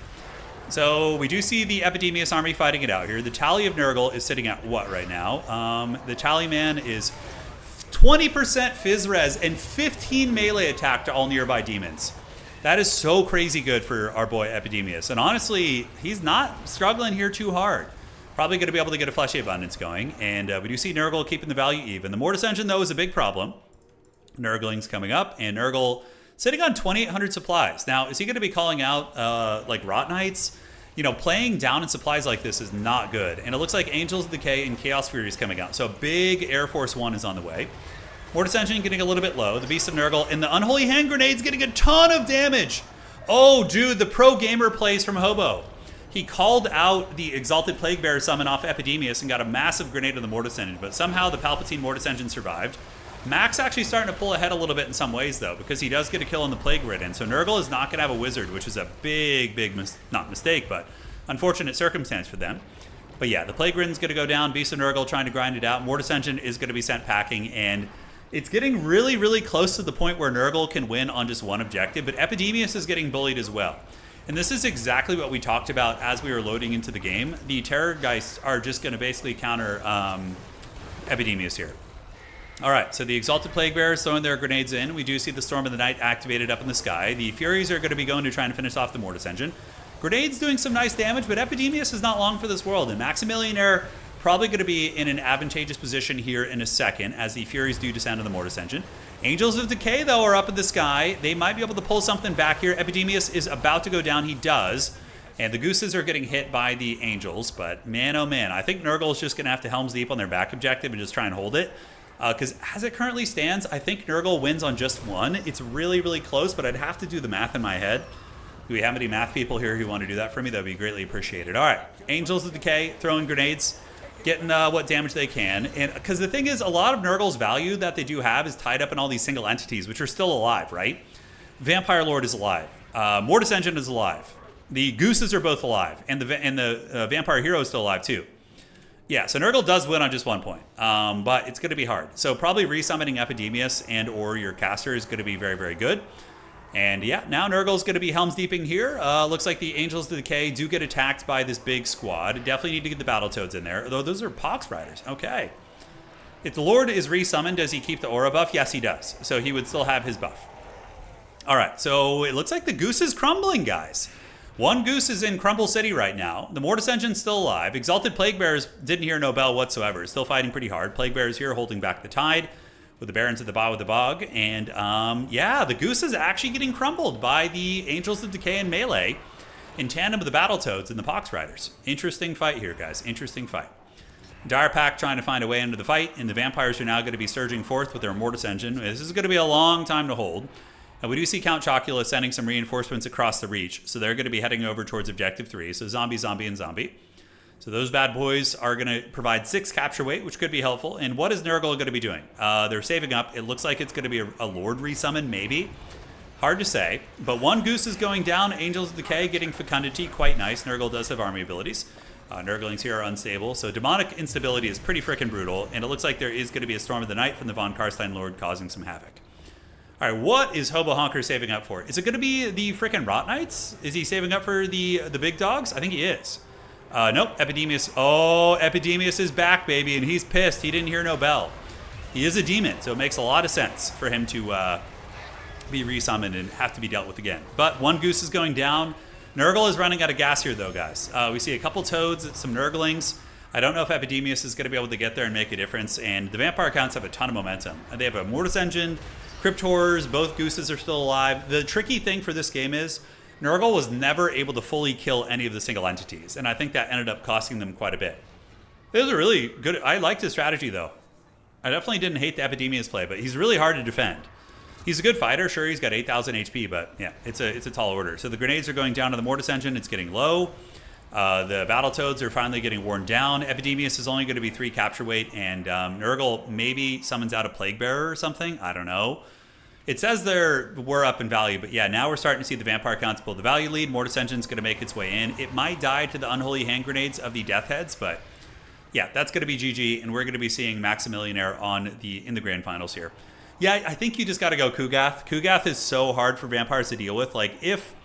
So we do see the Epidemius army fighting it out here. The tally of Nurgle is sitting at what right now? The tally man is 20% Phys Res and 15 melee attack to all nearby demons. That is so crazy good for our boy Epidemius. And honestly, he's not struggling here too hard. Probably going to be able to get a Fleshy Abundance going. And we do see Nurgle keeping the value even. The Mortis Engine, though, is a big problem. Nurgling's coming up, and Nurgle sitting on 2,800 supplies. Now, is he going to be calling out like Rot Knights? You know, playing down in supplies like this is not good. And it looks like Angels of Decay and Chaos Fury is coming out. So big Air Force One is on the way. Mortis Engine getting a little bit low. The Beast of Nurgle and the Unholy Hand Grenade's getting a ton of damage. Oh, dude, the pro gamer plays from Hobo. He called out the Exalted Plague Bear summon off Epidemius and got a massive grenade on the Mortis Engine. But somehow the Palpatine Mortis Engine survived. Max actually starting to pull ahead a little bit in some ways, though, because he does get a kill on the Plague Ridden. So Nurgle is not going to have a Wizard, which is a big, not mistake, but unfortunate circumstance for them. But yeah, the Plague Ridden's going to go down. Beast of Nurgle trying to grind it out. Mortis Engine is going to be sent packing, and it's getting really, really close to the point where Nurgle can win on just one objective, but Epidemius is getting bullied as well. And this is exactly what we talked about as we were loading into the game. The Terrorgeists are just going to basically counter Epidemius here. All right, so the Exalted Plague Bearers throwing their grenades in. We do see the Storm of the Night activated up in the sky. The Furies are going to be going to try and finish off the Mortis Engine. Grenades doing some nice damage, but Epidemius is not long for this world. And Maximilian Air probably going to be in an advantageous position here in a second as the Furies do descend on the Mortis Engine. Angels of Decay, though, are up in the sky. They might be able to pull something back here. Epidemius is about to go down. He does. And the Gooses are getting hit by the Angels. But man, oh man, I think Nurgle is just going to have to Helm's Deep on their back objective and just try and hold it. Because as it currently stands, I think Nurgle wins on just one. It's really, really close, but I'd have to do the math in my head. Do we have any math people here who want to do that for me? That would be greatly appreciated. All right, Angels of Decay, throwing grenades, getting what damage they can. And because the thing is, a lot of Nurgle's value that they do have is tied up in all these single entities, which are still alive, right? Vampire Lord is alive. Mortis Engine is alive. The Gooses are both alive. And the Vampire Hero is still alive, too. Yeah, so Nurgle does win on just 1 point, but it's going to be hard. So probably resummoning Epidemius and or your caster is going to be very, very good. And yeah, now Nurgle's going to be Helm's Deeping here. Looks like the Angels of Decay do get attacked by this big squad. Definitely need to get the Battletoads in there, though those are Pox Riders. Okay. If the Lord is resummoned, does he keep the aura buff? Yes, he does. So he would still have his buff. All right, so it looks like the Goose is crumbling, guys. One Goose is in Crumble City right now. The Mortis Engine's still alive. Exalted Plague Bearers didn't hear no bell whatsoever. Still fighting pretty hard. Plague Bearers here holding back the tide with the Barons at the bottom of the bog. And yeah, the Goose is actually getting crumbled by the Angels of Decay and Melee in tandem with the Battletoads and the Pox Riders. Interesting fight here, guys. Interesting fight. Dire Pack trying to find a way into the fight, and the Vampires are now going to be surging forth with their Mortis Engine. This is going to be a long time to hold. And we do see Count Chocula sending some reinforcements across the Reach, so they're going to be heading over towards Objective 3. So zombie, zombie, and zombie. So those bad boys are going to provide 6 capture weight, which could be helpful. And what is Nurgle going to be doing? They're saving up. It looks like it's going to be a Lord resummon, maybe. Hard to say. But one Goose is going down. Angels of Decay getting Fecundity. Quite nice. Nurgle does have army abilities. Nurglings here are unstable. So demonic instability is pretty freaking brutal. And it looks like there is going to be a Storm of the Night from the Von Karstein Lord causing some havoc. All right, what is Hobo Honker saving up for? Is it going to be the freaking Rot Knights? Is he saving up for the big dogs? I think he is. Nope, Epidemius. Oh, Epidemius is back, baby, and he's pissed. He didn't hear no bell. He is a demon, so it makes a lot of sense for him to be resummoned and have to be dealt with again. But one Goose is going down. Nurgle is running out of gas here, though, guys. We see a couple Toads, some Nurglings. I don't know if Epidemius is going to be able to get there and make a difference, and the Vampire Counts have a ton of momentum. They have a Mortis Engine, Crypt Horrors, both Gooses are still alive. The tricky thing for this game is Nurgle was never able to fully kill any of the single entities, and I think that ended up costing them quite a bit. It was a really good... I liked his strategy, though. I definitely didn't hate the Epidemius play, but he's really hard to defend. He's a good fighter. Sure, he's got 8,000 HP, but yeah, it's a tall order. So the grenades are going down to the Mortis engine. It's getting low. The Battletoads are finally getting worn down. Epidemius is only going to be 3 capture weight, and Nurgle maybe summons out a Plague Bearer or something. I don't know. It says we're up in value, but yeah, now we're starting to see the Vampire counts pull the value lead. Mortis engine's going to make its way in. It might die to the Unholy Hand Grenades of the Death Heads, but yeah, that's going to be GG, and we're going to be seeing Maximillionaire in the Grand Finals here. Yeah, I think you just got to go Kugath. Kugath is so hard for Vampires to deal with. Like, if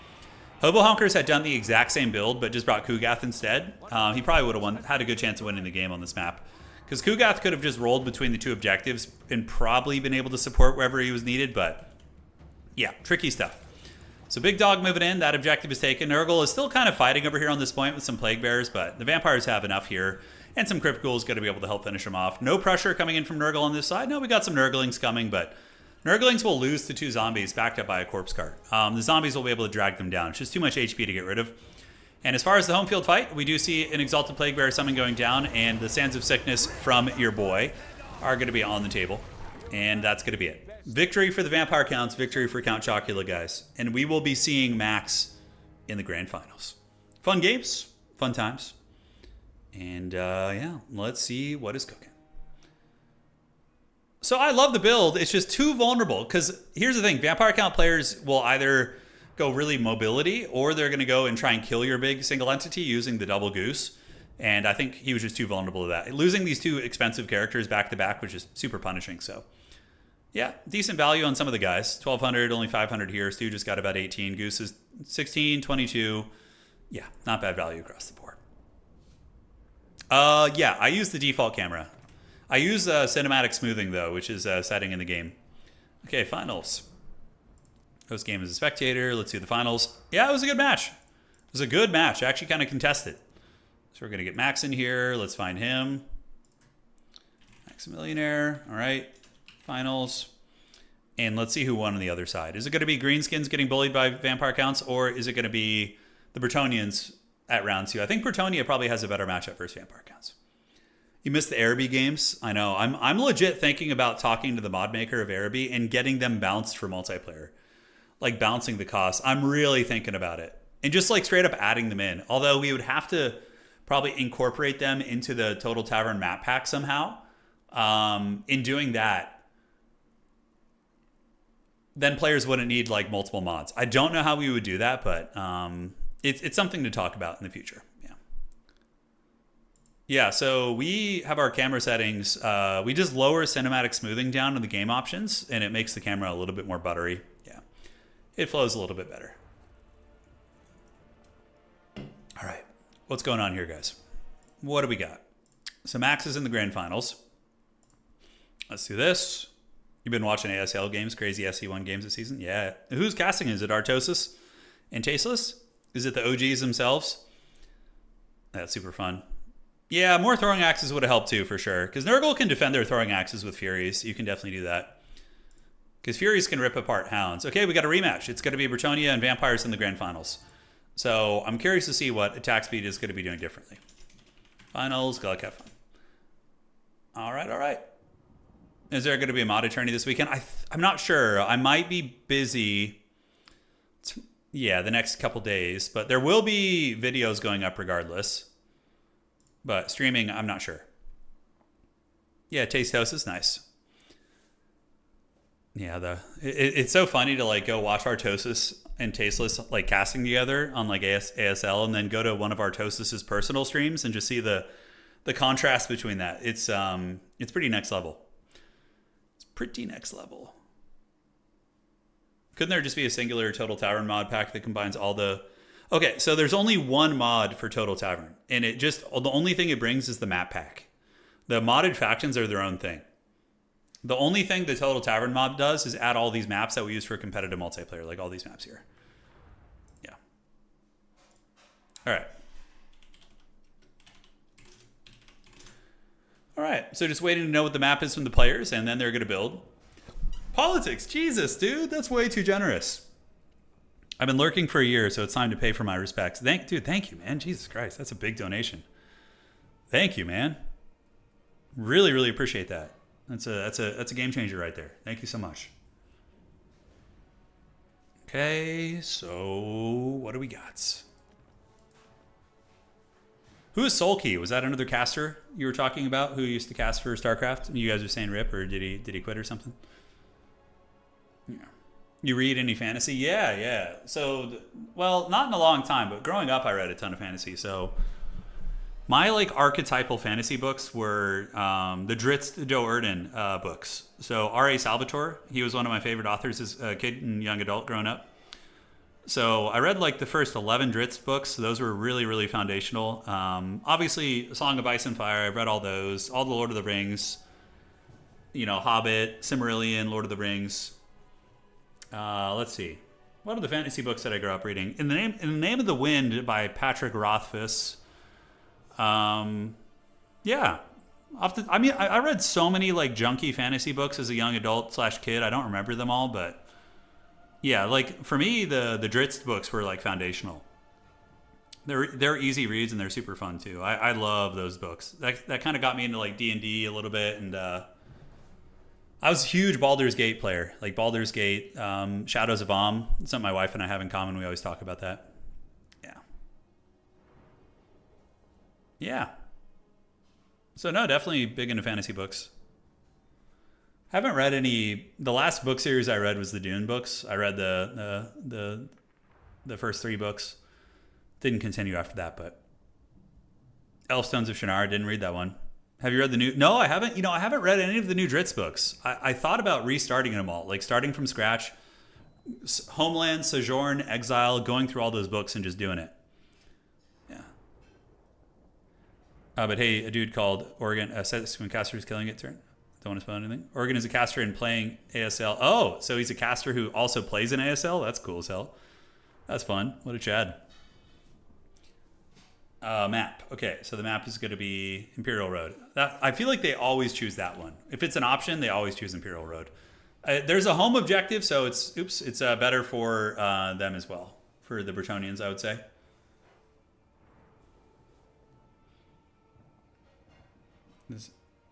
Hobo Honkers had done the exact same build, but just brought Kugath instead, he probably would have had a good chance of winning the game on this map. Because Kugath could have just rolled between the 2 objectives and probably been able to support wherever he was needed, but yeah, tricky stuff. So Big Dog moving in, that objective is taken. Nurgle is still kind of fighting over here on this point with some Plague Bearers, but the Vampires have enough here. And some Crypt Ghouls going to be able to help finish him off. No pressure coming in from Nurgle on this side. No, we got some Nurglings coming, but Nurglings will lose to 2 zombies backed up by a corpse cart. The zombies will be able to drag them down. It's just too much HP to get rid of. And as far as the home field fight, we do see an Exalted Plague Bearer summon going down, and the Sands of Sickness from your boy are going to be on the table. And that's going to be it. Victory for the Vampire counts, victory for Count Chocula, guys. And we will be seeing Max in the Grand Finals. Fun games, fun times. And yeah, let's see what is cooking. So I love the build. It's just too vulnerable. Because here's the thing. Vampire count players will either go really mobility, or they're going to go and try and kill your big single entity using the double goose. And I think he was just too vulnerable to that. Losing these 2 expensive characters back to back was just super punishing. So yeah, decent value on some of the guys. 1,200, only 500 here. Stu just got about 18. Goose is 16, 22. Yeah, not bad value across the board. Yeah, I use the default camera. I use cinematic smoothing, though, which is a setting in the game. Okay, finals. Host game as a spectator. Let's do the finals. Yeah, it was a good match. It was a good match. Actually kind of contested. So we're going to get Max in here. Let's find him. Maximillionaire. All right. Finals. And let's see who won on the other side. Is it going to be Greenskins getting bullied by Vampire counts, or is it going to be the Bretonians at round 2? I think Bretonia probably has a better matchup versus Vampire counts. You missed the Araby games. I know. I'm legit thinking about talking to the mod maker of Araby and getting them bounced for multiplayer. Like bouncing the cost. I'm really thinking about it. And just like straight up adding them in. Although we would have to probably incorporate them into the Total Tavern map pack somehow. In doing that, then players wouldn't need like multiple mods. I don't know how we would do that, but it's something to talk about in the future. Yeah, so we have our camera settings. We just lower cinematic smoothing down to the game options, and it makes the camera a little bit more buttery. Yeah, it flows a little bit better. All right, what's going on here, guys? What do we got? So Max is in the Grand Finals. Let's do this. You've been watching ASL games, crazy SC1 games this season? Yeah. Who's casting? Is it Artosis and Tasteless? Is it the OGs themselves? That's super fun. Yeah, more throwing axes would have helped too, for sure. Because Nurgle can defend their throwing axes with Furies. You can definitely do that. Because Furies can rip apart Hounds. Okay, we got a rematch. It's going to be Bretonia and Vampires in the Grand Finals. So I'm curious to see what attack speed is going to be doing differently. Finals, good luck, have fun. All right, all right. Is there going to be a mod attorney this weekend? I'm not sure. I might be busy. Yeah, the next couple days. But there will be videos going up regardless. But streaming, I'm not sure. Yeah, Taste House is nice. Yeah, it's so funny to like go watch Artosis and Tasteless like casting together on like ASL, and then go to one of Artosis's personal streams and just see the contrast between that. It's pretty next level. It's pretty next level. Couldn't there just be a singular Total Tavern mod pack that combines all the... Okay, so there's only one mod for Total Tavern, and the only thing it brings is the map pack. The modded factions are their own thing. The only thing the Total Tavern mod does is add all these maps that we use for competitive multiplayer, like all these maps here. Yeah. All right. All right, so just waiting to know what the map is from the players, and then they're going to build. Politics, Jesus, dude, that's way too generous. I've been lurking for a year, so it's time to pay for my respects. Thank you, man. Jesus Christ, that's a big donation. Thank you, man. Really, really appreciate that. That's a game changer right there. Thank you so much. Okay, so what do we got? Who is Solkey? Was that another caster you were talking about who used to cast for StarCraft? You guys were saying rip, or did he quit or something? Yeah. You read any fantasy? Yeah. So, well, not in a long time, but growing up, I read a ton of fantasy. So, my like archetypal fantasy books were the Drizzt Do'Urden books. So, R.A. Salvatore, he was one of my favorite authors as a kid and young adult growing up. So I read like the first 11 Drizzt books. Those were really, really foundational. Obviously, Song of Ice and Fire, I've read all those. All the Lord of the Rings, you know, Hobbit, Silmarillion, Lord of the Rings. Let's see. What are the fantasy books that I grew up reading? In the Name of the Wind by Patrick Rothfuss. Yeah. I read so many like junky fantasy books as a young adult / kid. I don't remember them all, but yeah, like for me, the Drizzt books were like foundational. They're easy reads and they're super fun too. I love those books. That kind of got me into like D&D a little bit, and I was a huge Baldur's Gate player. Like Baldur's Gate, Shadows of Om. It's something my wife and I have in common. We always talk about that. Yeah. So no, definitely big into fantasy books. Haven't read any. The last book series I read was the Dune books. I read the first 3 books. Didn't continue after that, but Elfstones of Shannara, didn't read that one. Have you read the new? No, I haven't. You know, I haven't read any of the new Drizzt books. I thought about restarting them all, like starting from scratch. Homeland, Sojourn, Exile, going through all those books and just doing it. Yeah. But hey, a dude called Oregon says when caster is killing it. Turn. Don't want to spoil anything. Oregon is a caster and playing ASL. Oh, so he's a caster who also plays in ASL? That's cool as hell. That's fun. What a Chad. Map. Okay, so the map is going to be Imperial Road. I feel like they always choose that one. If it's an option, they always choose Imperial Road. There's a home objective, so it's better for them as well. For the Bretonnians, I would say.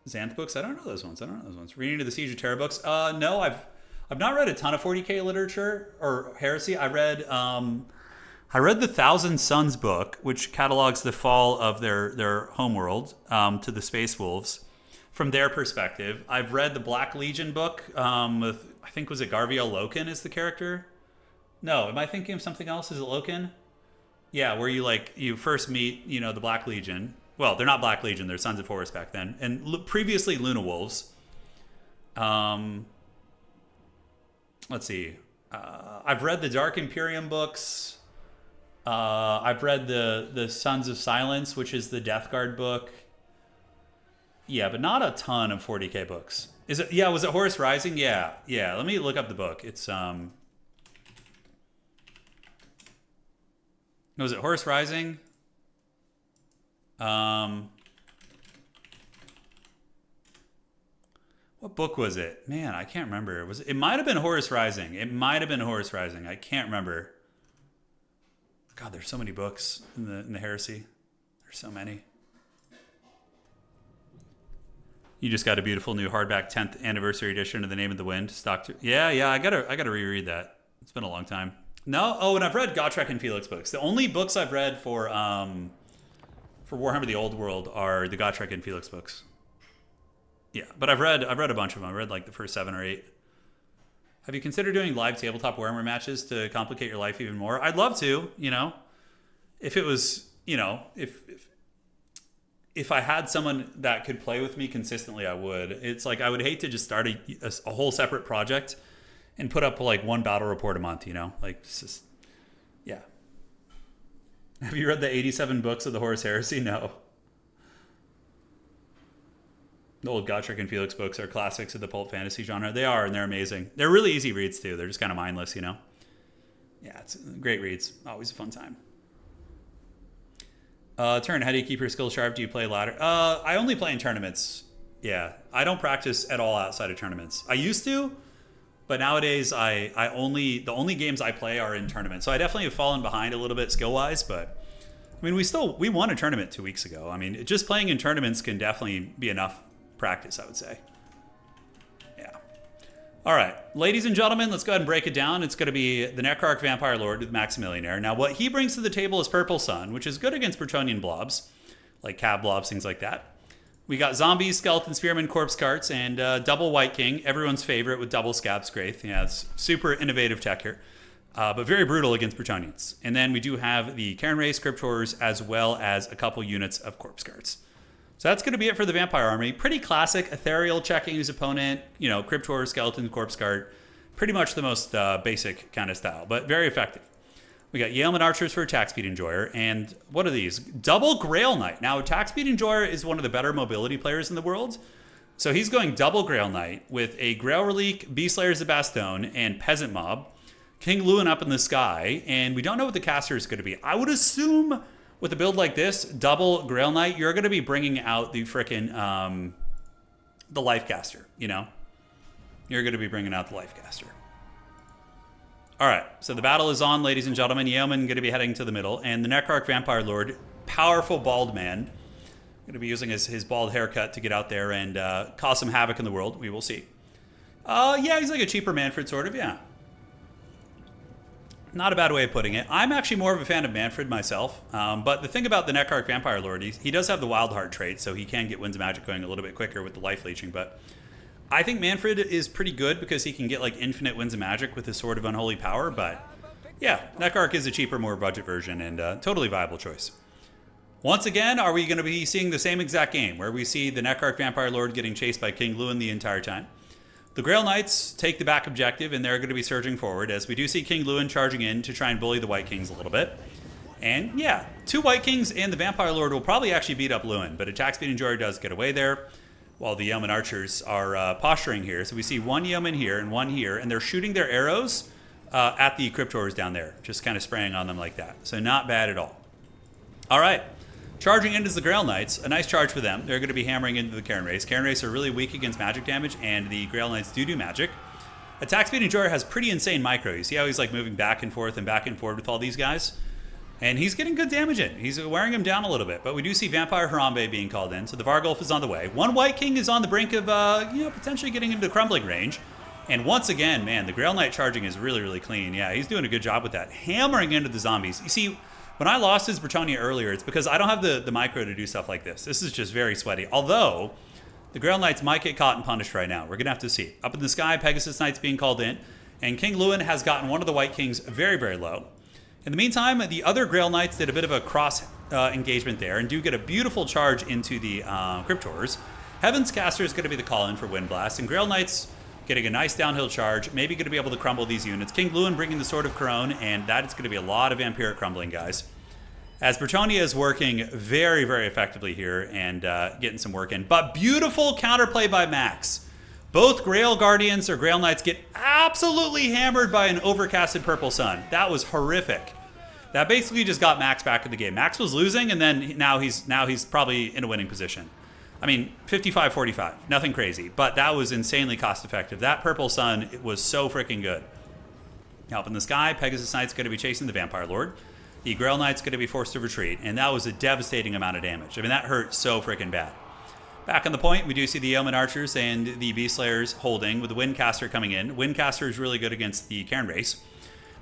Xanth books? I don't know those ones. Reading to the Siege of Terra books? No, I've not read a ton of 40k literature or heresy. I read the Thousand Suns book, which catalogs the fall of their homeworld to the Space Wolves from their perspective. I've read the Black Legion book with, I think, was it Garviel Loken is the character? No, am I thinking of something else? Is it Loken? Yeah, where you first meet, the Black Legion. Well, they're not Black Legion. They're Sons of Horus back then. And previously Luna Wolves. Let's see. I've read the Dark Imperium books. I've read the Sons of Silence, which is the Death Guard book. Yeah, but not a ton of 40k books. Is it? Yeah, was it Horus Rising? Yeah. Let me look up the book. It's was it Horus Rising? What book was it? Man, I can't remember. It might have been Horus Rising. I can't remember. God, there's so many books in the heresy. There's so many. You just got a beautiful new hardback 10th anniversary edition of The Name of the Wind. Yeah, I gotta reread that. It's been a long time. No, and I've read Gotrek and Felix books. The only books I've read for Warhammer: The Old World are the Gotrek and Felix books. Yeah, but I've read a bunch of them. I read like the first 7 or 8. Have you considered doing live tabletop Warhammer matches to complicate your life even more? I'd love to, if it was, if I had someone that could play with me consistently, I would. It's like I would hate to just start a whole separate project and put up like one battle report a month, like it's just, yeah. Have you read the 87 books of the Horus Heresy? No. The old Gotrek and Felix books are classics of the pulp fantasy genre. They are, and they're amazing. They're really easy reads too. They're just kind of mindless, Yeah, it's great reads. Always a fun time. Turin, how do you keep your skills sharp? Do you play ladder? I only play in tournaments. Yeah, I don't practice at all outside of tournaments. I used to, but nowadays the only games I play are in tournaments. So I definitely have fallen behind a little bit skill wise, but I mean we won a tournament 2 weeks ago. I mean, just playing in tournaments can definitely be enough practice, I would say. Yeah. All right, ladies and gentlemen, let's go ahead and break it down. It's going to be the Necrarch Vampire Lord with Maximillionaire. Now, what he brings to the table is Purple Sun, which is good against Bretonnian blobs, like cab blobs, things like that. We got zombies, skeleton spearmen, corpse carts, and double White King, everyone's favorite with double Scab Scraith. Yeah, it's super innovative tech here, but very brutal against Bretonnians. And then we do have the Cairn Race, Crypt Horrors, as well as a couple units of corpse carts. So that's going to be it for the Vampire Army. Pretty classic, ethereal, checking his opponent, you know, Crypt Horror, Skeleton, Corpse Cart. Pretty much the most basic kind of style, but very effective. We got Yeoman Archers for Attack Speed Enjoyer, and what are these? Double Grail Knight. Now, Attack Speed Enjoyer is one of the better mobility players in the world. So he's going double Grail Knight with a Grail Relique, Beastslayers of Bastogne, and Peasant Mob. King Lewin up in the sky, and we don't know what the caster is going to be. I would assume with a build like this, double Grail Knight, you're going to be bringing out the frickin' the Life Caster, you know? You're going to be bringing out the Life Caster. All right, so the battle is on, ladies and gentlemen. Yeoman going to be heading to the middle, and the Necrarch Vampire Lord, powerful bald man, going to be using his bald haircut to get out there and cause some havoc in the world. We will see. Yeah, he's like a cheaper Manfred, sort of, yeah. Not a bad way of putting it. I'm actually more of a fan of Manfred myself, but the thing about the Necrarch Vampire Lord, he does have the Wild Heart trait, so he can get Winds of Magic going a little bit quicker with the life leeching, but I think Manfred is pretty good because he can get like infinite Winds of Magic with his Sword of Unholy Power, but yeah, Necrarch is a cheaper, more budget version and totally viable choice. Once again, are we going to be seeing the same exact game where we see the Necrarch Vampire Lord getting chased by King Lewin the entire time? The Grail Knights take the back objective, and they're going to be surging forward, as we do see King Lewin charging in to try and bully the White Kings a little bit. And yeah, 2 White Kings and the Vampire Lord will probably actually beat up Lewin, but Attack Speed Enjoyer does get away there, while the Yeoman Archers are posturing here. So we see 1 Yeoman here and 1 here, and they're shooting their arrows at the Crypt Horrors down there, just kind of spraying on them like that. So not bad at all. All right. Charging in is the Grail Knights. A nice charge for them. They're going to be hammering into the Cairn Race. Cairn Race are really weak against magic damage, and the Grail Knights do magic. Attack Speed Enjoyer has pretty insane micro. You see how he's like moving back and forth with all these guys? And he's getting good damage in. He's wearing him down a little bit. But we do see Vampire Harambe being called in, so the Vargulf is on the way. 1 White King is on the brink of potentially getting into crumbling range. And once again, man, the Grail Knight charging is really, really clean. Yeah, he's doing a good job with that. Hammering into the zombies. You see, when I lost his Bretonnia earlier, it's because I don't have the micro to do stuff like this. This is just very sweaty. Although, the Grail Knights might get caught and punished right now. We're going to have to see. Up in the sky, Pegasus Knights being called in. And King Lewin has gotten one of the White Kings very, very low. In the meantime, the other Grail Knights did a bit of a cross engagement there and do get a beautiful charge into the Crypt Horrors. Heaven's Caster is going to be the call-in for Wind Blast. And Grail Knights getting a nice downhill charge, maybe going to be able to crumble these units. King Lewin bringing the Sword of Corone, and that is going to be a lot of Vampiric crumbling, guys. As Bretonnia is working very, very effectively here and getting some work in. But beautiful counterplay by Max. Both Grail Guardians or Grail Knights get absolutely hammered by an overcasted Purple Sun. That was horrific. That basically just got Max back in the game. Max was losing, and then now he's probably in a winning position. I mean, 55-45, nothing crazy, but that was insanely cost effective. That Purple Sun, it was so freaking good. Up in the sky, Pegasus Knight's going to be chasing the Vampire Lord. The Grail Knight's going to be forced to retreat, and that was a devastating amount of damage. I mean, that hurt so freaking bad. Back on the point, we do see the Yeoman Archers and the Beastslayers holding, with the Windcaster coming in. Windcaster is really good against the Cairn Race.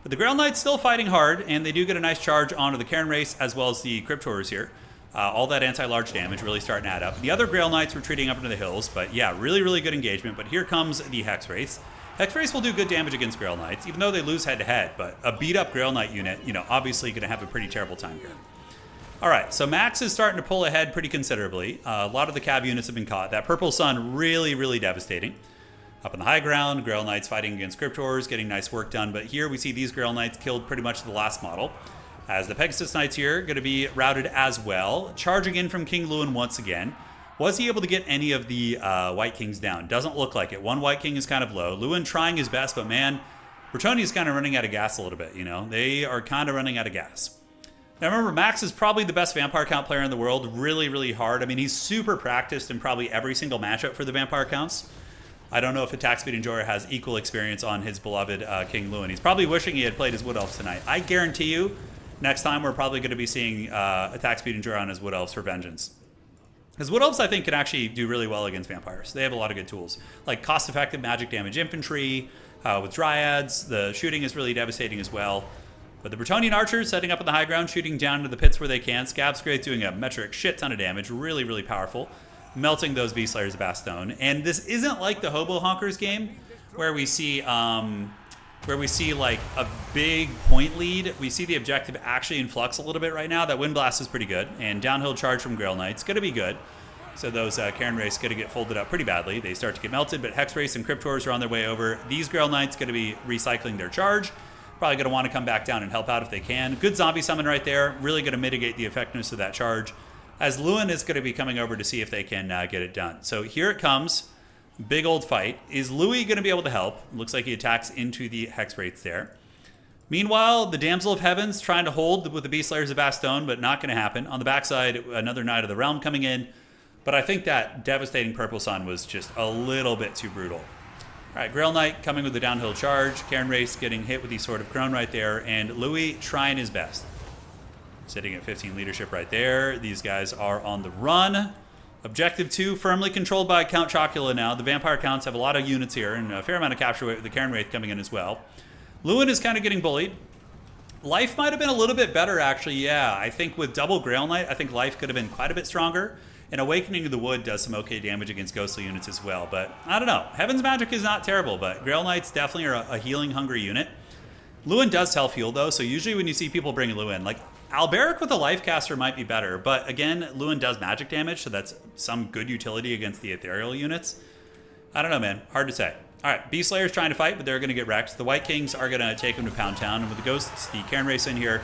But the Grail Knights still fighting hard, and they do get a nice charge onto the Cairn Race as well as the Crypt Horrors here. All that anti-large damage really starting to add up. The other Grail Knights retreating up into the hills, but yeah, really, really good engagement. But here comes the Hex Race. Hex Race will do good damage against Grail Knights, even though they lose head-to-head, but a beat-up Grail Knight unit, obviously going to have a pretty terrible time here. All right, so Max is starting to pull ahead pretty considerably. A lot of the cab units have been caught. That Purple Sun, really, really devastating. Up on the high ground, Grail Knights fighting against Crypt Horrors, getting nice work done. But here we see these Grail Knights killed pretty much the last model. As the Pegasus Knights here, going to be routed as well. Charging in from King Lewin once again. Was he able to get any of the White Kings down? Doesn't look like it. 1 White King is kind of low. Lewin trying his best, but man, Bretonnia is kind of running out of gas a little bit, They are kind of running out of gas. Now remember, Max is probably the best Vampire Count player in the world. Really, really hard. I mean, he's super practiced in probably every single matchup for the Vampire Counts. I don't know if Attack Speed Enjoyer has equal experience on his beloved King Lewin. He's probably wishing he had played his Wood Elves tonight. I guarantee you, next time we're probably going to be seeing Attack Speed Enjoyer on his Wood Elves for vengeance. Because Wood Elves, I think, can actually do really well against vampires. They have a lot of good tools, like cost-effective magic damage infantry. With Dryads, the shooting is really devastating as well. But the Bretonnian archers setting up on the high ground, shooting down into the pits where they can. Scab's Great doing a metric shit ton of damage. Really, really powerful. Melting those Beast Slayers of Bastone. And this isn't like the Hobo Honkers game where we see like a big point lead. We see the objective actually in flux a little bit right now. That Wind Blast is pretty good. And downhill charge from Grail Knights going to be good. So those Cairn Wraiths going to get folded up pretty badly. They start to get melted, but Hex Wraiths and Cryptors are on their way over. These Grail Knights going to be recycling their charge. Probably going to want to come back down and help out if they can. Good zombie summon right there. Really going to mitigate the effectiveness of that charge. As Lewin is going to be coming over to see if they can get it done. So here it comes. Big old fight. Is Louis going to be able to help? Looks like he attacks into the Hex Wraiths there. Meanwhile, the Damsel of Heavens trying to hold with the Beast Slayers of Bastone, but not going to happen. On the backside, another Knight of the Realm coming in. But I think that devastating Purple Sun was just a little bit too brutal. All right, Grail Knight coming with the downhill charge. Cairn Wraiths getting hit with the Sword of Crone right there. And Louis trying his best. Sitting at 15 leadership right there. These guys are on the run. Objective 2 firmly controlled by Count Chocula now. The Vampire Counts have a lot of units here and a fair amount of capture weight with the Cairn Wraith coming in as well. Lewin is kind of getting bullied. Life might have been a little bit better, actually. Yeah, I think with double Grail Knight, I think Life could have been quite a bit stronger. And Awakening of the Wood does some okay damage against ghostly units as well. But I don't know. Heaven's Magic is not terrible, but Grail Knights definitely are a healing hungry unit. Lewin does self-heal though, so usually when you see people bring Lewin, like Alberic with a Life Caster might be better. But again, Lewin does magic damage, so that's some good utility against the ethereal units. I don't know, man. Hard to say. All right, Beast Slayer's trying to fight, but they're going to get wrecked. The White Kings are going to take them to Pound Town. And with the Ghosts, the Cairn Wraiths in here,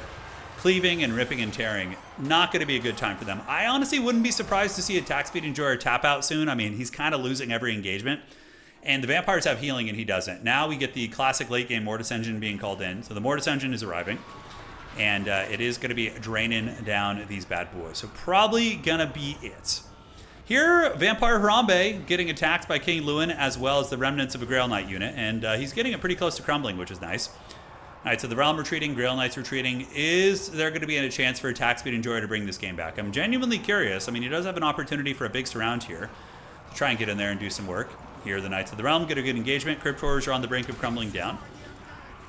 cleaving and ripping and tearing, not going to be a good time for them. I honestly wouldn't be surprised to see Attack Speed Enjoyer tap out soon. I mean, he's kind of losing every engagement. And the Vampires have healing and he doesn't. Now we get the classic late game Mortis Engine being called in. So the Mortis Engine is arriving. And it is going to be draining down these bad boys. So probably going to be it. Here, Vampire Harambe getting attacked by King Lewin as well as the remnants of a Grail Knight unit. And he's getting it pretty close to crumbling, which is nice. All right, so the Realm retreating, Grail Knights retreating. Is there going to be a chance for Attack Speed Enjoyer to bring this game back? I'm genuinely curious. I mean, he does have an opportunity for a big surround here. Try and get in there and do some work. Here, the Knights of the Realm get a good engagement. Crypt Horrors are on the brink of crumbling down.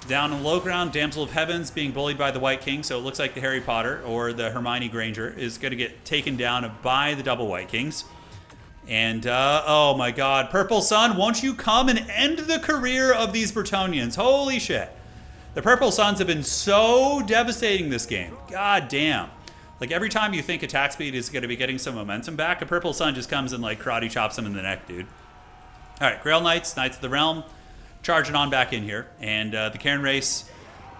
Down on the low ground, Damsel of Heavens being bullied by the White King. So it looks like the Harry Potter or the Hermione Granger is going to get taken down by the double White Kings. And, oh my god, Purple Sun, won't you come and end the career of these Bretonnians? Holy shit. The Purple Suns have been so devastating this game. God damn. Like, every time you think attack speed is going to be getting some momentum back, a Purple Sun just comes and, like, karate chops them in the neck, dude. All right, Grail Knights, Knights of the Realm, charging on back in here. And the Cairn Race,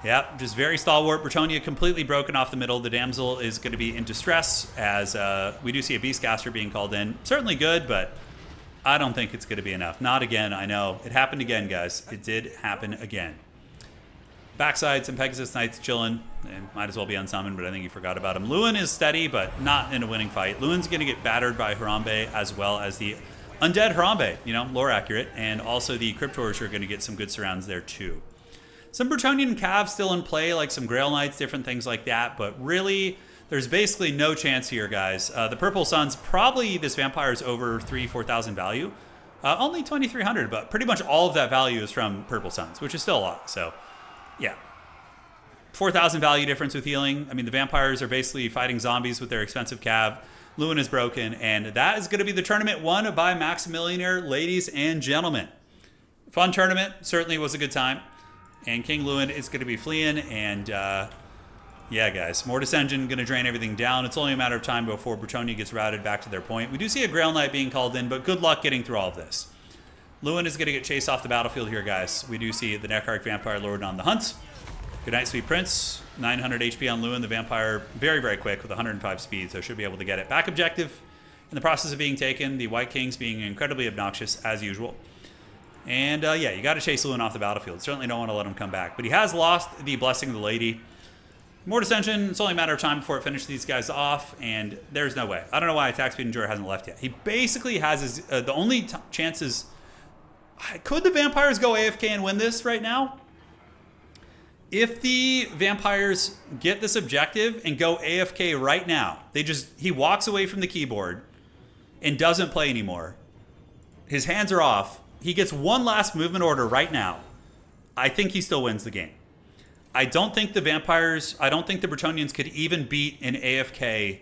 yep, just very stalwart. Bretonnia completely broken off the middle. The Damsel is going to be in distress as we do see a Beastcaster being called in. Certainly good, but I don't think it's going to be enough. Not again, I know. It happened again, guys. It did happen again. Backside, some Pegasus Knights chilling. And might as well be unsummoned, but I think you forgot about him. Lewin is steady, but not in a winning fight. Lewin's going to get battered by Harambe as well as the Undead Harambe, you know, lore accurate. And also the Cryptors are going to get some good surrounds there too. Some Bretonnian Cavs still in play, like some Grail Knights, different things like that. But really, there's basically no chance here, guys. The Purple Suns, probably this Vampire is over 4,000 value. Only 2,300, but pretty much all of that value is from Purple Suns, which is still a lot. So, yeah. 4,000 value difference with healing. I mean, the Vampires are basically fighting zombies with their expensive Cav. Lewin is broken, and that is going to be the tournament won by Maximillionaire, ladies and gentlemen. Fun tournament. Certainly was a good time. And King Lewin is going to be fleeing, and yeah, guys, Mortis Engine going to drain everything down. It's only a matter of time before Bretonnia gets routed back to their point. We do see a Grail Knight being called in, but good luck getting through all of this. Lewin is going to get chased off the battlefield here, guys. We do see the Neckarch Vampire Lord on the hunt. Good night, Sweet Prince. 900 HP on Lewin. The Vampire very, very quick with 105 speed, so should be able to get it. Back objective in the process of being taken. The White Kings being incredibly obnoxious, as usual. And, yeah, you got to chase Lewin off the battlefield. Certainly don't want to let him come back. But he has lost the Blessing of the Lady. Mortis Engine, it's only a matter of time before it finishes these guys off, and there's no way. I don't know why Attack Speed Enjoyer hasn't left yet. He basically has his... the only chances... Could the Vampires go AFK and win this right now? If the Vampires get this objective and go AFK right now, he walks away from the keyboard, and doesn't play anymore, his hands are off, he gets one last movement order right now, I think he still wins the game. I don't think the Bretonnians could even beat an AFK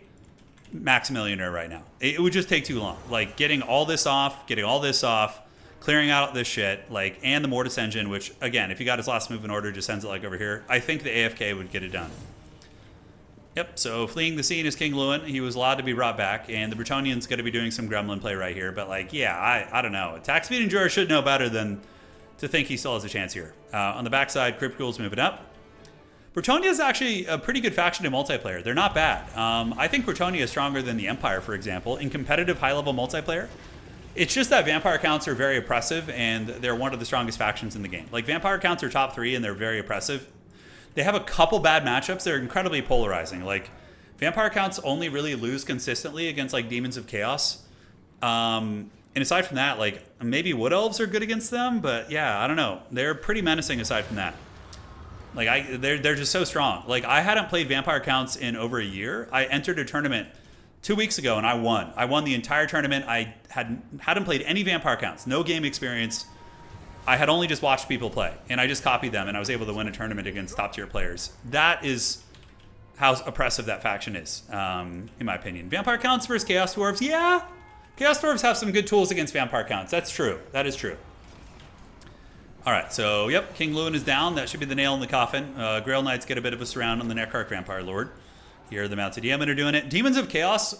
Maximilianer right now. It would just take too long. Like, getting all this off, clearing out this shit, like, and the Mortis engine, which, again, if you got his last move in order, just sends it like over here. I think the AFK would get it done. Yep, so fleeing the scene is King Lewin. He was allowed to be brought back, and the Bretonnian's going to be doing some gremlin play right here. But, like, yeah, I don't know. Attack speed enjoyer should know better than to think he still has a chance here. On the backside, Cryptghoul's moving up. Bretonnia is actually a pretty good faction in multiplayer. They're not bad. I think Bretonnia is stronger than the Empire, for example, in competitive high-level multiplayer. It's just that vampire counts are very oppressive, and they're one of the strongest factions in the game. Like, vampire counts are top 3, and they're very oppressive. They have a couple bad matchups. They're incredibly polarizing. Like, vampire counts only really lose consistently against, like, Demons of Chaos. And aside from that, like, maybe Wood Elves are good against them, but yeah, I don't know. They're pretty menacing aside from that. Like, they're just so strong. Like, I hadn't played vampire counts in over a year. I entered a tournament 2 weeks ago and I won. I won the entire tournament. I hadn't played any vampire counts, no game experience. I had only just watched people play, and I just copied them, and I was able to win a tournament against top tier players. That is how oppressive that faction is, in my opinion. Vampire counts versus Chaos Dwarves, yeah. Chaos Dwarves have some good tools against vampire counts. That's true. That is true. All right, so, yep, King Lewin is down. That should be the nail in the coffin. Grail Knights get a bit of a surround on the Neckarch Vampire Lord. Here, the Mounted Yeomen are doing it. Demons of Chaos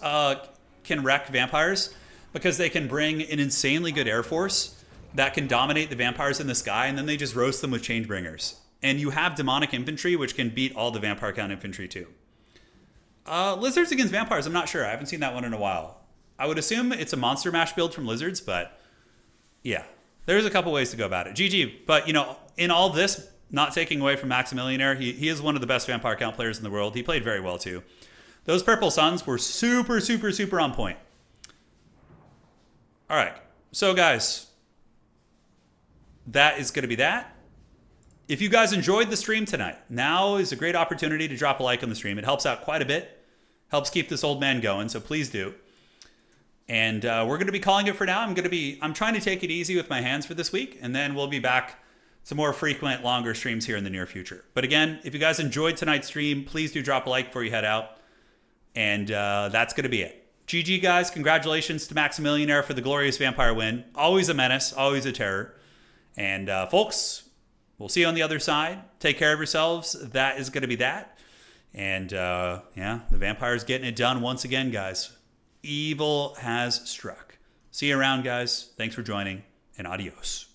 can wreck vampires because they can bring an insanely good air force that can dominate the vampires in the sky, and then they just roast them with Changebringers. And you have Demonic Infantry, which can beat all the vampire count infantry, too. Lizards against vampires, I'm not sure. I haven't seen that one in a while. I would assume it's a monster mash build from Lizards, but yeah. There's a couple ways to go about it. GG. But, you know, in all this, not taking away from Maximilianer, he is one of the best vampire count players in the world. He played very well, too. Those Purple Suns were super, super, super on point. All right. So, guys, that is going to be that. If you guys enjoyed the stream tonight, now is a great opportunity to drop a like on the stream. It helps out quite a bit. Helps keep this old man going, so please do. And we're going to be calling it for now. I'm trying to take it easy with my hands for this week, and then we'll be back to more frequent, longer streams here in the near future. But again, if you guys enjoyed tonight's stream, please do drop a like before you head out. And that's going to be it. GG, guys. Congratulations to Maximilianer for the glorious vampire win. Always a menace, always a terror. And folks, we'll see you on the other side. Take care of yourselves. That is going to be that. And yeah, the vampire's getting it done once again, guys. Evil has struck. See you around, guys. Thanks for joining, and adios.